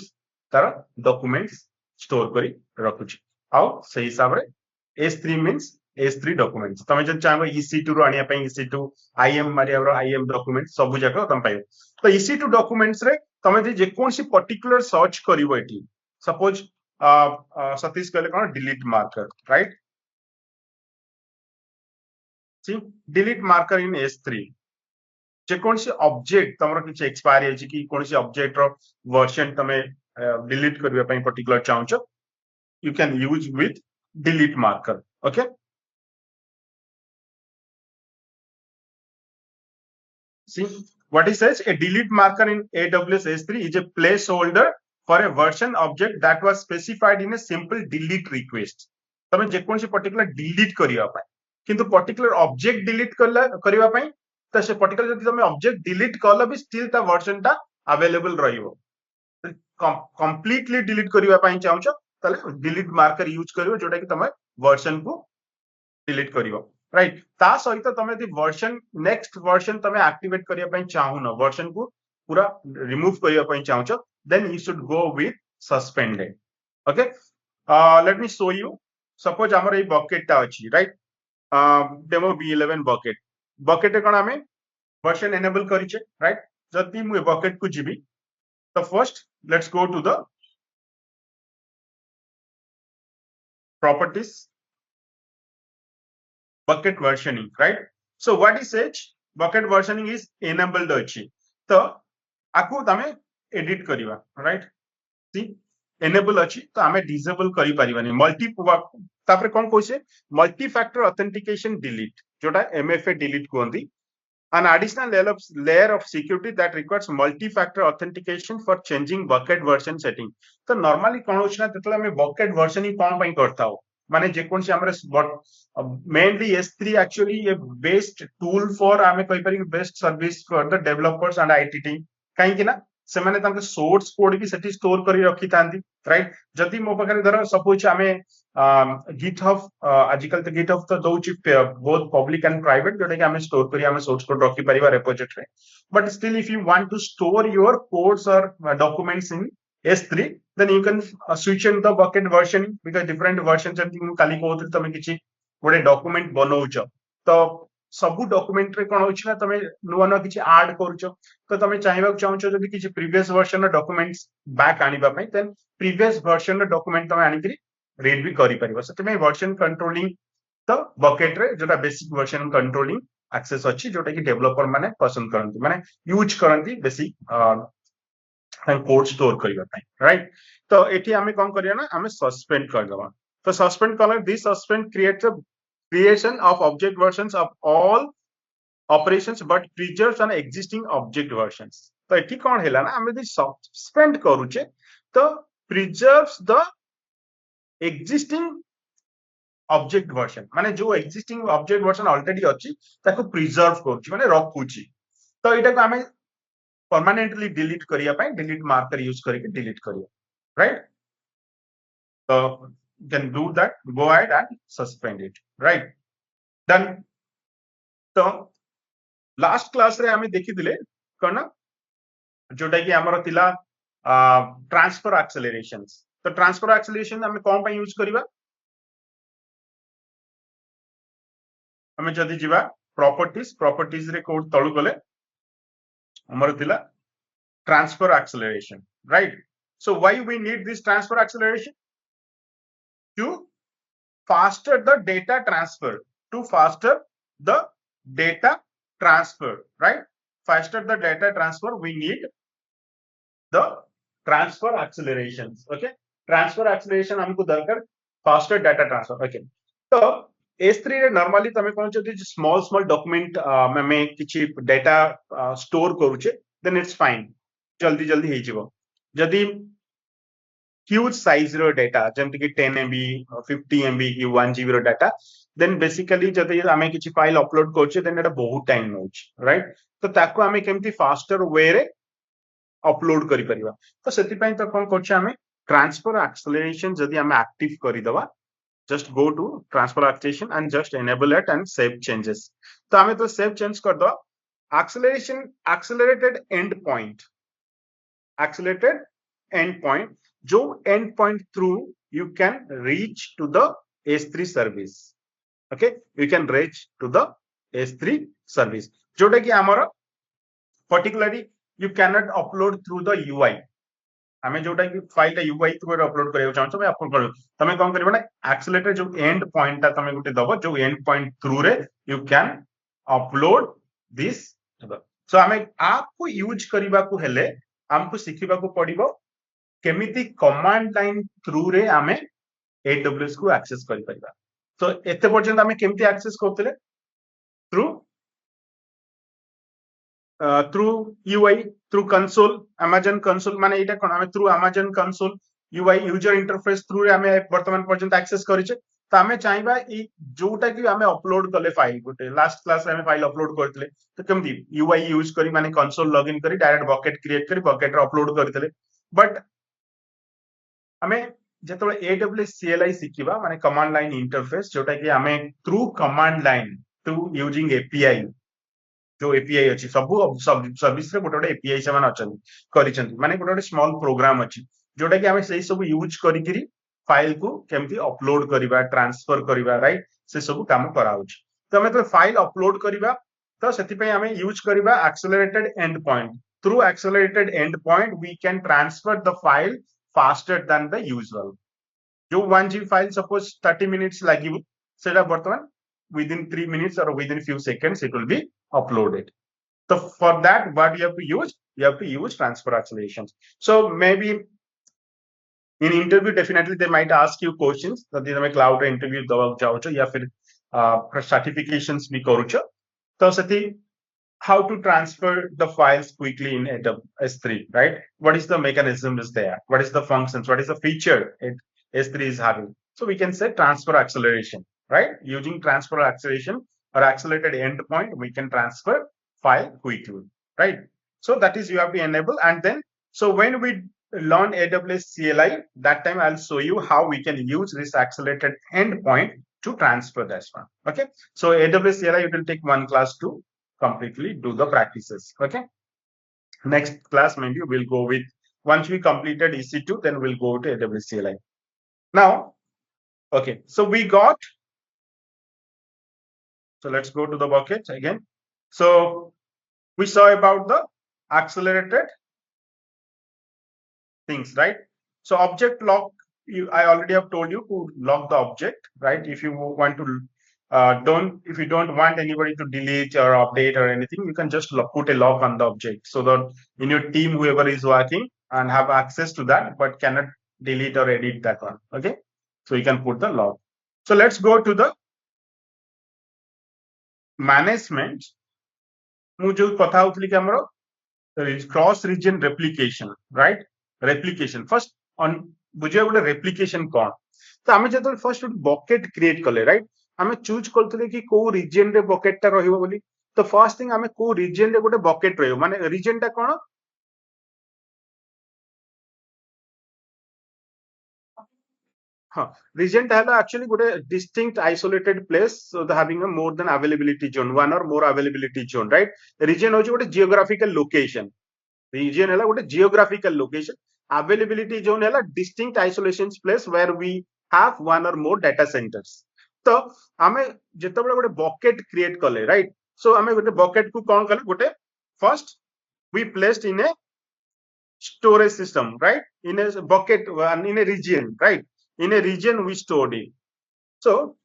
तार डॉक्यूमेंट्स स्टोर करी रखुची आउ से हिसाब रे S3 मींस S3 डॉक्यूमेंट्स तमे जन चाहबो EC2 रो आनिया पई EC2 IM मारिया रो IM डॉक्यूमेंट सबु जगह तम पाइबो तो EC2 डॉक्यूमेंट्स रे तमे जे कोन सी पर्टिकुलर सर्च करिवो एटी सपोज सतीश कहले कोन डिलीट मार्कर राइट सी डिलीट मार्कर इन S3 जे कोन सी ऑब्जेक्ट तमरो किछ एक्सपायर हेछि कि कोन सी ऑब्जेक्ट रो वर्जन तमे डिलीट करबा पई पर्टिकुलर चाहछो you can use with delete marker okay see what it says a delete marker in AWS S3 is a placeholder for a version object that was specified in a simple delete request तमे जे कोन सी particular delete करिया पाए किंतु particular object delete करिया पाए त से पर्टिकुलर जदि तमे ऑब्जेक्ट डिलीट करला भी स्टिल ता वर्जन ता अवेलेबल रहिबो कंप्लीटली डिलीट करिया पाए चाहछो तले डिलीट मार्कर यूज करियो जोटा कि तमे वर्जन को डिलीट करियो राइट ता सहित तमे यदि वर्जन नेक्स्ट वर्जन तमे एक्टिवेट करिया पई चाहून वर्जन को पूरा रिमूव करिया पई चाहूछ then you should go with suspended okay let me show you suppose हमर ए बकेट ता अछि right demo B11 bucket bucket कोन हमें वर्जन एनेबल करिचे राइट जदि मु बकेट को जिबी तो first let's go to the properties bucket versioning right so what is it bucket versioning is enabled अछि तो आकु तमे एडिट करिवा राइट सी एनेबल अछि तो हमें डिसेबल करि परिबानी मल्टी तापर कोन कोइसे मल्टी फैक्टर ऑथेंटिकेशन डिलीट जोटा एमएफए डिलीट कोंदी an additional layer of security that requires multi-factor authentication for changing bucket version setting. तो normally कौन होची ना तेतले हमें bucket version ही कौन पाई करता हो माने जे कोन से हमरे mainly S3 actually a best tool for हमें कोई पर best service for the developers and IT team कहीं कि ना ସେମାନେ ତାଙ୍କ source code ବି ସେଠି store କରି ରଖିଥାନ୍ତି right ଯଦି ମୋ ପାଖରେ ଧର suppose ଆମେ GitHub आजकल तो GitHub तो दउची both public and private जोटा कि हमें store करी हमें source code रखी परिवा repository but still if you want to store your codes or documents in S3 then you can switch in the bucket version because different versions जब कि काली कहउथि तमे किछि गोटे document बनौछ तो सब डॉक्यूमेंट रे कोन होछि ना तमे नुवा न किछि ऐड करूछ तो तमे चाहिबा चाहूछ जदि किछि प्रीवियस वर्जन रो डॉक्यूमेंट्स बैक आनिबा पई देन प्रीवियस वर्जन रो डॉक्यूमेंट तमे आनि करी रीड भी करि परिबो सेतमे वर्जन कंट्रोलिंग तो बकेट रे जोटा बेसिक वर्जन कंट्रोलिंग एक्सेस अछि जोटा कि डेवलपर माने पसंद करंती माने यूज करंती बेसिक कोड स्टोर करिबा पई राइट तो एठी हमें कोन करिया ना हमें सस्पेंड कर दबा तो suspend colour this suspend creates a creation of object versions of all operations but preserves an existing object versions तो एठी कोन हैला ना हमें दि सस्पेंड करूचे तो preserves the existing object version माने जो existing object version already अछि ताको preserve करूची माने रखुची तो एटा को हमें permanently delete करिया पई delete marker यूज करके delete करिया right so you can do that go ahead and suspend it right then तो लास्ट क्लास रे हमें देखि दिले कोन जोटा कि हमर तिला ट्रांसफर एक्सेलरेशंस तो ट्रांसफर एक्सेलरेशन हमें कोन पई यूज करिवा हमें जदी जिवा प्रॉपर्टीज रे कोड तळु गले हमर तिला transfer acceleration right so why we need this transfer acceleration to faster the data transfer right faster the data transfer we need the transfer accelerations okay transfer acceleration हमको दरकार faster data transfer okay तो S3 रे normally तमे कोन जदी small document में किछि data store करूचे then it's fine जल्दी जल्दी हे जिवो जदी huge size रो data जेमति कि 10 MB 50 MB कि 1 GB रो data then basically जदी हमें किछि फाइल अपलोड करछे then एटा बहुत टाइम नउछ राइट तो ताको हमें केमति फास्टर वे रे अपलोड करि परिबा तो सेति पई तो कोन करछे हमें ट्रांसफर एक्सेलरेशन जदी हमें एक्टिव करि दवा just go to transfer acceleration and just enable it and save changes तो हमें तो save change कर दो accelerated endpoint जो endpoint through you can reach to the S3 service okay you can reach to the S3 service जोटा कि हमारा particularly you cannot upload through the UI हमें जोटा कि फाइल UI थ्रू अपलोड करियो चाहछो मैं अपलोड करू तमे कोन करबो ना एक्सेलरेटर जो एंड पॉइंट ता तमे गुटे दबो जो एंड पॉइंट थ्रू रे you can upload this so हमें आप को यूज करिबा को हेले हमको सिखिबा को पड़िबो केमिति कमांड लाइन थ्रू रे हमें AWS को एक्सेस करि परिबा तो एते पर्यंत हमें केमिति एक्सेस करतले through UI through console Amazon console माने एटा कोन हमें through Amazon console UI user interface through रे हमें वर्तमान पर्यंत एक्सेस करिचे तो हमें चाहिबा ई जोटा कि हमें अपलोड करले फाइल गुटे लास्ट क्लास रे हमें फाइल अपलोड करतले तो केमति UI यूज करी माने कंसोल लॉगिन करी डायरेक्ट बकेट क्रिएट करी बकेट रे अपलोड करतले बट हमें जेतबे AWS CLI सिखिबा माने कमांड लाइन इंटरफेस जोटा कि हमें through command line to using API. जो API अच्छी सबू सर्विस रे गोटे API से माने अछन करिसंती माने गोटे स्मॉल प्रोग्राम अच्छी जोटा कि हमें सही सब यूज करिकरी फाइल को केमती अपलोड करिबा ट्रांसफर करिबा राइट से सब काम करा होची तो हमें तो फाइल अपलोड करिबा तो सेति पे हमें यूज करिबा accelerated end point through accelerated end point we can transfer the file faster than the usual जो 1 GB फाइल सपोज 30 मिनिट्स लागिबो सेटा वर्तमान within 3 minutes or within few seconds it will be uploaded. So for that, what you have to use? You have to use transfer accelerations. So maybe in interview, definitely they might ask you questions. So this cloud interview दवाक जाओ या फिर certifications भी करो तो सती how to transfer the files quickly in S3, right? What is the mechanism is there? What is the functions? What is the feature S3 is having? So we can say transfer acceleration, right? Using transfer acceleration or accelerated endpoint, we can transfer file quickly, right? So that is you have to enable. And then, so when we learn AWS CLI, that time I'll show you how we can use this accelerated endpoint to transfer this one. Okay. So AWS CLI, it will take one class to completely do the practices. Okay. Next class, maybe we'll go with, once we completed EC2, then we'll go to AWS CLI. Now, okay. So we got, so let's go to the bucket again. So we saw about the accelerated things, right? So object lock, I already have told you to lock the object, right? If you want to if you don't want anybody to delete or update or anything, you can just put a lock on the object so that in your team, whoever is working and have access to that, but cannot delete or edit that one. Okay. So you can put the lock. So let's go to the management. Cross region replication, right? Replication. First on बुझे गोटे replication कौन तो आमे जतो first bucket create कले right आमे choose करथले कि को रीजन रे बकेट ता रहिबो बोली तो फर्स्ट थिंग आमे को रीजन रे गोटे बकेट रहिबो माने रीजन ता कोन हाँ region ता हला एक्चुअली गोटे distinct isolated place so the having a more than availability zone one or more availability zone right region होची गोटे geographical location region हला गोटे geographical location availability zone है distinct isolation place where we have one or more data centers तो आमे जेतबेले गोटे bucket create कले right so आमे गोटे bucket को कोन कले गोटे first we placed in a storage system right in a bucket in a region right in a region we stored it so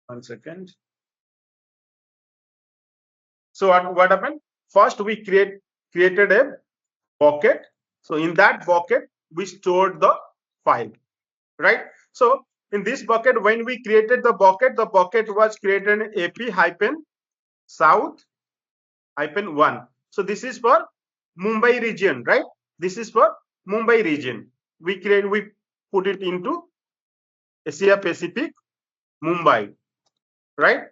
one second so what happened first we created a bucket so in that bucket we stored the file right so in this bucket when we created the bucket was created in ap hyphen south hyphen 1 so this is for Mumbai region right this is for Mumbai region we put it into Asia Pacific Mumbai right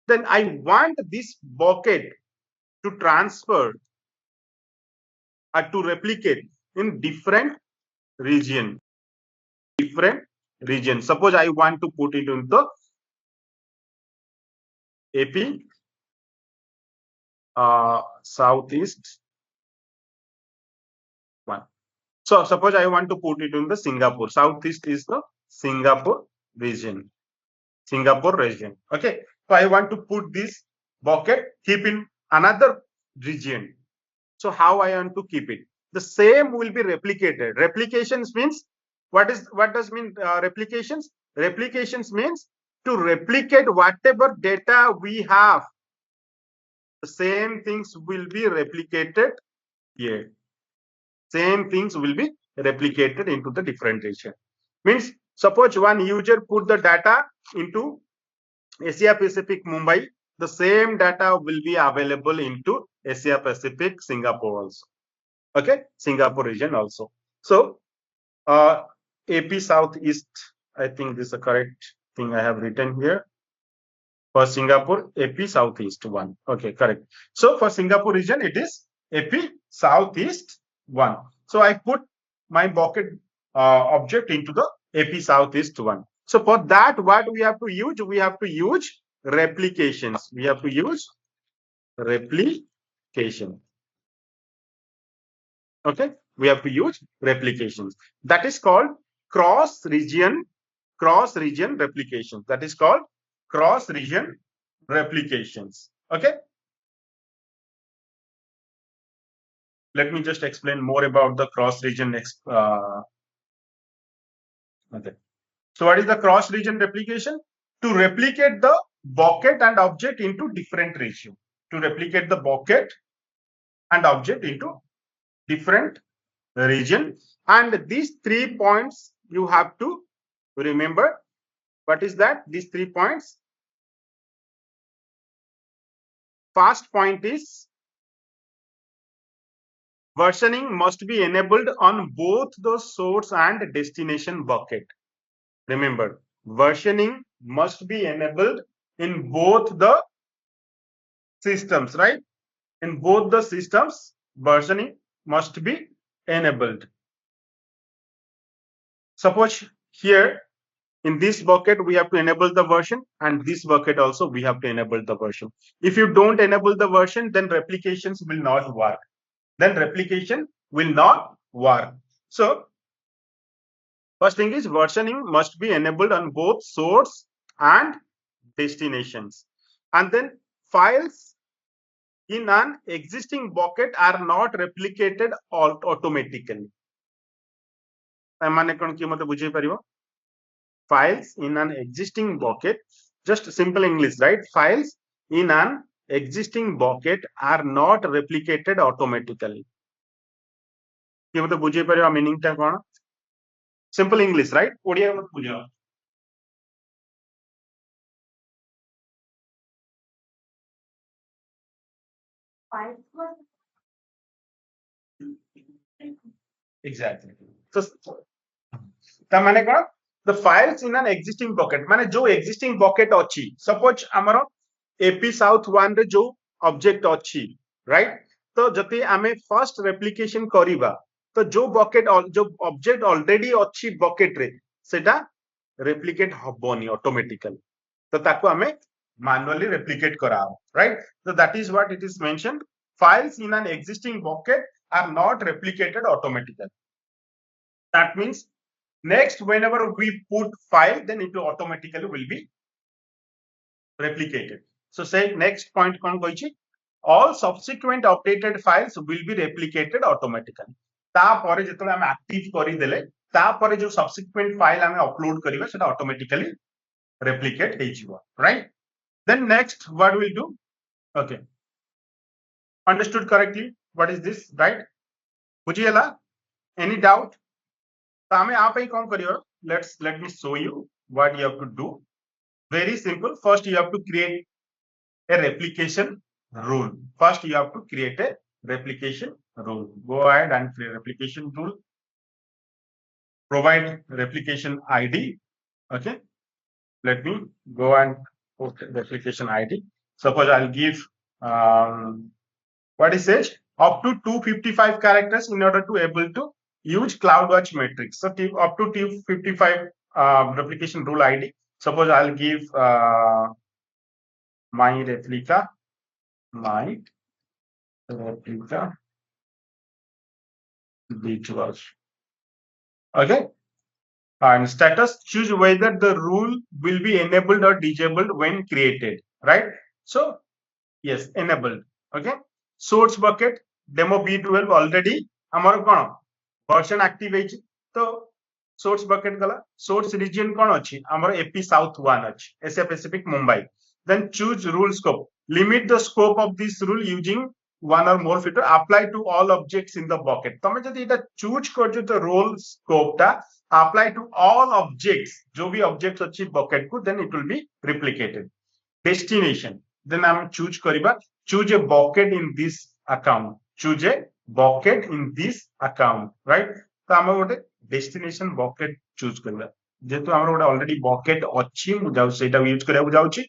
then I want this bucket to transfer or to replicate in different region suppose I want to put it into AP southeast one so suppose I want to put it in the Singapore southeast is the Singapore region okay so I want to put this bucket keep in another region so how I want to keep it the same will be replicated replications means what does mean replications means to replicate whatever data we have the same things will be replicated here same things will be replicated into the different region means suppose one user put the data into Asia Pacific Mumbai the same data will be available into Asia Pacific Singapore also okay Singapore region also so AP Southeast I think this is the correct thing I have written here for Singapore AP Southeast 1 okay correct so for Singapore region it is AP Southeast 1 so I put my bucket object into the AP Southeast 1. So for that, what we have to use? We have to use replications. We have to use replication. Okay, we have to use replications. That is called cross-region replications. That is called cross-region replications. Okay. Let me just explain more about the cross-region. Okay. So what is the cross-region replication? To replicate the bucket and object into different region. To replicate the bucket and object into different region. And these 3 points you have to remember. What is that? These 3 points. First point is versioning must be enabled on both the source and destination bucket. Remember, versioning must be enabled in both the systems, right? In both the systems, versioning must be enabled. Suppose here in this bucket, we have to enable the version, and this bucket also we have to enable the version. If you don't enable the version, then replications will not work. Then replication will not work. So first thing is versioning must be enabled on both source and destinations. And then files in an existing bucket are not replicated automatically. Files in an existing bucket, just simple English, right? Files in an existing bucket are not replicated automatically. Meaning simple English, right? Exactly. So the files in an existing bucket, माने जो existing bucket अच्छी, suppose हमारा AP South 1 रे जो object अच्छी, right? तो जति आमे first replication करिबा, तो जो bucket जो object already अच्छी bucket रे, सेटा replicate हबोनी automatically. तो ताको आमे manually replicate कराओ, right? So that is what it is mentioned. Files in an existing bucket are not replicated automatically. That means next, whenever we put file, then it automatically will be replicated. So say next point, all subsequent updated files will be replicated automatically. तापरे जेतले हम active करि देले, तापरे जो subsequent file हम upload करिवे सेटा automatically replicate हेजिवो, right? Then next, what we'll do? Okay, understood correctly? What is this, right? बुझियला? Any doubt? Let me show you what you have to do. Very simple. First, you have to create a replication rule. First, you have to create a replication rule. Go ahead and create a replication rule. Provide replication ID. Okay. Let me go and put replication ID. Suppose I'll give what is it? Up to 255 characters in order to able to use CloudWatch metrics. So up to 255 replication rule ID. Suppose I'll give my replica virtual. Okay. And status, choose whether the rule will be enabled or disabled when created, right? So yes, enabled. Okay. Source bucket demo B12 already amar kono version active तो source bucket gala source region kon achi amar AP South 1 achi Asia Pacific Mumbai. Then choose rule scope, limit the scope of this rule using one or more filter, apply to all objects in the bucket. तमे जदि एटा choose करजो तो rule scope ता apply to all objects जो भी objects अच्छी bucket को, then it will be replicated. Destination, then I'm choose करिबा choose a bucket in this account, choose a bucket in this account, right? तो हम गोटे destination bucket choose करबा जेतु हमर गोटे already bucket अच्छी मु जाउ सेटा यूज करबा जाउची,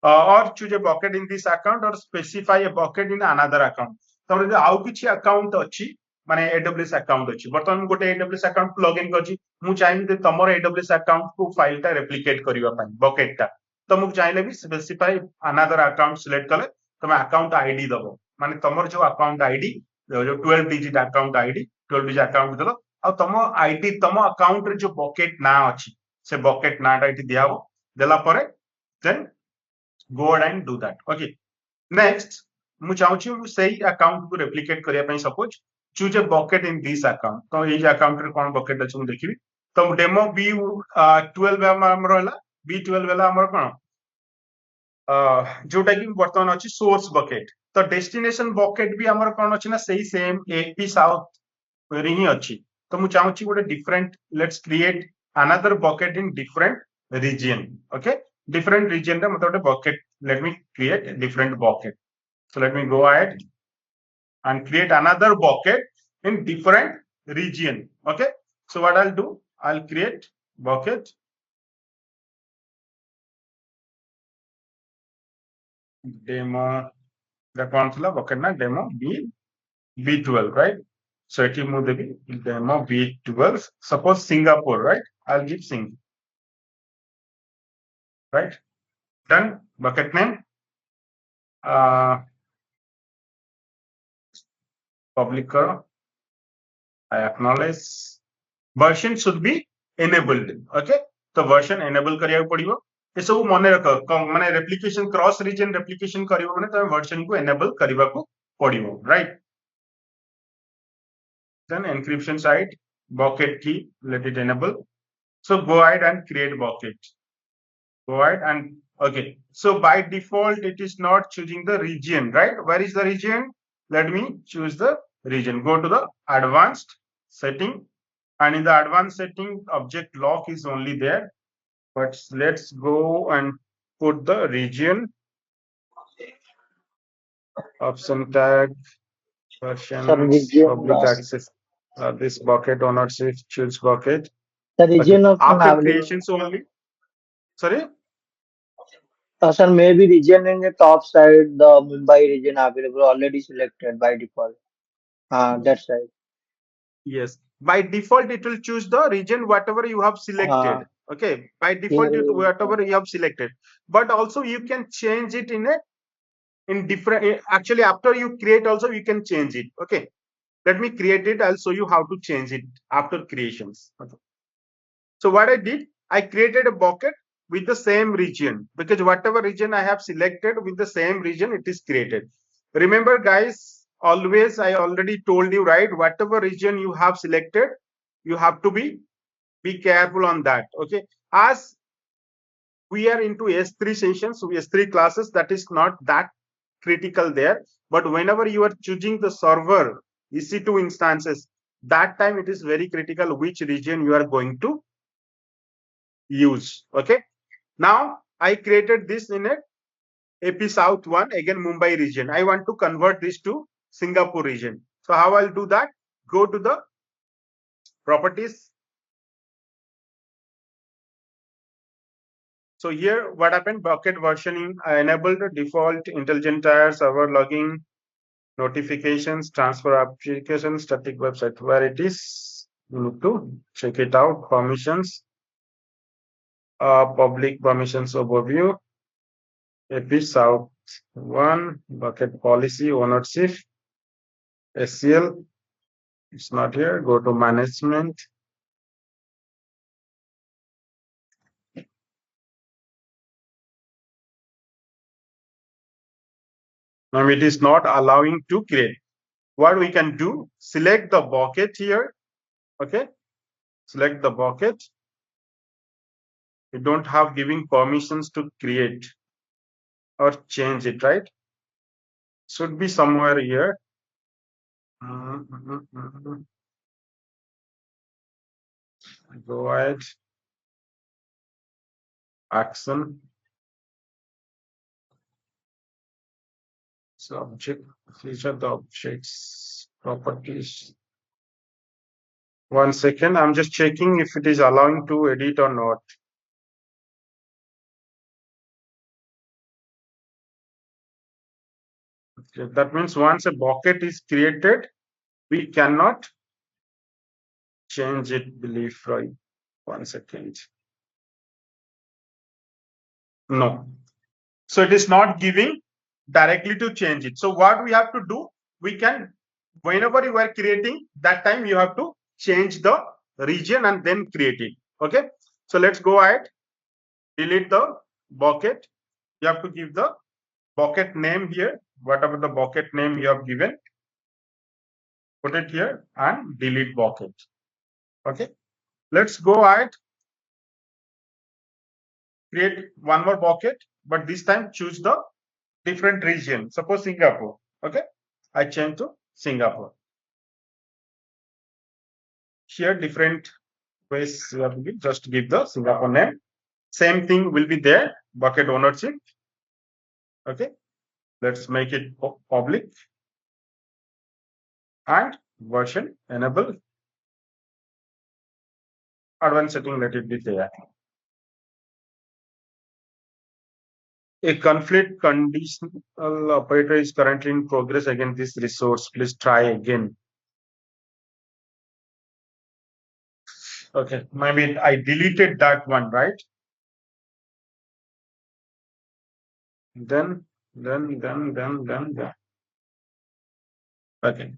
or choose a bucket in this account or specify a bucket in another account. तो आउ किछि account अच्छी माने AWS अकाउंट अछि बर्तमान गोटे AWS अकाउंट लॉगिन करछि मु चाहिए जे तमर AWS अकाउंट को फाइल टा रेप्लिकेट करिवा पई बकेट टा तो मु चाहिले भी स्पेसिफाई अनदर अकाउंट सिलेक्ट कले तमे अकाउंट आईडी दबो माने तमर जो अकाउंट आईडी जो 12 digit account ID 12 digit account देलो आ तम आईडी तम अकाउंट रे जो बकेट ना अछि से बकेट ना टा इति दियाबो देला परे then go ahead and do that okay next मु चाहूची सही अकाउंट को रेप्लिकेट करिया पई suppose choose a bucket in this account तो ए अकाउंट रे कोन बकेट अछि मु देखिबी तो डेमो बी 12 हमर हला B12 वाला हमर कोन जोटा कि वर्तमान अछि सोर्स बकेट तो डेस्टिनेशन बकेट भी हमर कोन अछि ना सही सेम एपी साउथ रे ही अछि तो मु चाहूची गोटे different let's create another bucket in different region okay different region रे मतलब bucket let me create a different bucket so let me go ahead and create another bucket in different region okay so what I'll do I'll create bucket demo the console bucket na demo b12 right so it will move the demo b12 suppose Singapore right I'll give Sing right done bucket name public I acknowledge version should be enabled okay तो version enable करिया पड़िबो ए सब मने रख माने replication cross reason replication करिवो माने तमे version को enable करिवा को पड़िबो right then encryption side bucket key let it enable so go ahead and create bucket go ahead and okay so by default it is not choosing the region right where is the region let me choose the region go to the advanced setting and in the advanced setting object lock is only there but let's go and put the region option tag versions public access this bucket ownership choose bucket the region okay. option after available. creations only sorry Sir, maybe region in the top side, the Mumbai region available already selected by default. That's right. yes by default it will choose the region whatever you have selected okay by default it whatever you have selected but also you can change it in different actually after you create also you can change it okay let me create it I'll show you how to change it after creations okay. So what I did I created a bucket with the same region because whatever region I have selected with the same region it is created remember guys always I already told you right whatever region you have selected you have to be careful on that okay as we are into S3 sessions S3 classes that is not that critical there but whenever you are choosing the server EC2 instances that time it is very critical which region you are going to use okay now I created this in a AP South 1 again Mumbai region I want to convert this to Singapore region so how I'll do that go to the properties so here what happened bucket versioning I enabled the default intelligent tier server logging notifications transfer application static website where it is you need to check it out permissions public permissions overview AP South 1 bucket policy ownership SCL it's not here go to management now it is not allowing to create what we can do select the bucket here okay select the bucket you don't have giving permissions to create or change it right should be somewhere here go ahead action so object these are the objects properties 1 second I'm just checking if it is allowing to edit or not okay, that means once a bucket is created we cannot change it, believe right. 1 second. No. So it is not giving directly to change it. So what we have to do, we can, whenever you are creating, that time you have to change the region and then create it. Okay. So let's go ahead, delete the bucket. You have to give the bucket name here, whatever the bucket name you have given, put it here and delete bucket. Okay. Let's go ahead, create one more bucket, but this time choose the different region. Suppose Singapore. Okay. I change to Singapore. Here different ways you have to give, just give the Singapore name. Same thing will be there, bucket ownership. Okay. Let's make it public and version enable. Advanced setting, let it be there. A conflict conditional operator is currently in progress against this resource. Please try again. Okay, maybe I deleted that one, right? Then. Okay.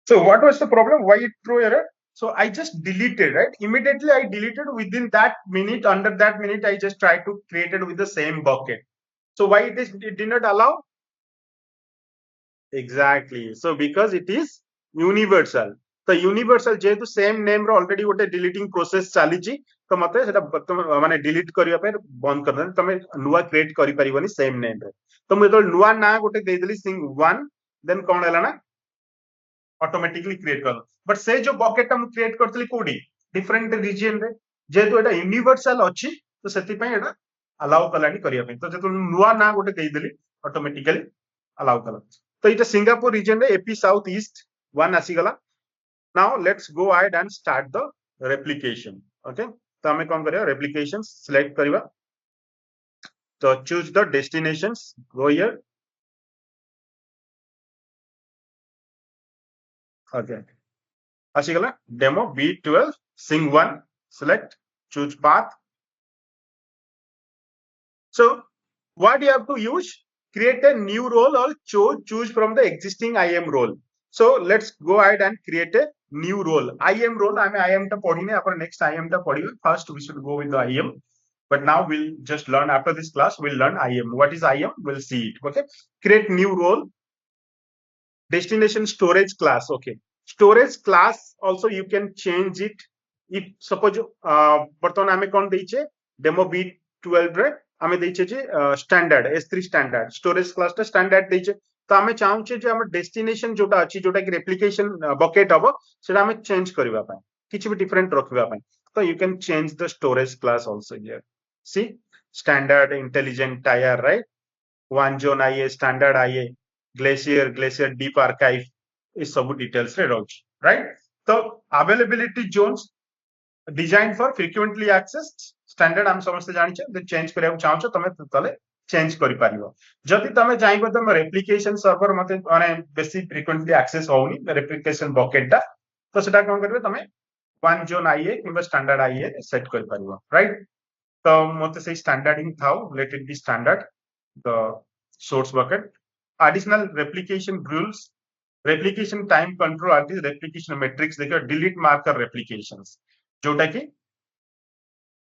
So what was the problem? Why it threw error? So I just deleted, right? Immediately I deleted within that minute, under that minute, I just tried to create it with the same bucket. So why it did not allow? Exactly. So because it is universal. So universal जेहेतु same name रो already गोटे deleting process चलीची तो मते सेटा माने delete करिया पे बंद कर देन तमे नुवा create करि परिबनी same name रे तो मु तो नुवा ना गोटे दे देली sing 1 then कोन हैला ना ऑटोमेटिकली क्रिएट कर बट से जो बकेट हम क्रिएट करतली कोडी डिफरेंट रीजन रे जेहेतु एटा यूनिवर्सल अछि तो सेति पय एटा अलाउ कलानी करिया पे तो जेतु नुवा ना गोटे देई देली ऑटोमेटिकली अलाउ कला तो इटा सिंगापुर रीजन रे एपी साउथ ईस्ट 1 आसी गला now let's go ahead and start the replication okay तो हमें कोन करिया रेप्लिकेशन सिलेक्ट करिवा तो choose the destinations go here okay asigala demo b12 sing 1 select choose path so what you have to use create a new role or choose from the existing im role so let's go ahead and create a new role im role im ta padhine apar next im ta padiba first we should go with the im but now we'll just learn after this class we'll learn im what is im we'll see it okay create new role destination storage class okay storage class also you can change it if suppose बर्तमान आमे कोन देइछे demo b12 रे आमे देइछे जे standard s3 standard storage class टा standard देइछे तो आमे चाहूछे जे हमर डेस्टिनेशन जोटा अछि जोटा कि रेप्लिकेशन बकेट हबो सेटा आमे चेंज करबा पय किछि भी डिफरेंट रखबा पय तो you can change the storage class also here see standard intelligent tier right one zone IA standard IA glacier deep archive इस सब डिटेल्स रे रोच राइट तो availability zones design for frequently access standard हम समस्त जानि छ चेंज करिया चाहछो तमे तले चेंज करि पारिबो जदि तमे चाहबो तमे रेप्लिकेशन सर्वर मते माने बेसी फ्रिक्वेंटली एक्सेस होउनी रेप्लिकेशन बकेट टा तो सेटा कोन करबे तमे वन जोन आईए किबा स्टैंडर्ड आईए सेट करि पारिबो राइट तो मते से स्टैंडर्डिंग though let it be standard the source bucket additional replication rules replication time control आदि replication metrics देखो delete marker replications जोटा कि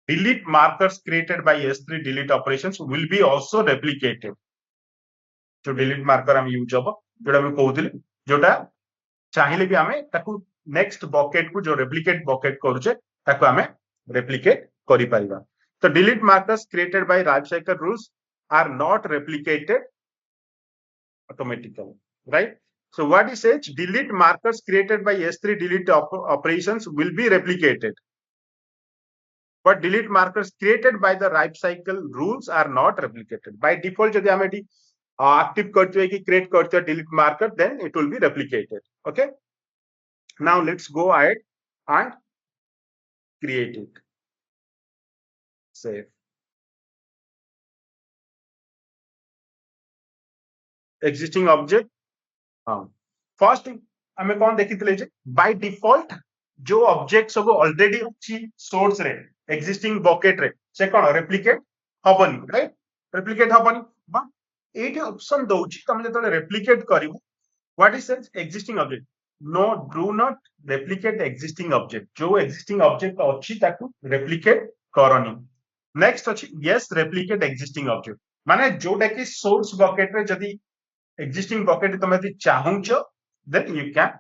delete markers created by s3 delete operations will be also replicated जो delete marker हम use हबो जोटा हम कहउथिले जोटा चाहिले भी हमें ताकू नेक्स्ट बकेट को जो रेप्लिकेट बकेट करूचे ताकू हमें रेप्लिकेट करि परिबा तो delete markers created by life cycle rules are not replicated automatically, right? So what it says, delete markers created by S3 delete operations will be replicated. But delete markers created by the life cycle rules are not replicated. By default, if we active create delete marker, then it will be replicated. Okay. Now let's go ahead and create it. Save. Existing object. First, आमे कौन देखिथिले जे by default जो object सब already अछि source रे existing bucket रे से कौन रेप्लिकेट हबनी राइट रेप्लिकेट हबनी बा एठी ऑप्शन दउची तमे जतले रेप्लिकेट करिवो what is existing object no do not replicate existing object जो एक्जिस्टिंग ऑब्जेक्ट अछि ताकू रेप्लिकेट करनी नेक्स्ट अछि यस रेप्लिकेट एक्जिस्टिंग ऑब्जेक्ट माने जोटा कि सोर्स बकेट रे जदी existing bucket તમે ચાહુଛ then you can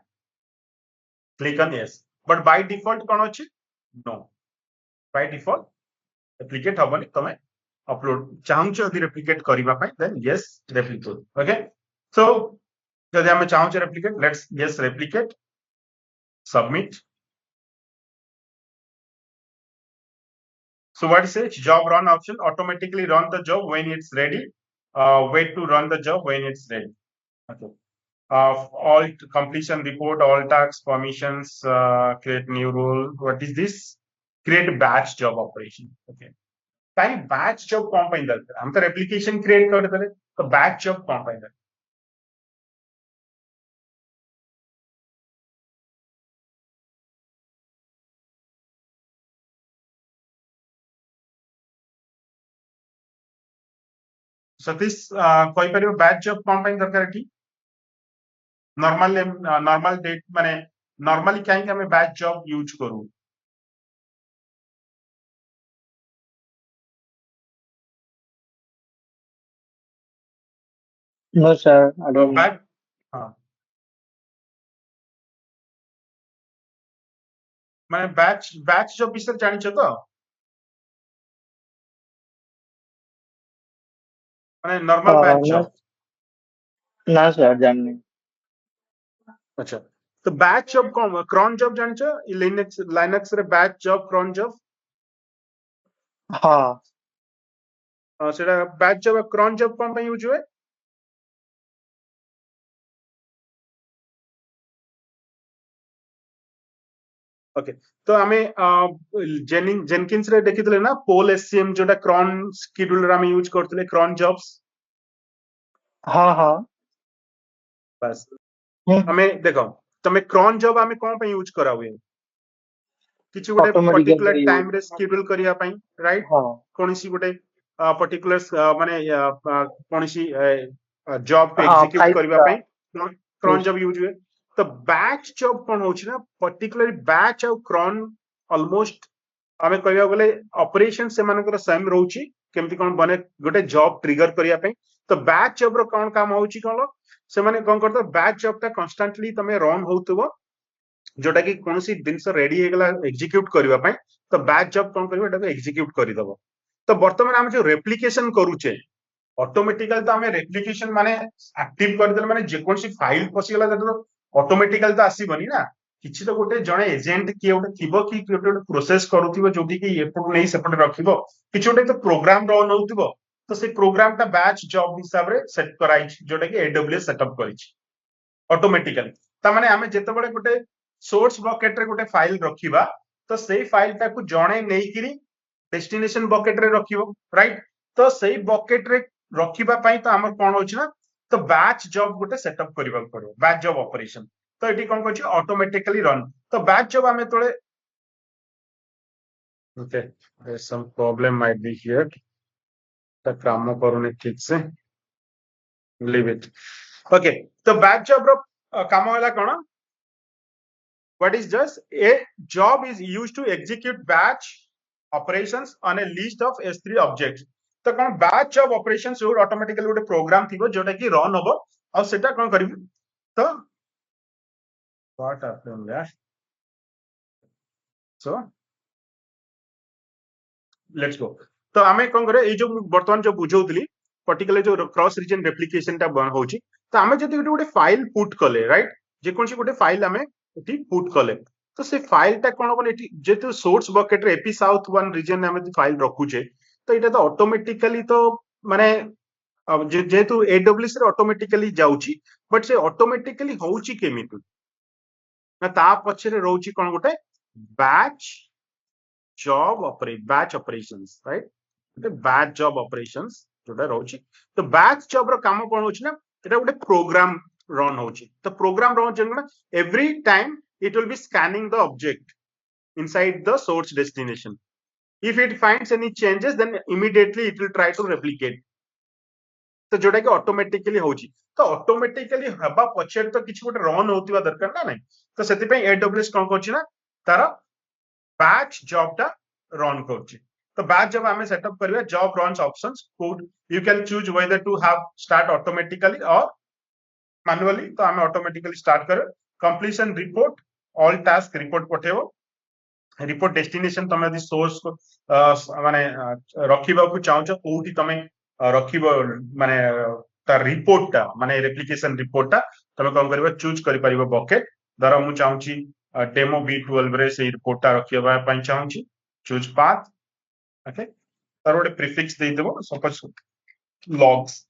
click on yes but by default કોણ ଅଛି no by default replicate હબની તમે upload ચાહુଛ ଯଦି replicate କରିବା ପାଇଁ then yes replicate okay so ଯଦି ଆମେ ଚାହୁଁଛେ replicate let's yes replicate submit so what is it job run option automatically run the job when it's ready wait to run the job when it's ready okay all completion report, all tasks, permissions, create new rule. What is this? Create batch job operation. Okay. ताई batch job कौन pine दरकार हम तो replication create कर देले तो batch job कौन pine दरकार सतीश कोई परियो batch job कौन पाइन दरकार है नॉर्मल डेट माने नॉर्मली कहीं कि हमें बैच जॉब यूज करू No, sir, I don't know. Batch हाँ माने बैच जॉब विषय जानी छ तो माने normal batch No, job no, sir, जानने. अच्छा तो बैच जॉब कौन क्रॉन जॉब जानी छ लिनक्स लाइनक्स रे बैच जॉब क्रॉन जॉब हाँ. सेटा बैच जॉब क्रॉन जॉब कौन पे यूज हुए ओके तो आमे जेनकिंस रे देखितले ना पोल एससीएम जोटा क्रॉन शेड्यूलर आमे यूज करतले क्रॉन जॉब्स हाँ, हाँ. बस हम्म. आमे देखो तमे क्रॉन जॉब आमे कौन पे यूज करा हुए किछि गोटे पर्टिकुलर Automatically टाइम use. रे शेड्यूल करिया पई राइट हाँ. कोनसी गोटे पर्टिकुलर माने कोनसी जॉब पे हाँ, एग्जीक्यूट फाइल करिवा का पई क्रॉन use. जॉब यूज हुए तो बैच जॉब कोन होछि ना पर्टिकुलर बैच और क्रॉन ऑलमोस्ट आमे कहबा गले ऑपरेशन से मानकर सेम रहउछि केमति कोन बने गोटे जॉब ट्रिगर करिया पई तो बैच जॉब रो कोन काम होछि कोन से माने कोन करतो बैच जॉब ता कांस्टेंटली तमे रन होतबो जोटा कि कोनसी दिन से रेडी हे गला एग्जीक्यूट करिवा पई तो बैच जॉब कोन करबो एटा एग्जीक्यूट करि दबो तो वर्तमान हम जो रेप्लिकेशन करूचे ऑटोमेटिकल तो हमें रेप्लिकेशन माने एक्टिव कर देले माने जे कोनसी फाइल पसी गला तो ऑटोमेटिकल तो आसीबनी ना किछि तो गोटे जणे एजेंट कि गोटे थिबो कि गोटे प्रोसेस करूथिबो जोटी कि एपट नै सेपट रखिबो किछि गोटे तो प्रोग्राम रन होउथिबो तो से प्रोग्राम ता बैच जॉब हिसाब रे सेट कराई जोटा कि AWS सेटअप करिछि ऑटोमेटिकली ता माने हमें जेते बडे गोटे सोर्स बकेट रे गोटे फाइल रखिबा तो सेई फाइल ताकू जणे नै किरी डेस्टिनेशन बकेट रे रखिबो राइट तो सेई बकेट रे रखिबा पई तो हमर कोन होछि ना तो बैच जॉब गोटे सेटअप करिबा पड़ो बैच जॉब ऑपरेशन तो एटी कोन कहछि ऑटोमेटिकली रन तो बैच जॉब हमें तोळे okay there is some problem might be here ता काम करूनी ठीक से लीव इट ओके तो बैच जॉब रो काम होला कोन what is just a job is used to execute batch operations on a list of S3 objects तो कौन बैच जॉब ऑपरेशन जो ऑटोमेटिकली गोटे प्रोग्राम थिबो जोटा कि रन होबो और सेटा कोन करिवि तो व्हाट हैपेंड यार सो लेट्स गो तो आमे कोन करे ए जो वर्तमान जो बुझौतली पर्टिकुलर जो क्रॉस रीजन रेप्लिकेशन ता बन होची तो आमे जति गोटे फाइल पुट कले राइट जे कोनसी गोटे फाइल आमे एटी पुट कले तो से फाइल ता कोन बने एटी जेतु सोर्स बकेट रे एपी साउथ वन रीजन आमे फाइल रखुचे तो एटा तो ऑटोमेटिकली तो माने अब जेतु AWS रे ऑटोमेटिकली जाउची बट से ऑटोमेटिकली होउची केमिति ना ता पछरे रहउची कोन गोटे batch job batch operations right गोटे बैच जॉब ऑपरेशंस जोटा रहउची तो बैच जॉब रो काम कोन होची ना एटा गोटे programme run hochi. The program run every time it will be scanning the object inside the source destination. If it finds any changes, then immediately it will try to replicate. तो जोटा कि automatically होची तो automatically हबा पछर तो किछ गोटे run होतिबा दरकार ना नहीं तो सेति पे AWS कोन करछि ना तार बैच जॉब टा रन करछि तो बैच जब हमें सेटअप करबे job runs options code you can choose whether to have start automatically और मैनुअली तो हमें ऑटोमेटिकली स्टार्ट कर completion report all task report पठेबो रिपोर्ट डेस्टिनेशन तमे यदि सोर्स को माने रखिबा को चाहछो कोठी तमे रखिबो माने तार रिपोर्ट टा माने रेप्लिकेशन रिपोर्ट टा तमे कोन करबा चूज करि परिबो बकेट दरा मु चाहूची डेमो B12 रे से रिपोर्ट टा रखिबा पई चाहूची चूज पाथ ओके तार ओटे प्रीफिक्स दे देबो suppose logs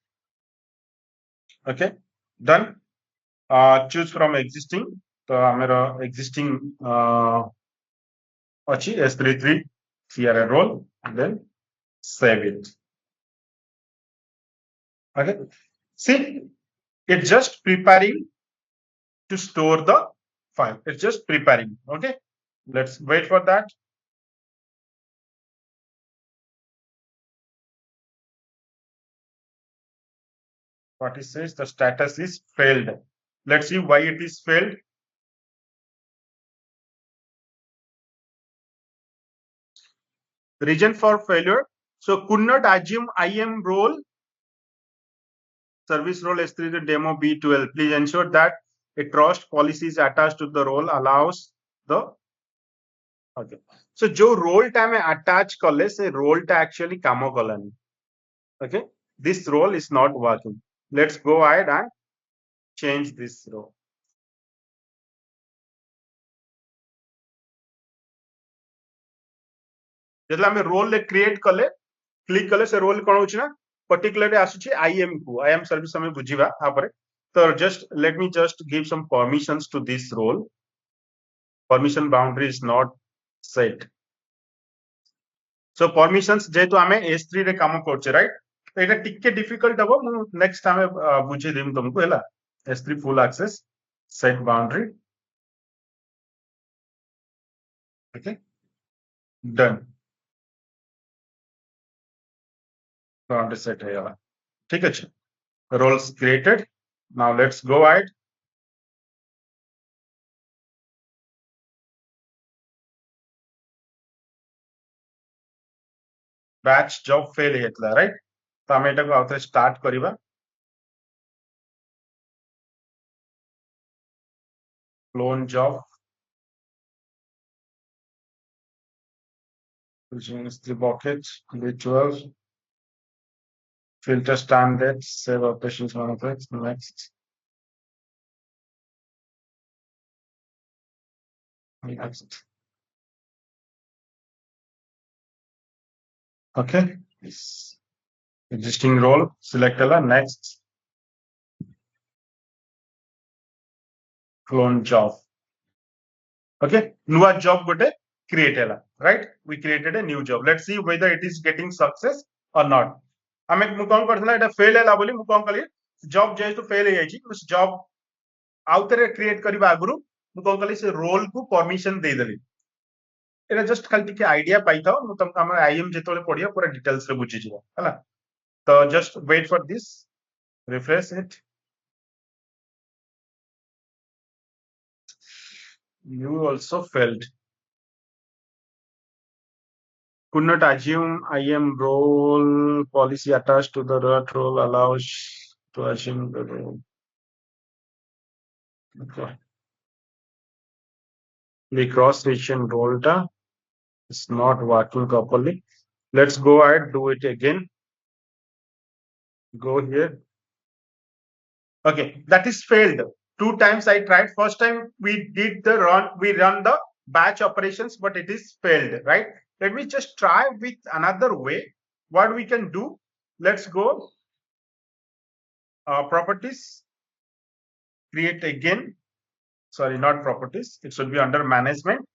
okay done choose from existing तो हमरा existing अच्छी S33 CRA role and then save it okay see it's just preparing to store the file it's just preparing okay let's wait for that what it says the status is failed let's see why it is failed reason for failure so could not assume IM role service role S3 the demo B12 please ensure that a trust policy is attached to the role allows the okay so जो role टा में attach कले से role टा actually कामो Kalani okay this role is not working let's go ahead and change this role जब हमें role ले क्रिएट कले क्लिक कले से रोल कोन होची ना पर्टिकुलरली आसुची IM को IM सर्विस हमें बुझीबा आपरे तो just let me just give some permissions to this role permission boundary is not set so permissions जेतु हमें S3 रे काम करछे राइट तो एटा टिके डिफिकल्ट हबो मु नेक्स्ट हमें बुझे देम तुमको हैला S3 full access set boundary okay done boundary set है यार ठीक है roles created now let's go ahead batch job fail हेतला राइट तो हम एटा को आउथरे स्टार्ट करिबा clone job using the bucket B12 filter standard save operations manifest next okay this existing role select ala next clone job okay new job gote create ala right we created a new job let's see whether it is getting success or not हमें मु कोन करथला एटा fail हैला बोली मु कोन कली job जेतु fail हे जाई उस job आउतरे create करबा आगुरु मु कोन कली से रोल को परमिशन दे देली एटा जस्ट खाली टिके आईडिया पाई थाओ मु तुम हम आईएम जेतोले पढिया पूरा डिटेल्स रे बुझी जिवो हला तो just wait for this refresh it you also failed could not assume IM role policy attached to the root role allows to assume the role okay the cross region role ta is not working properly let's go ahead do it again go here okay that is failed two times I tried first time we did the run the batch operations but it is failed right let me just try with another way what we can do let's go properties create again sorry not properties it should be under management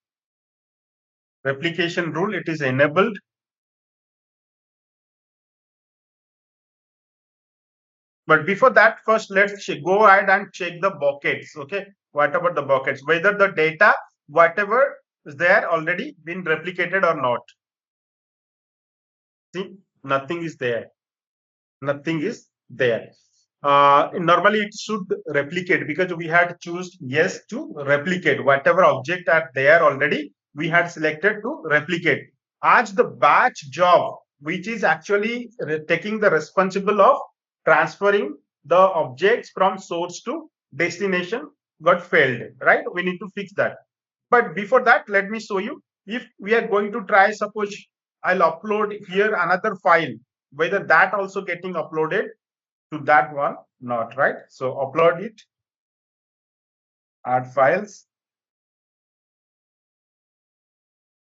replication rule it is enabled But before that, first let's go ahead and check the buckets. Okay, what about the buckets? Whether the data, whatever is there, already been replicated or not. See, nothing is there. Nothing is there. Normally it should replicate because we had choose yes to replicate whatever object are there already. We had selected to replicate. As the batch job, which is actually taking the responsible of transferring the objects from source to destination, got failed, right? We need to fix that. But before that, let me show you. If we are going to try, suppose I'll upload here another file, whether that also getting uploaded to that one, not, right? So upload it, add files.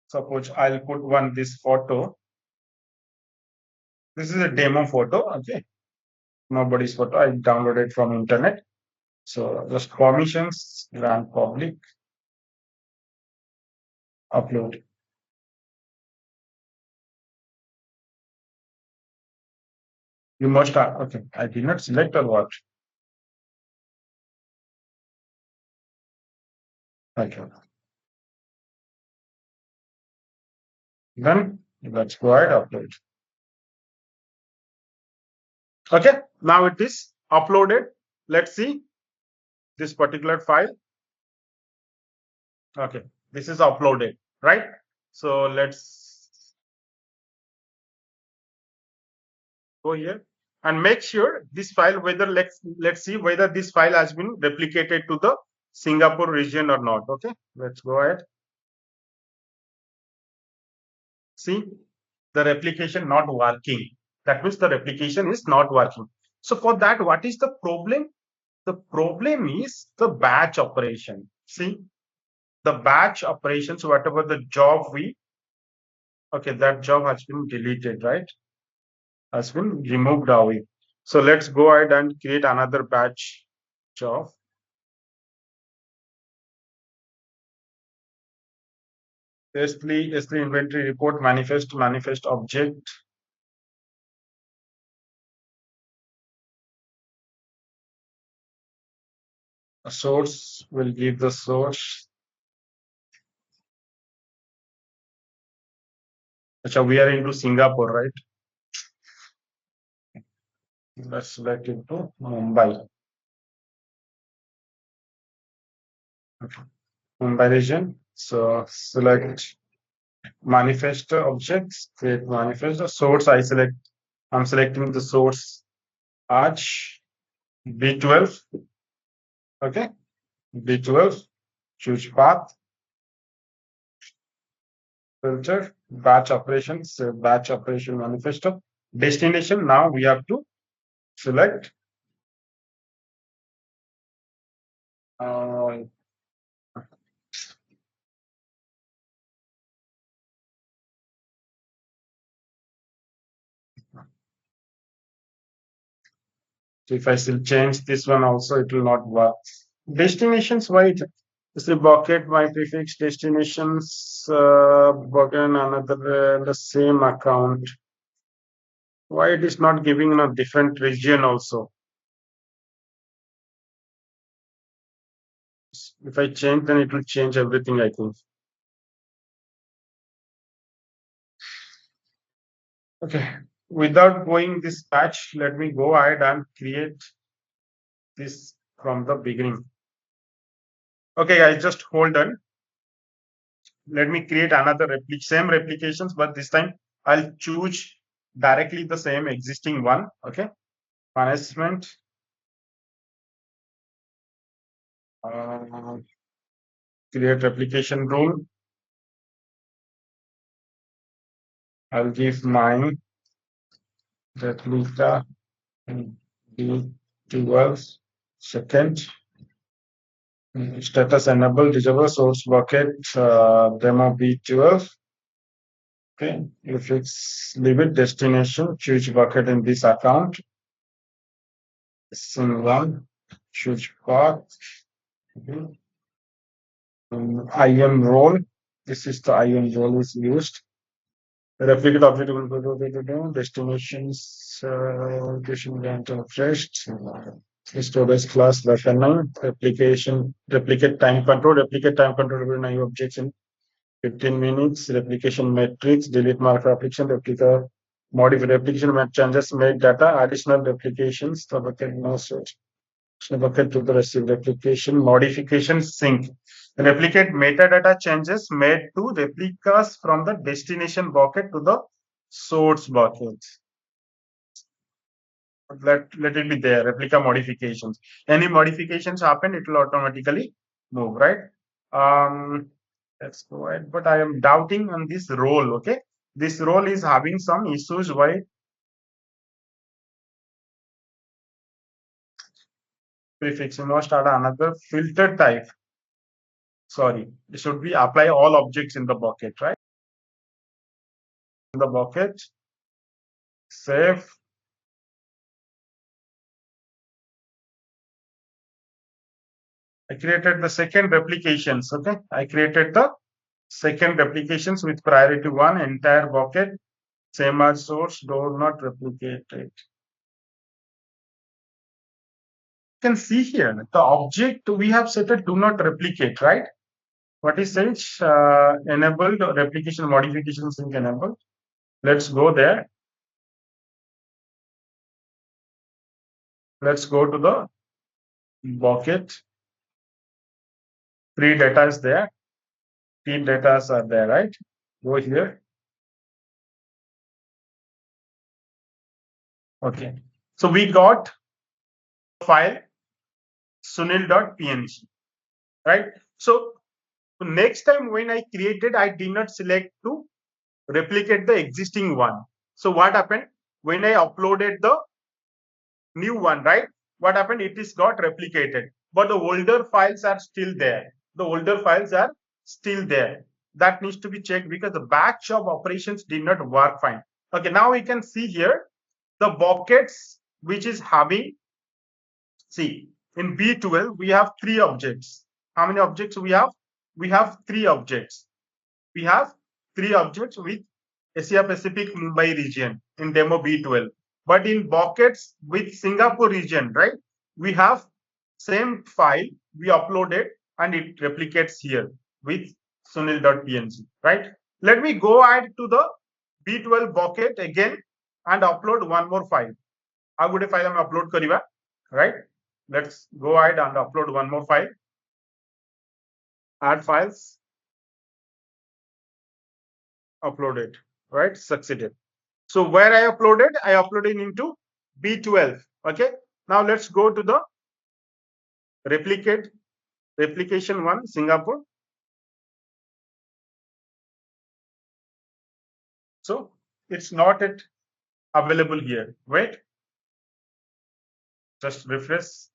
Suppose I'll put one this photo. This is a demo photo, okay? Nobody's photo. I downloaded from internet. So just permissions, grant public, upload. You must have, okay. I did not select or what? Okay. Then let's go ahead, upload. Okay, now it is uploaded. Let's see this particular file. Okay, this is uploaded, right? So let's go here and make sure this file, whether let's see whether this file has been replicated to the Singapore region or not. Okay, let's go ahead. See, the replication not working. That means the replication is not working. So for that, what is the problem? The problem is the batch operation. See, the batch operations, whatever the job we, okay, that job has been deleted, right? Has been removed away. So let's go ahead and create another batch job. S3 inventory report manifest object. A source will give the source. So we are into Singapore, right? Let's select into Mumbai. Okay. Mumbai region. So select manifest objects, create manifest. The source I'm selecting the source arch B12. Okay. B12. Choose path. Filter. Batch operations. Batch operation manifesto. Destination. Now we have to select so if I still change this one also, it will not work. Destinations, why it is the bucket my prefix destinations bucket another the same account. Why it is not giving in a different region also? If I change, then it will change everything, I think. Okay. Without going this patch, let me go ahead and create this from the beginning. Okay, I just hold on. Let me create another same replications, but this time I'll choose directly the same existing one. Okay, management. Create replication rule. I'll give mine replica B12 second. Status enable disable source bucket demo B12. Okay, if it's leave it destination, choose bucket in this account. Sin one, choose path. Okay. IM role. This is the IM role is used. Replicate object will go to destinations, location grant refreshed. Storage class reference, replicate time control will new objects in 15 minutes, replication matrix, delete marker application, modify replication changes made data, additional replications, the bucket no source. Bucket to the receive replication, modification sync. Replicate metadata changes made to replicas from the destination bucket to the source bucket. Let it be there. Replica modifications. Any modifications happen, it will automatically move, right? Let's go ahead. But I am doubting on this role. Okay, this role is having some issues. Why? Prefix. You must add another filter type. Sorry, it should be apply all objects in the bucket, right? In the bucket, save. I created the second replications. Okay, I created the second replications with priority 1, entire bucket, same as source, do not replicate it. You can see here the object we have set a do not replicate, right? What is said? Enabled replication modification sync enabled. Let's go there. Let's go to the bucket. 3 data is there. 3 data are there, right? Go here. Okay. So we got file sunil.png, right? So next time when I created, I did not select to replicate the existing one. So what happened when I uploaded the new one, right? What happened? It is got replicated, but the older files are still there. The older files are still there. That needs to be checked because the batch of operations did not work fine. Okay, now we can see here the buckets which is having, see, in B12 we have 3 objects. How many objects we have? We have 3 objects. We have 3 objects with Asia Pacific Mumbai region in demo B12. But in buckets with Singapore region, right? We have same file we uploaded and it replicates here with sunil.png, right? Let me go add to the B12 bucket again and upload one more file. How good a file I upload kariba, right? Let's go ahead and upload one more file. Add files. Uploaded, right? Succeeded. So where I uploaded into B12. Okay. Now let's go to the replication one, Singapore. So it's not yet available here. Wait. Just refresh.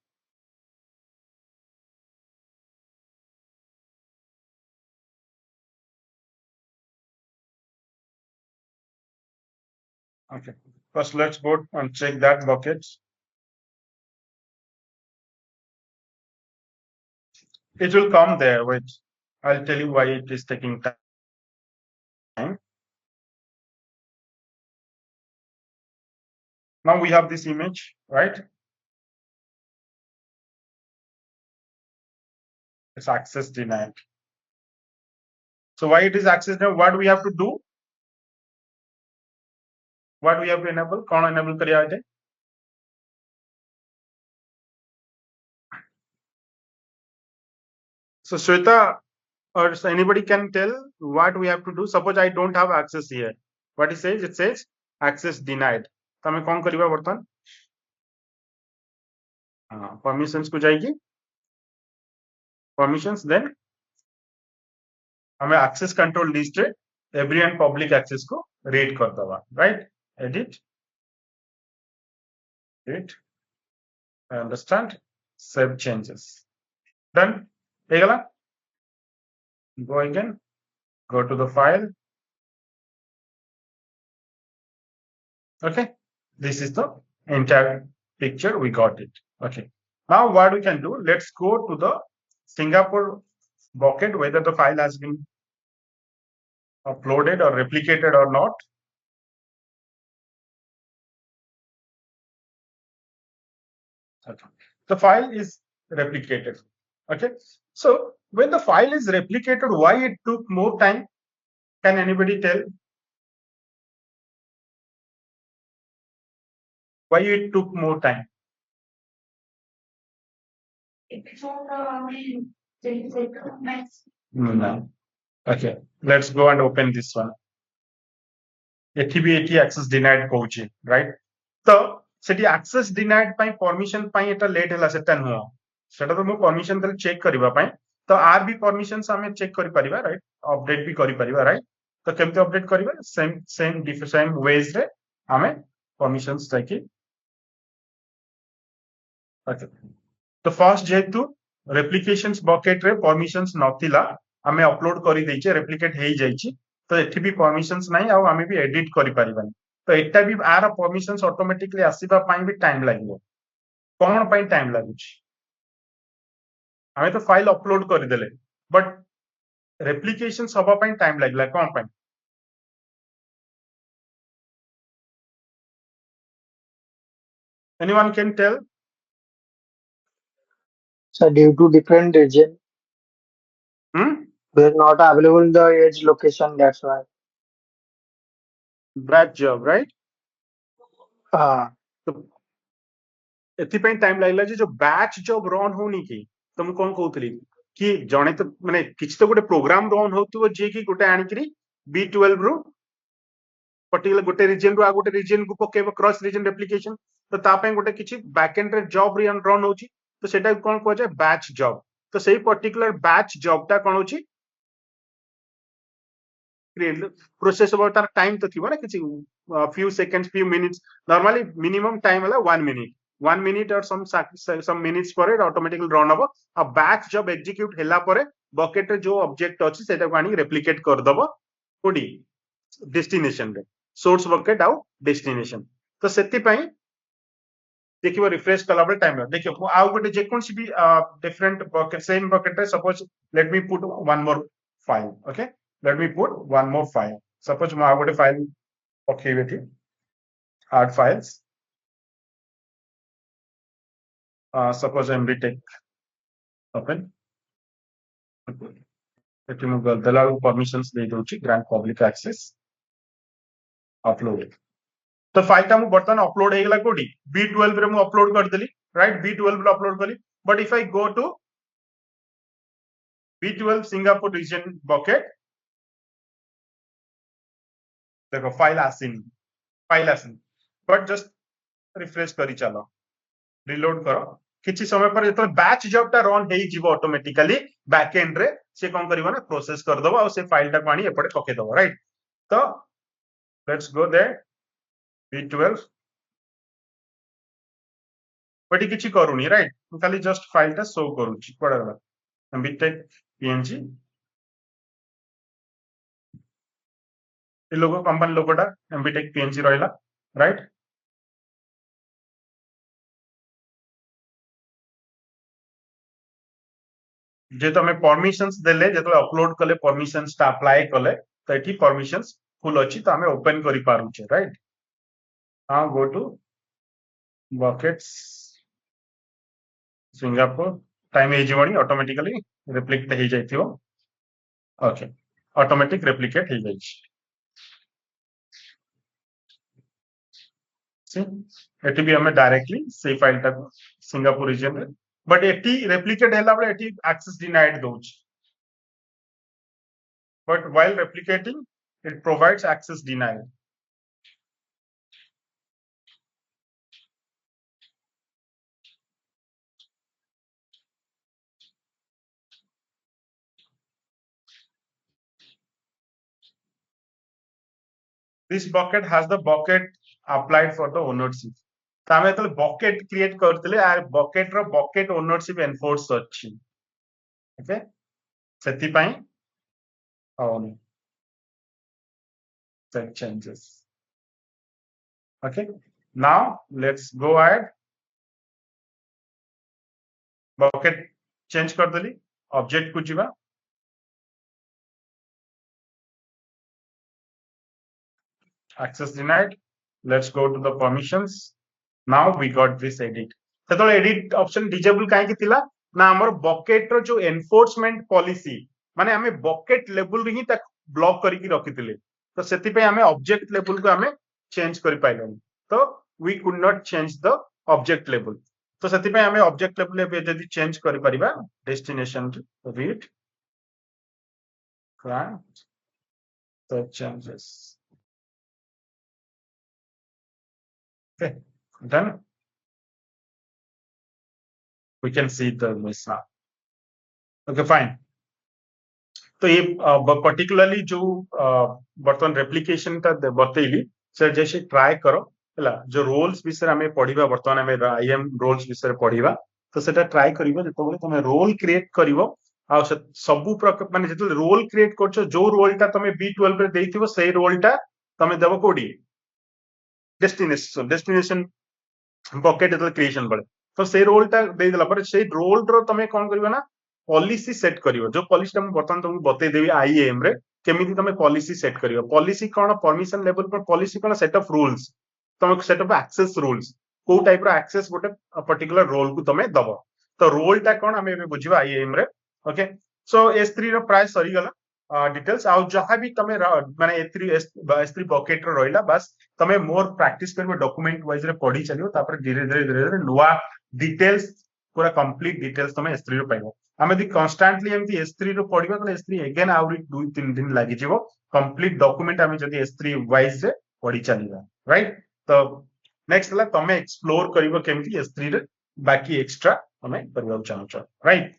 Okay. First, let's go and check that bucket. It will come there. Wait. I'll tell you why it is taking time. Now we have this image, right? It's access denied. So why it is access denied? What do we have to do? What we have to enable? कौन enable करिया है? So Shweta or anybody can tell what we have to do. Suppose I don't have access here. What it says? It says access denied. तमे कौन करिबा बर्तन? Permissions को जाएगी. Permissions then हमें access control list every and public access को read कर दवा, right? Edit. I understand. Save changes. Done. Egala. Go again. Go to the file. Okay. This is the entire picture. We got it. Okay. Now what we can do? Let's go to the Singapore bucket, whether the file has been uploaded or replicated or not. Okay. The file is replicated. Okay. So when the file is replicated, why it took more time? Can anybody tell why it took more time? No. Okay. Let's go and open this one. ATB access denied coaching, right? So ସେଠି access denied ପାଇଁ permission ପାଇଁ ଏଟା late ହେଲା ସେଟା ନୁହଁ ସେଟା ତ ମୁଁ permission ଦେଲେ check କରିବା ପାଇଁ ତ ଆର ବି permissions ଆମେ check କରିପାରିବା right update ବି କରିପାରିବା right ତ କେମିତି update କରିବା same ways ରେ ଆମେ permissions ଯାଇକି okay ତ first ଯେହେତୁ replications bucket ରେ permissions ନଥିଲା ଆମେ upload କରି ଦେଇଛେ replicate ହେଇ ଯାଇଛି ତ ଏଠି ବି permissions ନାହିଁ ଆଉ ଆମେ ବି edit କରିପାରିବାନି ତ ଏଟା ବି ଆର permissions automatically ଆସିବା ପାଇଁ ବି time ଲାଗିବ କଣ ପାଇଁ time ଲାଗୁଛି ଆମେ ତ ଫାଇଲ ଅପଲୋଡ କରିଦେଲେ ବଟ୍ ରେପ୍ଲିକେସନ ହବା ପାଇଁ ଟାଇମ ଲାଗିଲା କଣ ପାଇଁ anyone can tell So due to different region, we're not available in the edge location. That's why. batch job right Uh, ତ ଏଥିପାଇଁ ଟାଇମ ଲାଗିଲା ଯେ ଯୋଉ ବ୍ୟାଚ୍ ଜବ୍ ରନ୍ ହଉନି କି ତ ମୁଁ କଣ କହୁଥିଲି କି ଜଣେ ତ ମାନେ କିଛି ତ ଗୋଟେ ପ୍ରୋଗ୍ରାମ ରନ୍ ହଉଥିବ ଯିଏ କି ଗୋଟେ ଆଣିକିରି B12 ରୁ पर्टिकुलर गोटे रीजन रू आ गोटे रीजन को पकेबो क्रॉस रीजन रेप्लिकेशन तो ता ପାଇଁ ଗୋଟେ କିଛି बैकएंड रे जॉब रन होची तो सेटा कोन कहै छै बैच जॉब तो सेही पर्टिकुलर बैच जॉब ता कोन होची प्रोसेस ओवर तार टाइम तो थिबो ना କିଛି few seconds few minutes normally minimum time होला 1 minute 1 minute or some minutes ପରେ ऑटोमेटिकली रन हबो आ बैच जॉब एग्जीक्यूट होला ପରେ बकेट रे जो ऑब्जेक्ट अछि सेटा को आनी रेप्लिकेट कर दबो कोडी डेस्टिनेशन रे सोर्स बकेट आउ डेस्टिनेशन तो सेति पई देखिबो रिफ्रेश कला बेले टाइम देखियो मु आउ गोटे जे कोनसी भी डिफरेंट बकेट सेम बकेट रे suppose let me put one more file okay let me put one more file suppose मु आउ गोटे फाइल पकेबे थी add files suppose md tech open एठी मु देला परमिशंस दे दोची ग्रांट पब्लिक एक्सेस अपलोड तो file टा मु बर्तन अपलोड हेगला कोडी B12 रे मु अपलोड कर देली राइट B12 रे अपलोड करी but if I go to B12 Singapore region bucket देखो फाइल आसिन बट जस्ट रिफ्रेश करी चलो रिलोड करो किछि समय पर जेतो बैच जॉब टा रन हेई जीवो ऑटोमेटिकली बैक एंड रे से कोन करिवो ना प्रोसेस कर दबो आ से फाइल टा पानी एपटे पके दबो राइट तो let's go there B12 but किछि करूनी राइट खाली जस्ट फाइल टा शो करूची कोडा गला एमबीटेक पीएनजी ए लोगो कंपनी लोगोटा एमबीटेक पीएनजी रहला राइट जे तो हमें परमिशंस देले जेतो अपलोड कले परमिशंस ता अप्लाई कले तो एठी परमिशंस फुल अछि तो हमें ओपन करि पारु छे right now go to buckets Singapore time हे जीवणी ऑटोमेटिकली रेप्लिकेट हे जाइथियो ओके ऑटोमेटिक रेप्लिकेट हे जाइछ सी एटी भी हमें डायरेक्टली से फाइल टा सिंगापुर रीजन रे बट एटी रेप्लिकेट हैला बले एटी एक्सेस डिनाइड दोछ but while replicating it provides access denied this bucket has the bucket applied for the ownership Tame तो bucket create करतले आ bucket रो bucket ownership enforce अछि ओके सेति पई on set changes okay now let's go ahead bucket change कर देली object को जीवा access denied let's go to the permissions now we got this edit सेतले edit option disable काहे कि थिला ना हमर बकेट रो जो एनफोर्समेंट पॉलिसी माने हमें बकेट लेवल हि तक ब्लॉक करके रखिथिले तो सेति पे हमें ऑब्जेक्ट लेवल को हमें चेंज कर पाइलन तो we could not change the object level तो सेति पे हमें ऑब्जेक्ट लेवल पे जदी चेंज कर परिबा destination read client the changes okay done we can see the list now okay fine तो ये पर्टिकुलरली जो बर्तमान रेप्लिकेशन ता बतेली सर जैसे ट्राई करो हला जो रोल्स विषय हमें पढ़िबा बर्तमान हमें आईएम रोल्स विषय पढ़िबा तो सेटा ट्राई करिवो जेतबेले तमे रोल क्रिएट करिवो आ सबु प्रकार माने जेतबे रोल क्रिएट करछो जो रोलटा तमे B12 रे देइथिबो सेही रोलटा तमे देबो कोडी डेस्टिनेशन बकेट क्रिएशन बळे तो से रोलटा दे देला पर से रोल रो तमे कोन करिवो ना पॉलिसी सेट करिवो जो पॉलिसी हम बर्तमान तुमको बतै देबी आईएम रे केमिति तमे पॉलिसी सेट करिवो पॉलिसी कोन परमिशन लेवल पर policy cone set of rules तमे सेट ऑफ एक्सेस रूल्स को टाइप रो एक्सेस गोटे पर्टिकुलर रोल को तमे दबो तो रोलटा कोन हमें बुझिबा आईएम रे ओके सो S3 रो प्राइस सरी गला डिटेल्स आ जहां भी तमे माने S3 बकेट रो रहिला बस तमे मोर प्रैक्टिस करबो डॉक्यूमेंट वाइज रे पढी चलियो तापर धीरे धीरे नुवा डिटेल्स पूरा कंप्लीट डिटेल्स तमे S3 रो पाइबो हमें दी कांस्टेंटली एमती S3 रो पढिबा तो S3 अगेन आउरी 2-3 दिन लागि जिवो कंप्लीट डॉक्यूमेंट हमें जदी S3 वाइज रे पढी चलिबा राइट तो नेक्स्ट ला तमे एक्सप्लोर करिवो केमती S3 रे बाकी एक्स्ट्रा हमें करबा चाहछो राइट